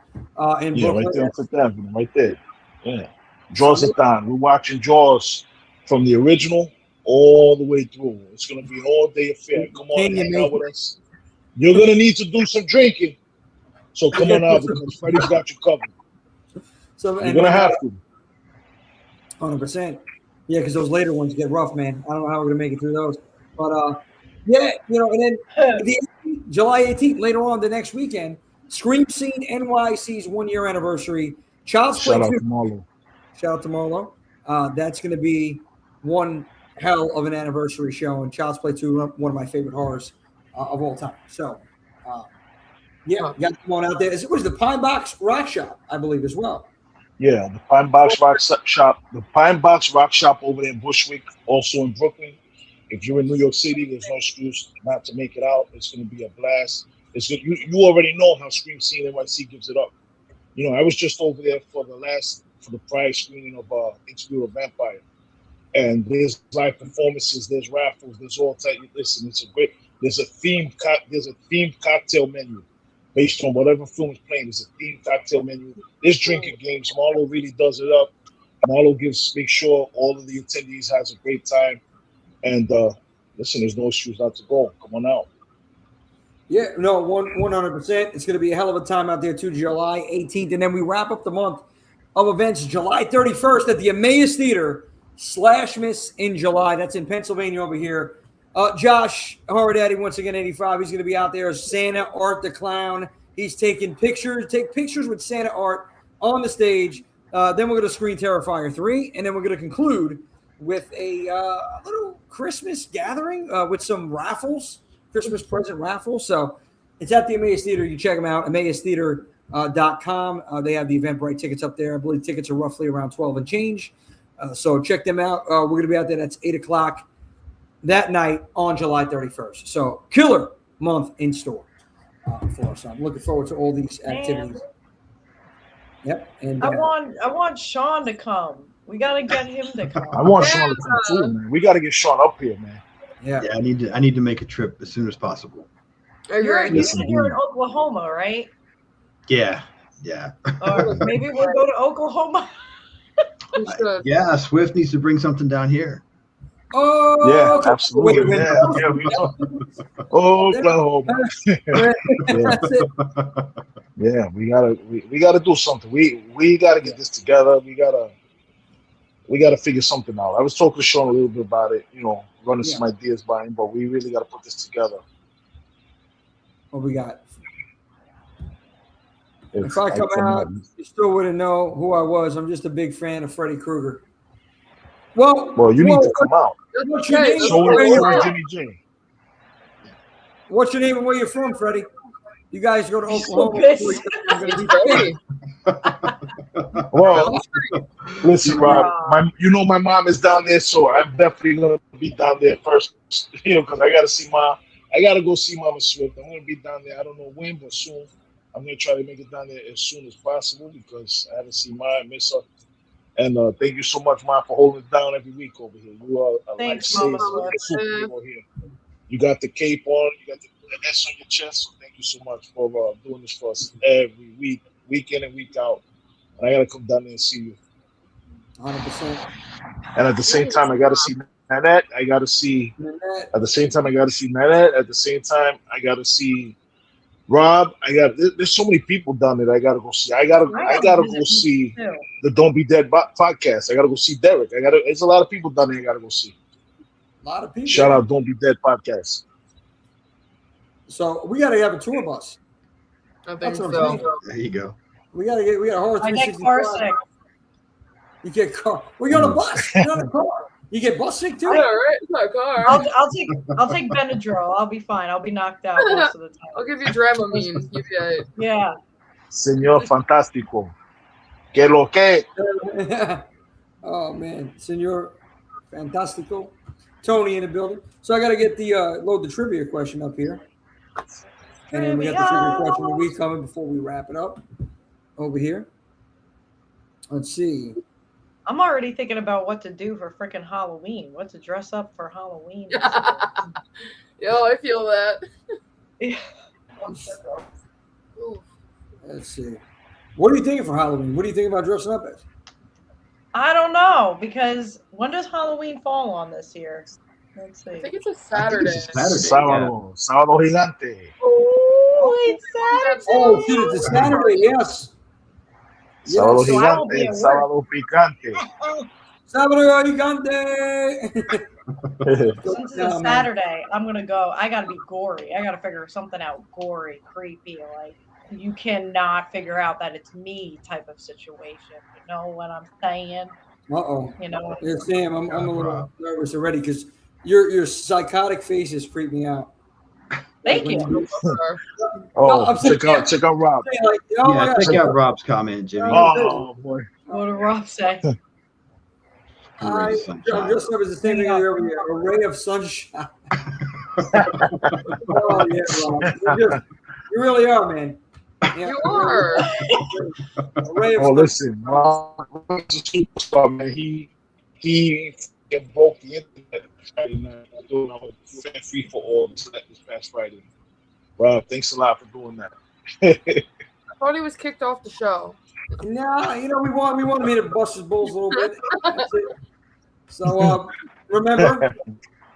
in Brooklyn. Right there on Fifth Avenue, right there. Yeah. JAWS-A-THON. We're watching Jaws from the original all the way through. It's going to be an all-day affair. Come on, hang out with us. You're going to need to do some drinking. So come on out because Freddy's got you covered. So you're going to have to. 100%. Yeah, because those later ones get rough, man. I don't know how we're going to make it through those. But, yeah, you know, and then July 18th, later on the next weekend, Scream Scene NYC's 1 year anniversary. Child's Play Shout out 2. to Marlo. Shout out to Marlo. That's going to be one hell of an anniversary show, and Child's Play 2, one of my favorite horrors of all time. So, yeah, you got to come on out there. It was the Pine Box Rock Shop, I believe, as well. Yeah, the Pine Box Rock Shop. The Pine Box Rock Shop over there in Bushwick, also in Brooklyn. If you're in New York City, there's no excuse not to make it out. It's going to be a blast. It's good. You already know how Scream Scene NYC gives it up. You know, I was just over there for the prior screening of Interview with a Vampire, and there's live performances, there's raffles, there's all type. Listen, there's a themed cocktail menu based on whatever film is playing. There's a themed cocktail menu. There's drinking games. Marlo really does it up. Marlo makes sure all of the attendees has a great time. And listen, there's no excuse not to go. Come on out. Yeah, no, 100%. It's going to be a hell of a time out there too, July 18th. And then we wrap up the month of events July 31st at the Emmaus Theater /Miss in July. That's in Pennsylvania over here. Josh, Horror Daddy, once again, 85. He's going to be out there as Santa Art the Clown. He's taking pictures. Take pictures with Santa Art on the stage. Then we're going to screen Terrifier 3. And then we're going to conclude with a little Christmas gathering with some raffles. Christmas present raffle. So it's at the Emmaus Theater. You check them out, emmaustheater.com. They have the Eventbrite tickets up there. I believe tickets are roughly around 12 and change. So check them out. We're going to be out there. That's 8 o'clock that night on July 31st. So killer month in store for us. I'm looking forward to all these activities. Yep. And I want Sean to come. We got to get him to come. I want Sean to come too, man. We got to get Sean up here, man. Yeah, I need to make a trip as soon as possible. You're in Oklahoma, right? Yeah. Or maybe we'll go to Oklahoma. Yeah, Swift needs to bring something down here. Oh, yeah, absolutely. Oklahoma. Yeah, we gotta do something. We gotta get this together. We gotta figure something out. I was talking to Sean a little bit about it, running some ideas by him, but we really got to put this together. What we got? If I come out, you still wouldn't know who I was. I'm just a big fan of Freddy Krueger. Well, you need to come out. What's your name? Jimmy J. What's your name and where you're from, Freddy? You guys go to Oklahoma. Well, listen, Rob. My mom is down there, so I'm definitely gonna be down there first. Because I gotta go see Mama Swift. I'm gonna be down there. I don't know when, but soon. I'm gonna try to make it down there as soon as possible because I haven't seen Ma. I miss her. And thank you so much, Ma, for holding it down every week over here. You are a lifesaver. Here. You got the cape on. You got the S on your chest. So thank you so much for doing this for us every week, week in and week out. And I gotta come down there and see you. 100%. And at the same time, I gotta see Nanette. At the same time, I gotta see Nanette. At the same time, I gotta see Rob. There's so many people down there that I gotta go see. I gotta go see the Don't Be Dead podcast. I gotta go see Derek. There's a lot of people down there I gotta go see. A lot of people. Shout out Don't Be Dead podcast. So we gotta have a tour bus. I think so. There you go. We got a horror 365. You get car. We got a bus, not a car. You get bus sick too. Yeah, right. It's not a car. I'll take Benadryl. I'll be fine. I'll be knocked out most of the time. I'll give you Dramamine. Yeah. Señor Fantástico. Que lo que? Oh man, Señor Fantástico. Tony in the building. So I got to get the load the trivia question up here. And then we got the trivia question of the week coming before we wrap it up over here. Let's see. I'm already thinking about what to do for freaking Halloween. What to dress up for Halloween. Yo, I feel that. Let's see. What are you thinking for Halloween? What do you think about dressing up as? I don't know, because when does Halloween fall on this year? Let's see. I think it's a Saturday. Sábado gigante. Oh, it's Saturday. Oh, shit, it's a Saturday, yes. Sábado gigante, sábado picante. Sábado gigante. Since it's Saturday, I'm gonna go. I gotta be gory. I gotta figure something out gory, creepy, like you cannot figure out that it's me type of situation. You know what I'm saying? Uh-oh. You know. Yeah, Sam, I'm a little nervous already because your psychotic faces creep me out. Thank you. Check out Rob. Like, oh my God. Check out Rob's comment, Jimmy. Oh boy. What did Rob say? I just was the same thing every year. A ray of sunshine. Oh yeah, Rob. You really are, man. Yeah, you are. A ray of listen, Rob is a superstar, man. He broke the internet Friday night doing our free for all this past Friday. Rob, thanks a lot for doing that. I thought he was kicked off the show. No, you know, we want me to bust his balls a little bit. That's it. So remember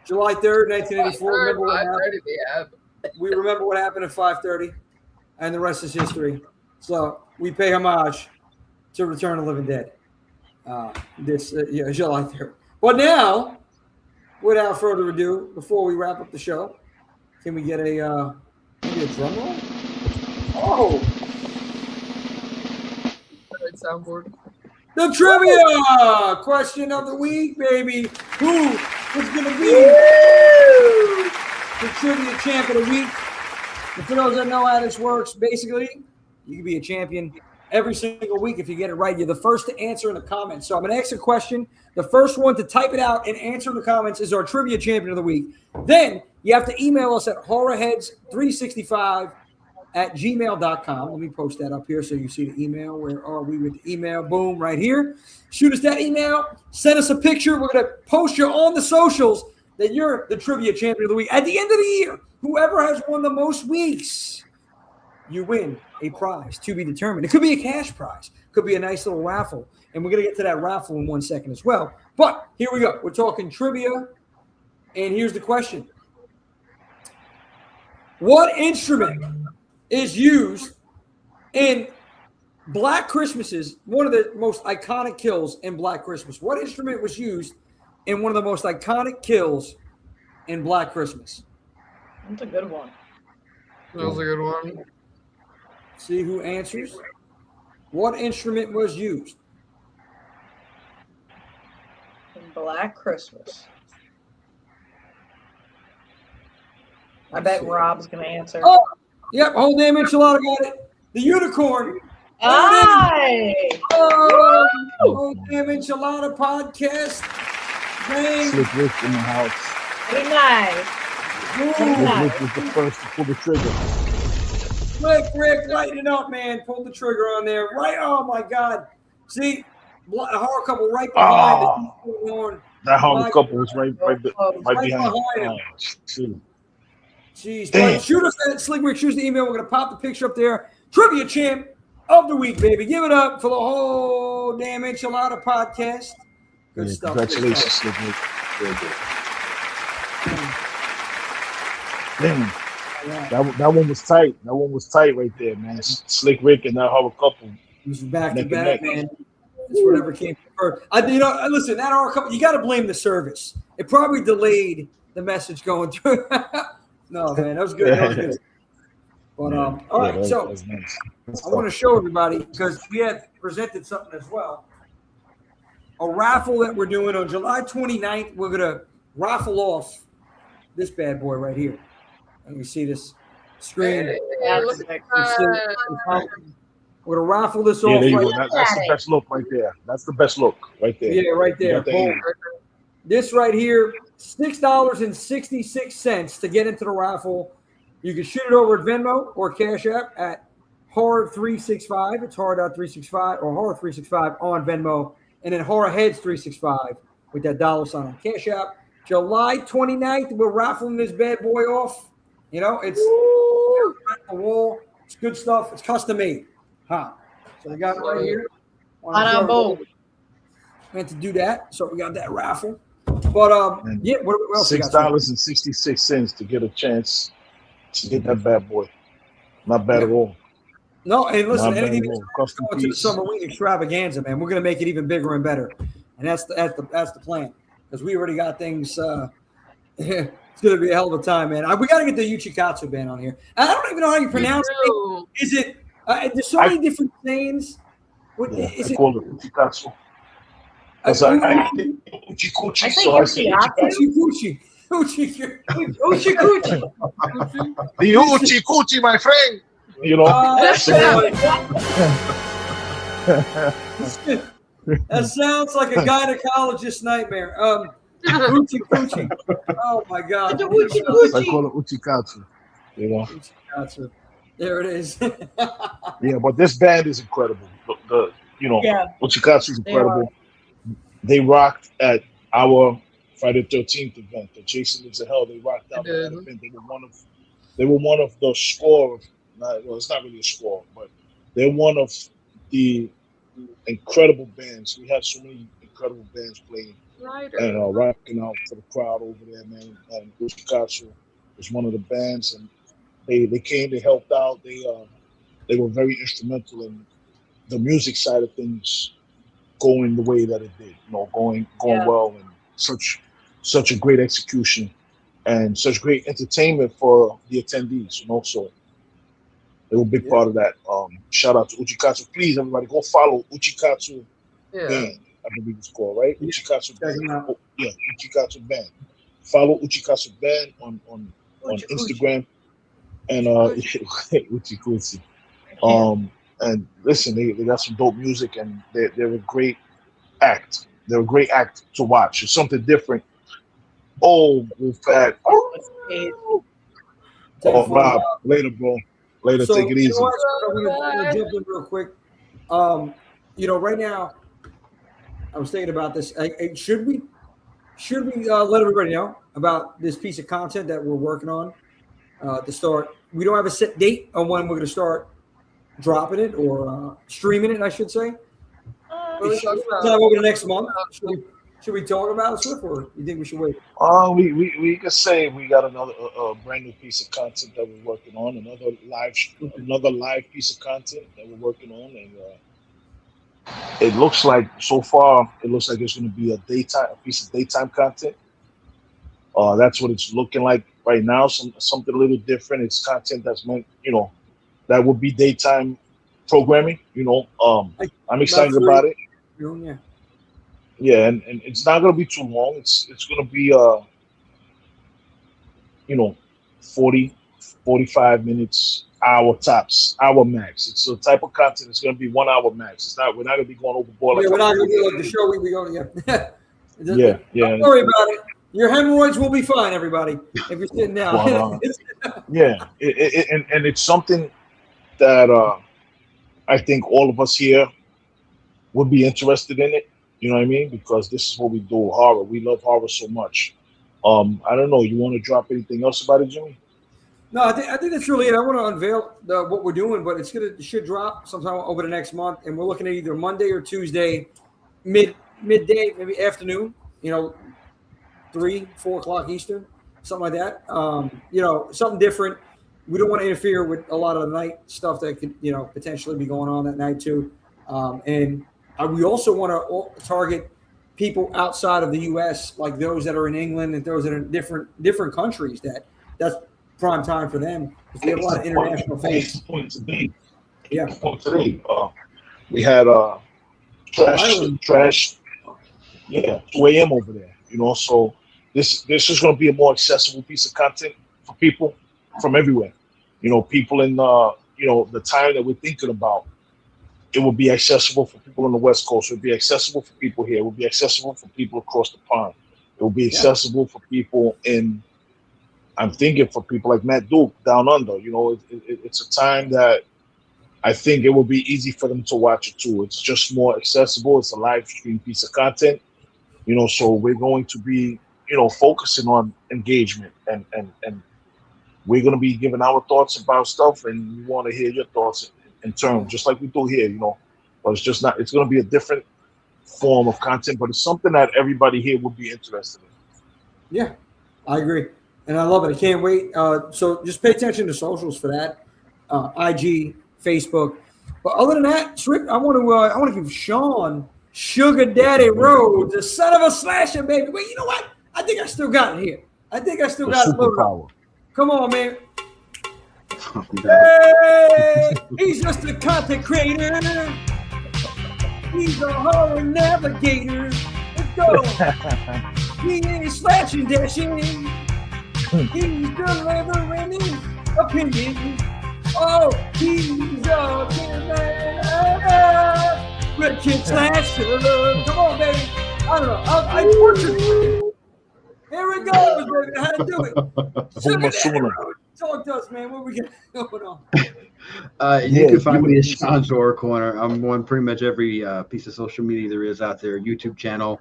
July 3rd, 1984. Remember what happened? We remember what happened at 5:30, and the rest is history. So we pay homage to Return of the Living Dead. July 3rd. But now, without further ado, before we wrap up the show, can we get maybe a drum roll? Oh. Soundboard. The trivia question of the week, baby. Who is going to be the trivia champ of the week? And for those that know how this works, basically, you can be a champion every single week if you get it right. You're the first to answer in the comments. So I'm going to ask a question. The first one to type it out and answer in the comments is our trivia champion of the week. Then you have to email us at horrorheads365 at gmail.com. Let me post that up here so you see the email. Where are we with the email? Boom, right here. Shoot us that email. Send us a picture. We're going to post you on the socials that you're the trivia champion of the week. At the end of the year, whoever has won the most weeks, you win a prize to be determined. It could be a cash prize. It could be a nice little raffle. And we're going to get to that raffle in 1 second as well. But here we go. We're talking trivia. And here's the question. What instrument is used in Black Christmases, one of the most iconic kills in Black Christmas? What instrument was used in one of the most iconic kills in Black Christmas? That's a good one. That was a good one. See who answers. What instrument was used? In Black Christmas. I bet Rob's going to answer. Oh, yep, whole damn enchilada got it. The unicorn. Aye. Oh, whole damn enchilada podcast. Dang. Slick Rick in the house. Very nice. Slick Rick was the first to pull the trigger. Slick Rick, lighten it up, man. Pull the trigger on there. Right. Oh, my God. See, a horror couple right behind the unicorn. That horror couple was right behind him. Shoot. Jeez, but shoot us that Slick Rick. Shoot us the email. We're going to pop the picture up there. Trivia champ of the week, baby. Give it up for the whole damn enchilada podcast. Good stuff. Congratulations, Slick Rick. Very good. Damn. That one was tight. That one was tight right there, man. Slick Rick and that horror couple. It was back to back, man. It's whatever came first. Listen, that horror couple, you got to blame the service. It probably delayed the message going through. No, man, that was good. That was good. But all right, so nice. I want to show everybody because we had presented something as well. A raffle that we're doing on July 29th. We're gonna raffle off this bad boy right here. And you see this screen. We're gonna raffle this off. That's the best look right there. That's the best look right there. Yeah, right there. This right here, $6.66 to get into the raffle. You can shoot it over at Venmo or Cash App at Horror365. It's Horror.365 or Horror365 on Venmo. And then HorrorHeads365 with that $sign on Cash App. July 29th, we're raffling this bad boy off. You know, it's the wall. It's good stuff. It's custom made. Huh. So we got it right here. Meant to do that. So we got that raffle. But yeah, what else? $6.66 to get a chance to get that bad boy. Not bad at all. No, and listen, anything that's going to the summer wing extravaganza, man, we're going to make it even bigger and better. and that's the plan, because we already got things. It's going to be a hell of a time, man. We got to get the Uchikatsu band on here. I don't even know how you pronounce it. Is it? There's so many different names. What is I it? call it Uchikatsu. Because I think Uchikuchi, I think so I say Uchikatsu. Uchikuchi. The Uchikuchi, my friend. You know. That sounds like a gynecologist's nightmare. Uchikuchi. Oh my God. I call it Uchikatsu. You know. Uchikatsu. There it is. Yeah, but this band is incredible. Uchikatsu is incredible. They rocked at our Friday the 13th event, the Jason Lives in Hell. They rocked out that event. They were one of the score of, it's not really a score, but they're one of the incredible bands. We had so many incredible bands playing and rocking out for the crowd over there, man. And Uchikatsu was one of the bands, and they came, they helped out. They were very instrumental in the music side of things going the way that it did, going well, and such a great execution and such great entertainment for the attendees, so they were a big part of that. Shout out to Uchikatsu. Please, everybody, go follow Uchikatsu Band. I believe it's called, right? Yeah. Uchikatsu Band. Uchikatsu Band. Follow Uchikatsu Band on Instagram and Uchikuchi. And listen, they got some dope music, and they're a great act. They're a great act to watch. It's something different. Oh, Wolfpack. Rob, later, bro. Later, so, take it easy. I'm gonna jump in real quick. Right now, I was thinking about this. Should we let everybody know about this piece of content that we're working on to start? We don't have a set date on when we're going to start dropping it or streaming it, I should say. Over the next month. Should we talk about it, Swift, or you think we should wait? We could say we got another brand new piece of content that we're working on, another live piece of content that we're working on, and it looks like so far it's going to be a piece of daytime content. That's what it's looking like right now. Something a little different. It's content that's meant, that would be daytime programming. I'm excited about it. Yeah. Yeah, and it's not going to be too long. It's going to be 40, 45 minutes, hour tops, hour max. It's the type of content that's going to be 1 hour max. We're not going to be going overboard. We're not going to do like the show we go. Yeah. Don't worry about it. Your hemorrhoids will be fine, everybody. If you're sitting down. Yeah, and it's something that I think all of us here would be interested in it. You know what I mean? Because this is what we do, horror. We love horror so much. I don't know. You want to drop anything else about it, Jimmy? No, I think that's really it. I want to unveil what we're doing, but it should drop sometime over the next month, and we're looking at either Monday or Tuesday, midday, maybe afternoon. 3-4 o'clock Eastern, something like that. Something different. We don't want to interfere with a lot of the night stuff that could, potentially be going on that night too. And we also want to target people outside of the U.S., like those that are in England and those that are in different countries. That's prime time for them. We have a lot of international fans. Yeah. Today, we had trash. Yeah, 2 a.m. over there. So this is going to be a more accessible piece of content for people from everywhere. People in the time that we're thinking about. It will be accessible for people on the West Coast. It will be accessible for people here. It will be accessible for people across the pond. It will be accessible for people I'm thinking for people like Matt Duke down under. It's a time that I think it will be easy for them to watch it too. It's just more accessible. It's a live stream piece of content. So we're going to be, focusing on engagement and we're going to be giving our thoughts about stuff, and we want to hear your thoughts in terms, just like we do here, but it's just not, it's going to be a different form of content, but it's something that everybody here will be interested in. Yeah, I agree. And I love it. I can't wait. So just pay attention to socials for that. IG, Facebook. But other than that, Swift, I want to give Sean Sugar Daddy Rhodes, the son of a slasher, baby. Wait, you know what? I think I still got it here. I think I still got it loaded up. Come on, man. Hey, he's just a content creator. He's a horror navigator. Let's go. He ain't slashing dashing. He's delivering his opinion. Oh, he's a red kid slasher. Come on, baby. I don't know. I tortured you. Here we go, baby. How to do it. Talk to us, man. What we got going on? You can find me at Sean's Horror Corner. I'm on pretty much every piece of social media there is out there. YouTube channel.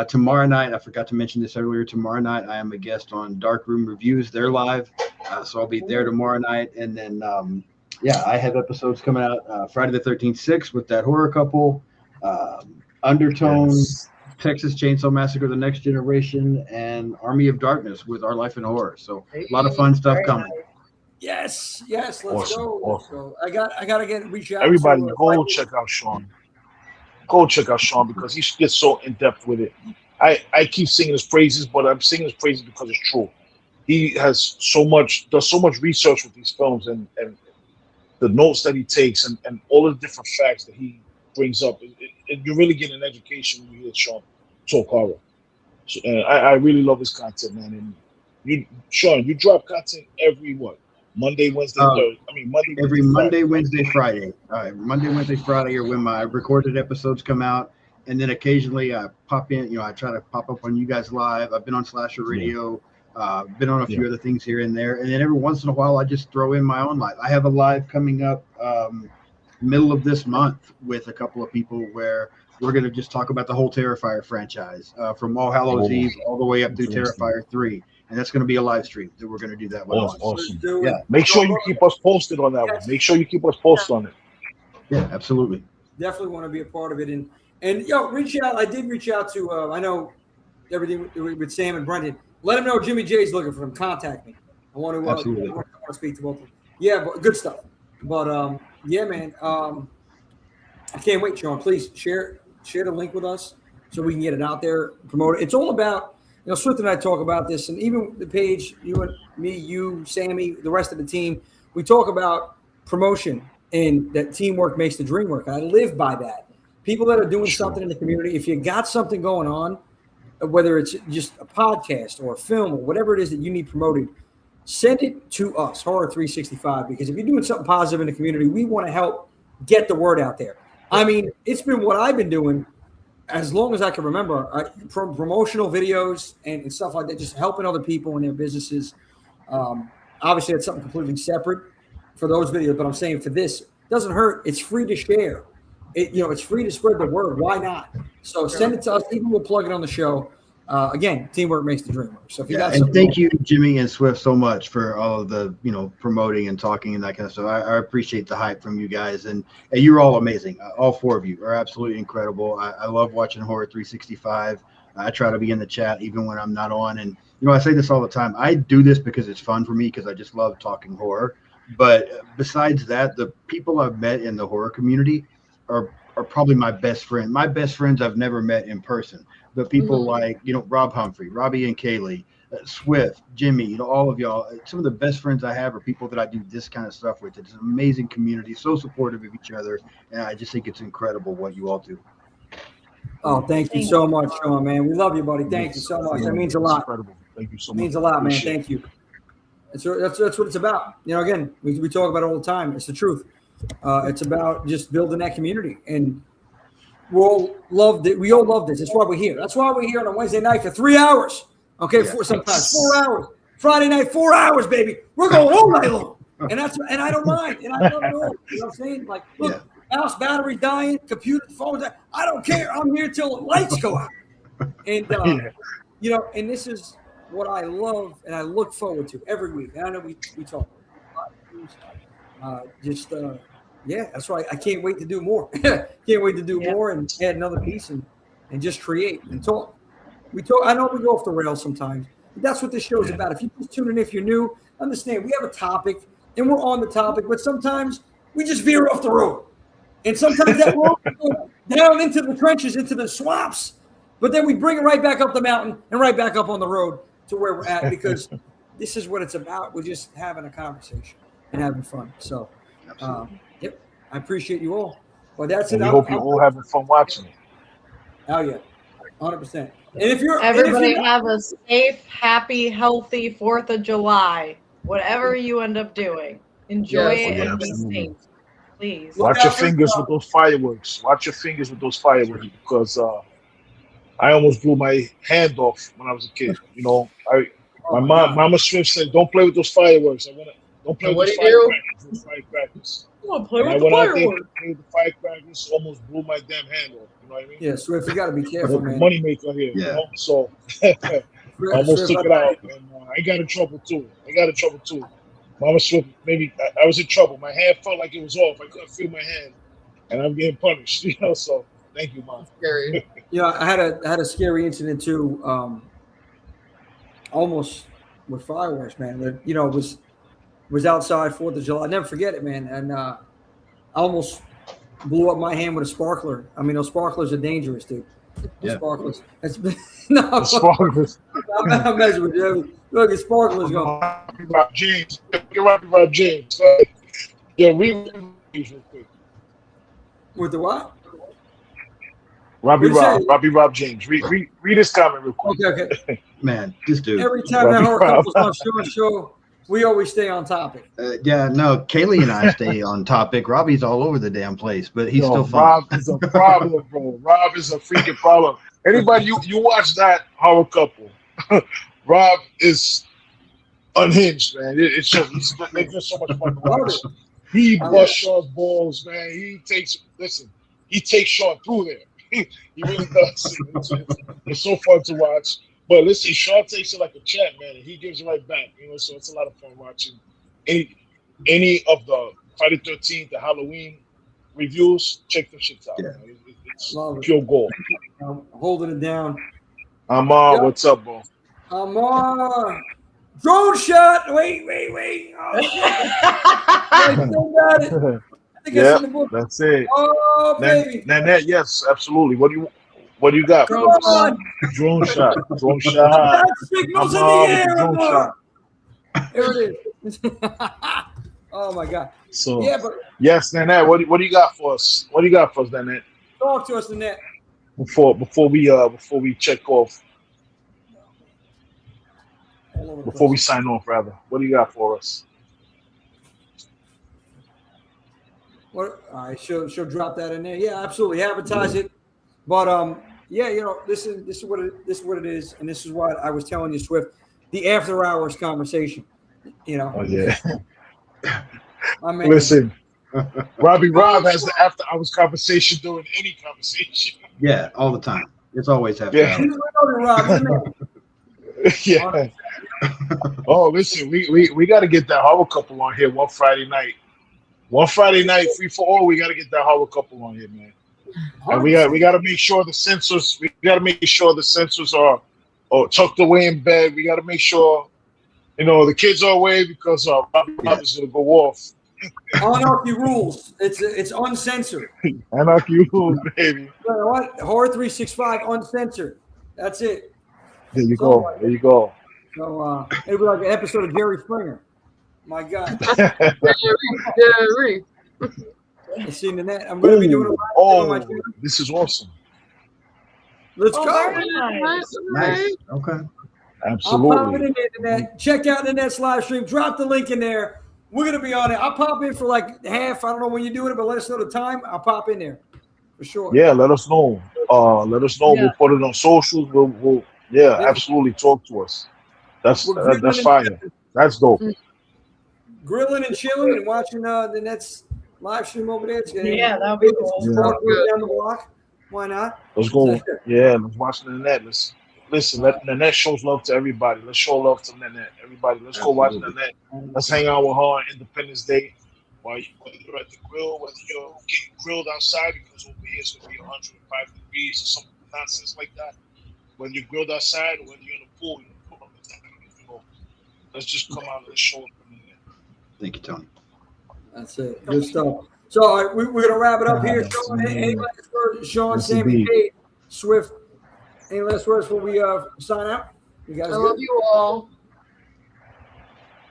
Tomorrow night, I forgot to mention this earlier. Tomorrow night, I am a guest on Dark Room Reviews. They're live, so I'll be there tomorrow night. And then, I have episodes coming out Friday the 13th, 6 with that horror couple, Undertone. Yes. Texas Chainsaw Massacre: The Next Generation, and Army of Darkness with Our Life in Horror. So a lot of fun stuff coming. Yes, let's go. Awesome. So I gotta reach out. Everybody, go check out Sean. Go check out Sean because he gets so in depth with it. I keep singing his praises, but I'm singing his praises because it's true. He does so much research with these films and the notes that he takes and all the different facts that he brings up. You really get an education when you hear Sean talk horror. So, I really love his content, man. And Sean, you drop content every Monday, Wednesday, Thursday. Monday, Wednesday, Friday. Monday, Wednesday, Friday are when my recorded episodes come out, and then occasionally I pop in. I try to pop up on you guys live. I've been on Slasher Radio. Been on a few other things here and there, and then every once in a while I just throw in my own live. I have a live coming up middle of this month with a couple of people where we're going to just talk about the whole Terrifier franchise from All Hallows Eve all the way up through Terrifier 3. And that's going to be a live stream that we're going to do that one. Awesome. Yeah. Make sure you keep us posted on that one. Make sure you keep us posted on it. Yeah, absolutely. Definitely want to be a part of it. And reach out. I did reach out to, I know everything with Sam and Brendan. Let them know Jimmy J's looking for them. Contact me. I want to speak to both of them. Yeah, but good stuff. But yeah, man. I can't wait, Sean. Please share the link with us so we can get it out there, promote it. It's all about, Swift and I talk about this, and even the page, you and me, you, Sammy, the rest of the team, we talk about promotion and that teamwork makes the dream work. I live by that. People that are doing something in the community, if you got something going on, whether it's just a podcast or a film or whatever it is that you need promoted, send it to us, Horror 365, because if you're doing something positive in the community, we want to help get the word out there. I mean, it's been what I've been doing as long as I can remember, promotional videos and stuff like that, just helping other people in their businesses. Obviously, that's something completely separate for those videos, but I'm saying for this, it doesn't hurt. It's free to share. It's free to spread the word. Why not? So send it to us. Even we'll plug it on the show. Again, teamwork makes the dream work. So if you got and thank you, Jimmy and Swift, so much for all of the promoting and talking and that kind of stuff. I appreciate the hype from you guys, and you're all amazing. All four of you are absolutely incredible. I love watching Horror 365. I try to be in the chat even when I'm not on, and I say this all the time. I do this because it's fun for me because I just love talking horror. But besides that, the people I've met in the horror community are probably my best friend. My best friends I've never met in person. But people like, Rob Humphrey, Robbie and Kaylee, Swift, Jimmy, all of y'all, some of the best friends I have are people that I do this kind of stuff with. It's an amazing community, so supportive of each other. And I just think it's incredible what you all do. Oh, thank you so much, Sean, man. We love you, buddy. Thank you so much. That means a lot. Incredible. Thank you so much. It means a lot, man. Thank you. That's what it's about. Again, we talk about it all the time. It's the truth. It's about just building that community. And we all love this. That's why we're here. That's why we're here on a Wednesday night for 3 hours. Okay, sometimes 4 hours. Friday night, 4 hours, baby. We're going all night long. And I don't mind. And I love it all. You know what I'm saying? Like, look, house battery dying, computer, phone dying. I don't care. I'm here till the lights go out. And and this is what I love and I look forward to every week. And I know we talk a lot. That's right. I can't wait to do more. Can't wait to do more and add another piece and just create and talk. I know we go off the rails sometimes, but that's what this show is about. If you just tune in, if you're new, understand we have a topic and we're on the topic, but sometimes we just veer off the road. And sometimes that road, down into the trenches, into the swamps, but then we bring it right back up the mountain and right back up on the road to where we're at, because this is what it's about. We're just having a conversation and having fun. So, yep, I appreciate you all. Well, that's And it. we hope you're all having fun watching it. Oh yeah, 100%. And if you're Everybody have a safe, happy, healthy 4th of July. Whatever you end up doing, enjoy it and be safe. Please. Watch your fingers with those fireworks. Watch your fingers with those fireworks, because I almost blew my hand off when I was a kid. You know, my Mama Swift said, "Don't play with those fireworks. Don't play with those firecrackers." Don't play with the the fireworks. Played fireworks. with the firecrackers, almost blew my damn hand off. You know what I mean? Yeah, Swift, you got to be careful, man. Money maker here, you know. So I almost took it out, and I got in trouble too. Mama Swift, maybe I was in trouble. My hand felt like it was off. I couldn't feel my hand, and I'm getting punished. You know, so thank you, Mom. Scary. Yeah, I had a scary incident too. Almost with fireworks, man. That, you know, was outside 4th of July. I never forget it, man. And I almost blew up my hand with a sparkler. I mean, those sparklers are dangerous, dude. Yeah. Sparklers. It's, Sparklers. I'm messing with you. Look at sparklers going. Rob James. You're Rob James. Yeah, read real quick. With the what? Robbie Rob James. Read his comment real quick. Okay. Man, this dude. Every time that horror couple's on show, we always stay on topic. Yeah, no, Kaylee and I stay on topic. Robbie's all over the damn place, but he's still fun. Rob is a problem, bro. Rob is a freaking problem. Anybody you watch that horror couple, Rob is unhinged, man. It's just so much fun to watch. He busts Sean's balls, man. He takes Sean through there. He really does. It's so fun to watch. But listen, Sean takes it like a champ, man, and he gives it right back. You know, so it's a lot of fun watching any of the Friday 13th, the Halloween reviews. Check them shits out. Yeah. It's pure gold. I'm holding it down. Amar, what's up, bro? Amar, drone shot. Wait. Oh, I still got it. I think it's in the book. That's it. Oh, baby. Nanette, yes, absolutely. What do you got? Come on. Drone shot. That signal's in the air, drone Amar. shot. There it is. Oh my God. So yeah, but yes, Nanette, what do you got for us? What do you got for us, Nanette? talk to us, Nanette. Before we check off. Before we sign off, rather. What do you got for us? What? All right, she'll drop that in there. Yeah, absolutely. Advertise it. But yeah, you know, this is what it is, and this is what I was telling you, Swift. The after hours conversation. You know. Oh yeah. I mean, listen, Rob has the after hours conversation during any conversation. Yeah, all the time. It's always after hours. Yeah. Oh, listen, we got to get that horror couple on here one Friday night. Free for all. We got to get that horror couple on here, man. And we got to make sure the censors. We got to make sure the censors are tucked away in bed. We got to make sure, you know, the kids are away because Rob is gonna go off. Anarchy rules. It's uncensored. Anarchy rules, baby. You know what? Horror 365 uncensored. That's it. There you go. There you go. So it'll be like an episode of Jerry Springer. My God. Jerry. I seen the net. I'm going to be doing it on my channel. This is awesome. Let's go. Very nice. Okay. Absolutely. I'll pop it in there, Nanette. Check out the Nanette's live stream. Drop the link in there. We're going to be on it. I'll pop in for like half. I don't know when you're doing it, but let us know the time. I'll pop in there for sure. Yeah, let us know. Yeah. We'll put it on socials. We'll absolutely talk to us. That's fire. That's dope. Grilling and chilling and watching the Nets live stream over there. Yeah, that'll be cool. Down the block. Why not? Let's go. Yeah, let's watch the Nanette. Listen, let Nanette shows love to everybody. Let's show love to Nanette. Everybody, let's go watch Nanette. Let's hang out with her on Independence Day. Whether you're at the grill, whether you're getting grilled outside, because over here it's going to be 105 degrees or some nonsense like that. Whether you're grilled outside or whether you're in the pool, let's just come out and show up. Thank you, Tony. That's it. Good stuff. So we're going to wrap it up here. Sean, any last words? Sean, Sammy, Paige, Swift. Any last words before we sign out? You guys I love you all.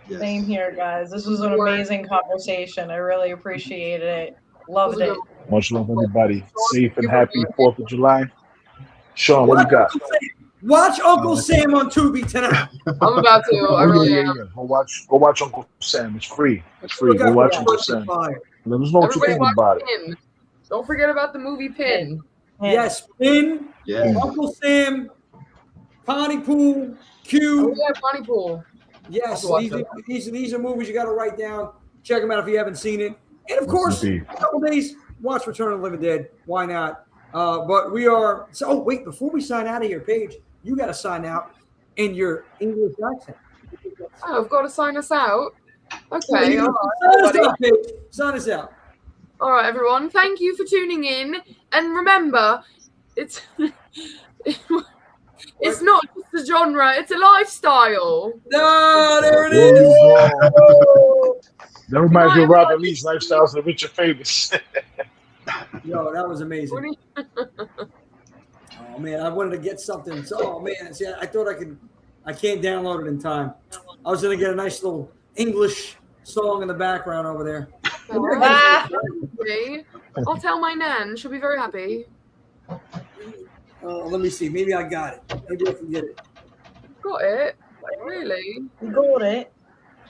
Yes. Same here, guys. This was an amazing conversation. I really appreciated it. Loved it. Much love, everybody. Safe and happy 4th of July. Sean, what you got? Watch Uncle Sam on Tubi tonight. I'm about to. I really am. Go watch Uncle Sam. It's free. It's free. Go watch Uncle Sam. Let us know what you Everybody think watch about it. Pin. Don't forget about the movie Pin. Yes, Pin, Yeah. Uncle Sam, Pontypool, Q. Oh, yeah, Pontypool. Yes, Watch these are movies you got to write down. Check them out if you haven't seen it. And of course, in a couple days, watch Return of the Living Dead. Why not? But we are. So, oh, wait, before we sign out of here, Paige, you got to sign out in your English accent. Oh, I've got to sign us out. Okay. Sign us out, Paige. Sign us out. All right, everyone. Thank you for tuning in. And remember, it's it's not just a genre; it's a lifestyle. No, there it is. That reminds me of Robert Lee's Lifestyles of Richard Famous. Yo, that was amazing. Oh man, I wanted to get something. So, oh man, see, I thought I could. I can't download it in time. I was gonna get a nice little English song in the background over there. I'll tell my nan. She'll be very happy. Let me see. Maybe I got it. Maybe I can get it. Got it? Really? You got it.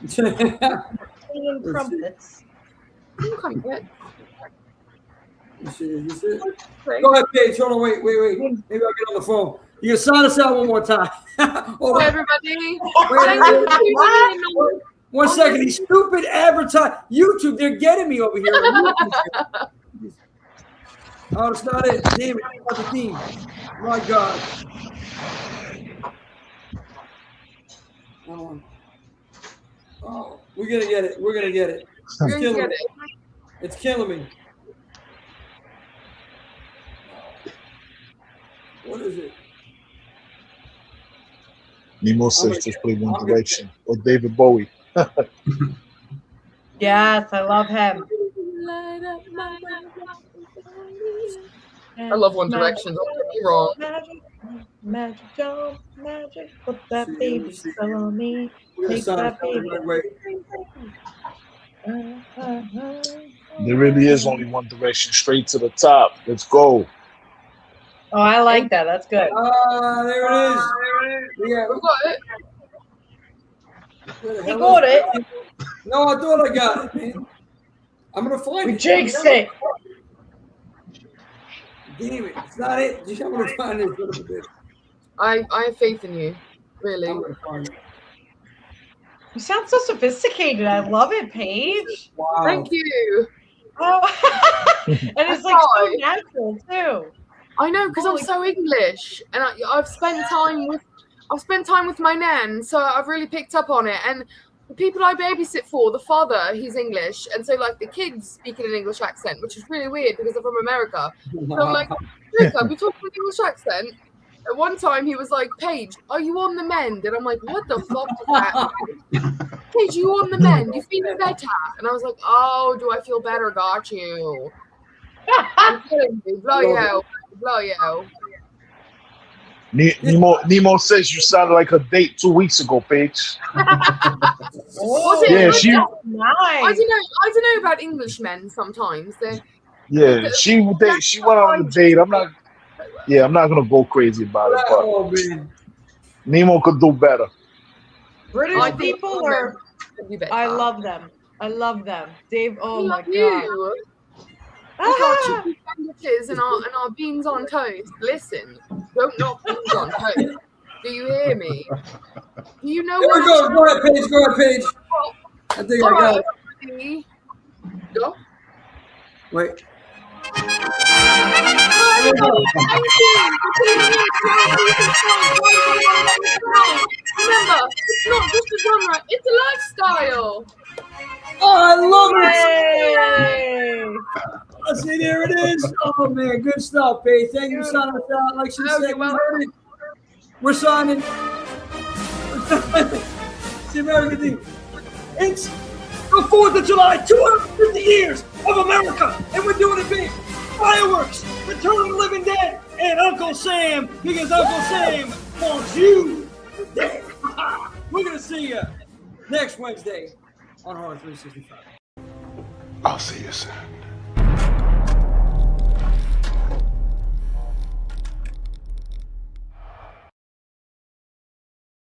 Singing Let's trumpets. Crumpet. You see it? Go ahead, Paige. Hold on. Wait. Maybe I'll get on the phone. You can sign us out one more time. Hold on. Hi, everybody. Wait. 1 second. These stupid advertise YouTube. They're getting me over here. Oh, it's not it. Damn it. It's not the team. My God. Hold on. Oh, we're going to get it. We're going to get it. It's killing me. It's killing me. What is it? Nemo says just play One Direction or David Bowie. Yes, I love him. I love One Direction. Don't get me wrong. Magic, jump, magic. Put that baby spell on me. Make that baby. There really is only one direction, straight to the top. Let's go. Oh, I like that. That's good. There it is. Yeah, we got it. You got it. No, I thought I got it, man. I'm gonna find it. Jinxed it. Damn it! It's not it. I'm gonna find it. I have faith in you. Really. I'm gonna find it. You sound so sophisticated. I love it, Paige. Wow. Thank you. Oh. And it's like so natural too. I know, because I'm so English, and I've spent time with my nan, so I've really picked up on it. And the people I babysit for, the father, he's English, and so like the kids speak in an English accent, which is really weird because they're from America. So I'm like, America, we talk in an English accent. At one time, he was like, "Paige, are you on the mend?" And I'm like, "What the fuck is that?" Paige, you on the mend? You feeling better? And I was like, "Oh, do I feel better? Got you." I'm kidding you. Blow you out. Blow you out. Nemo says you sounded like a date 2 weeks ago, Paige. Yeah, she. Nice. I don't know about Englishmen sometimes. She went on a date. I'm not gonna go crazy about it, but Nemo could do better. British people are. I love them. I love them. Dave. Oh my god. We got chicken sandwiches and our beans on toast. Listen, don't knock beans on toast. Do you hear me? Do you know what? Go ahead, Paige. Go ahead, Paige. I think I got it. Go. Wait. Remember, it's not just a genre, it's a lifestyle. Oh, I love it. Yay. See, there it is. Oh, man, good stuff, Paige. Thank you for signing us out. Like she said, we're signing. It's the American team. It's the 4th of July, 250 years. of America, and we're doing it big. Fireworks, Return of the Living Dead, and Uncle Sam, because Uncle Sam wants you dead. We're gonna see you next Wednesday on Horror 365. I'll see you soon.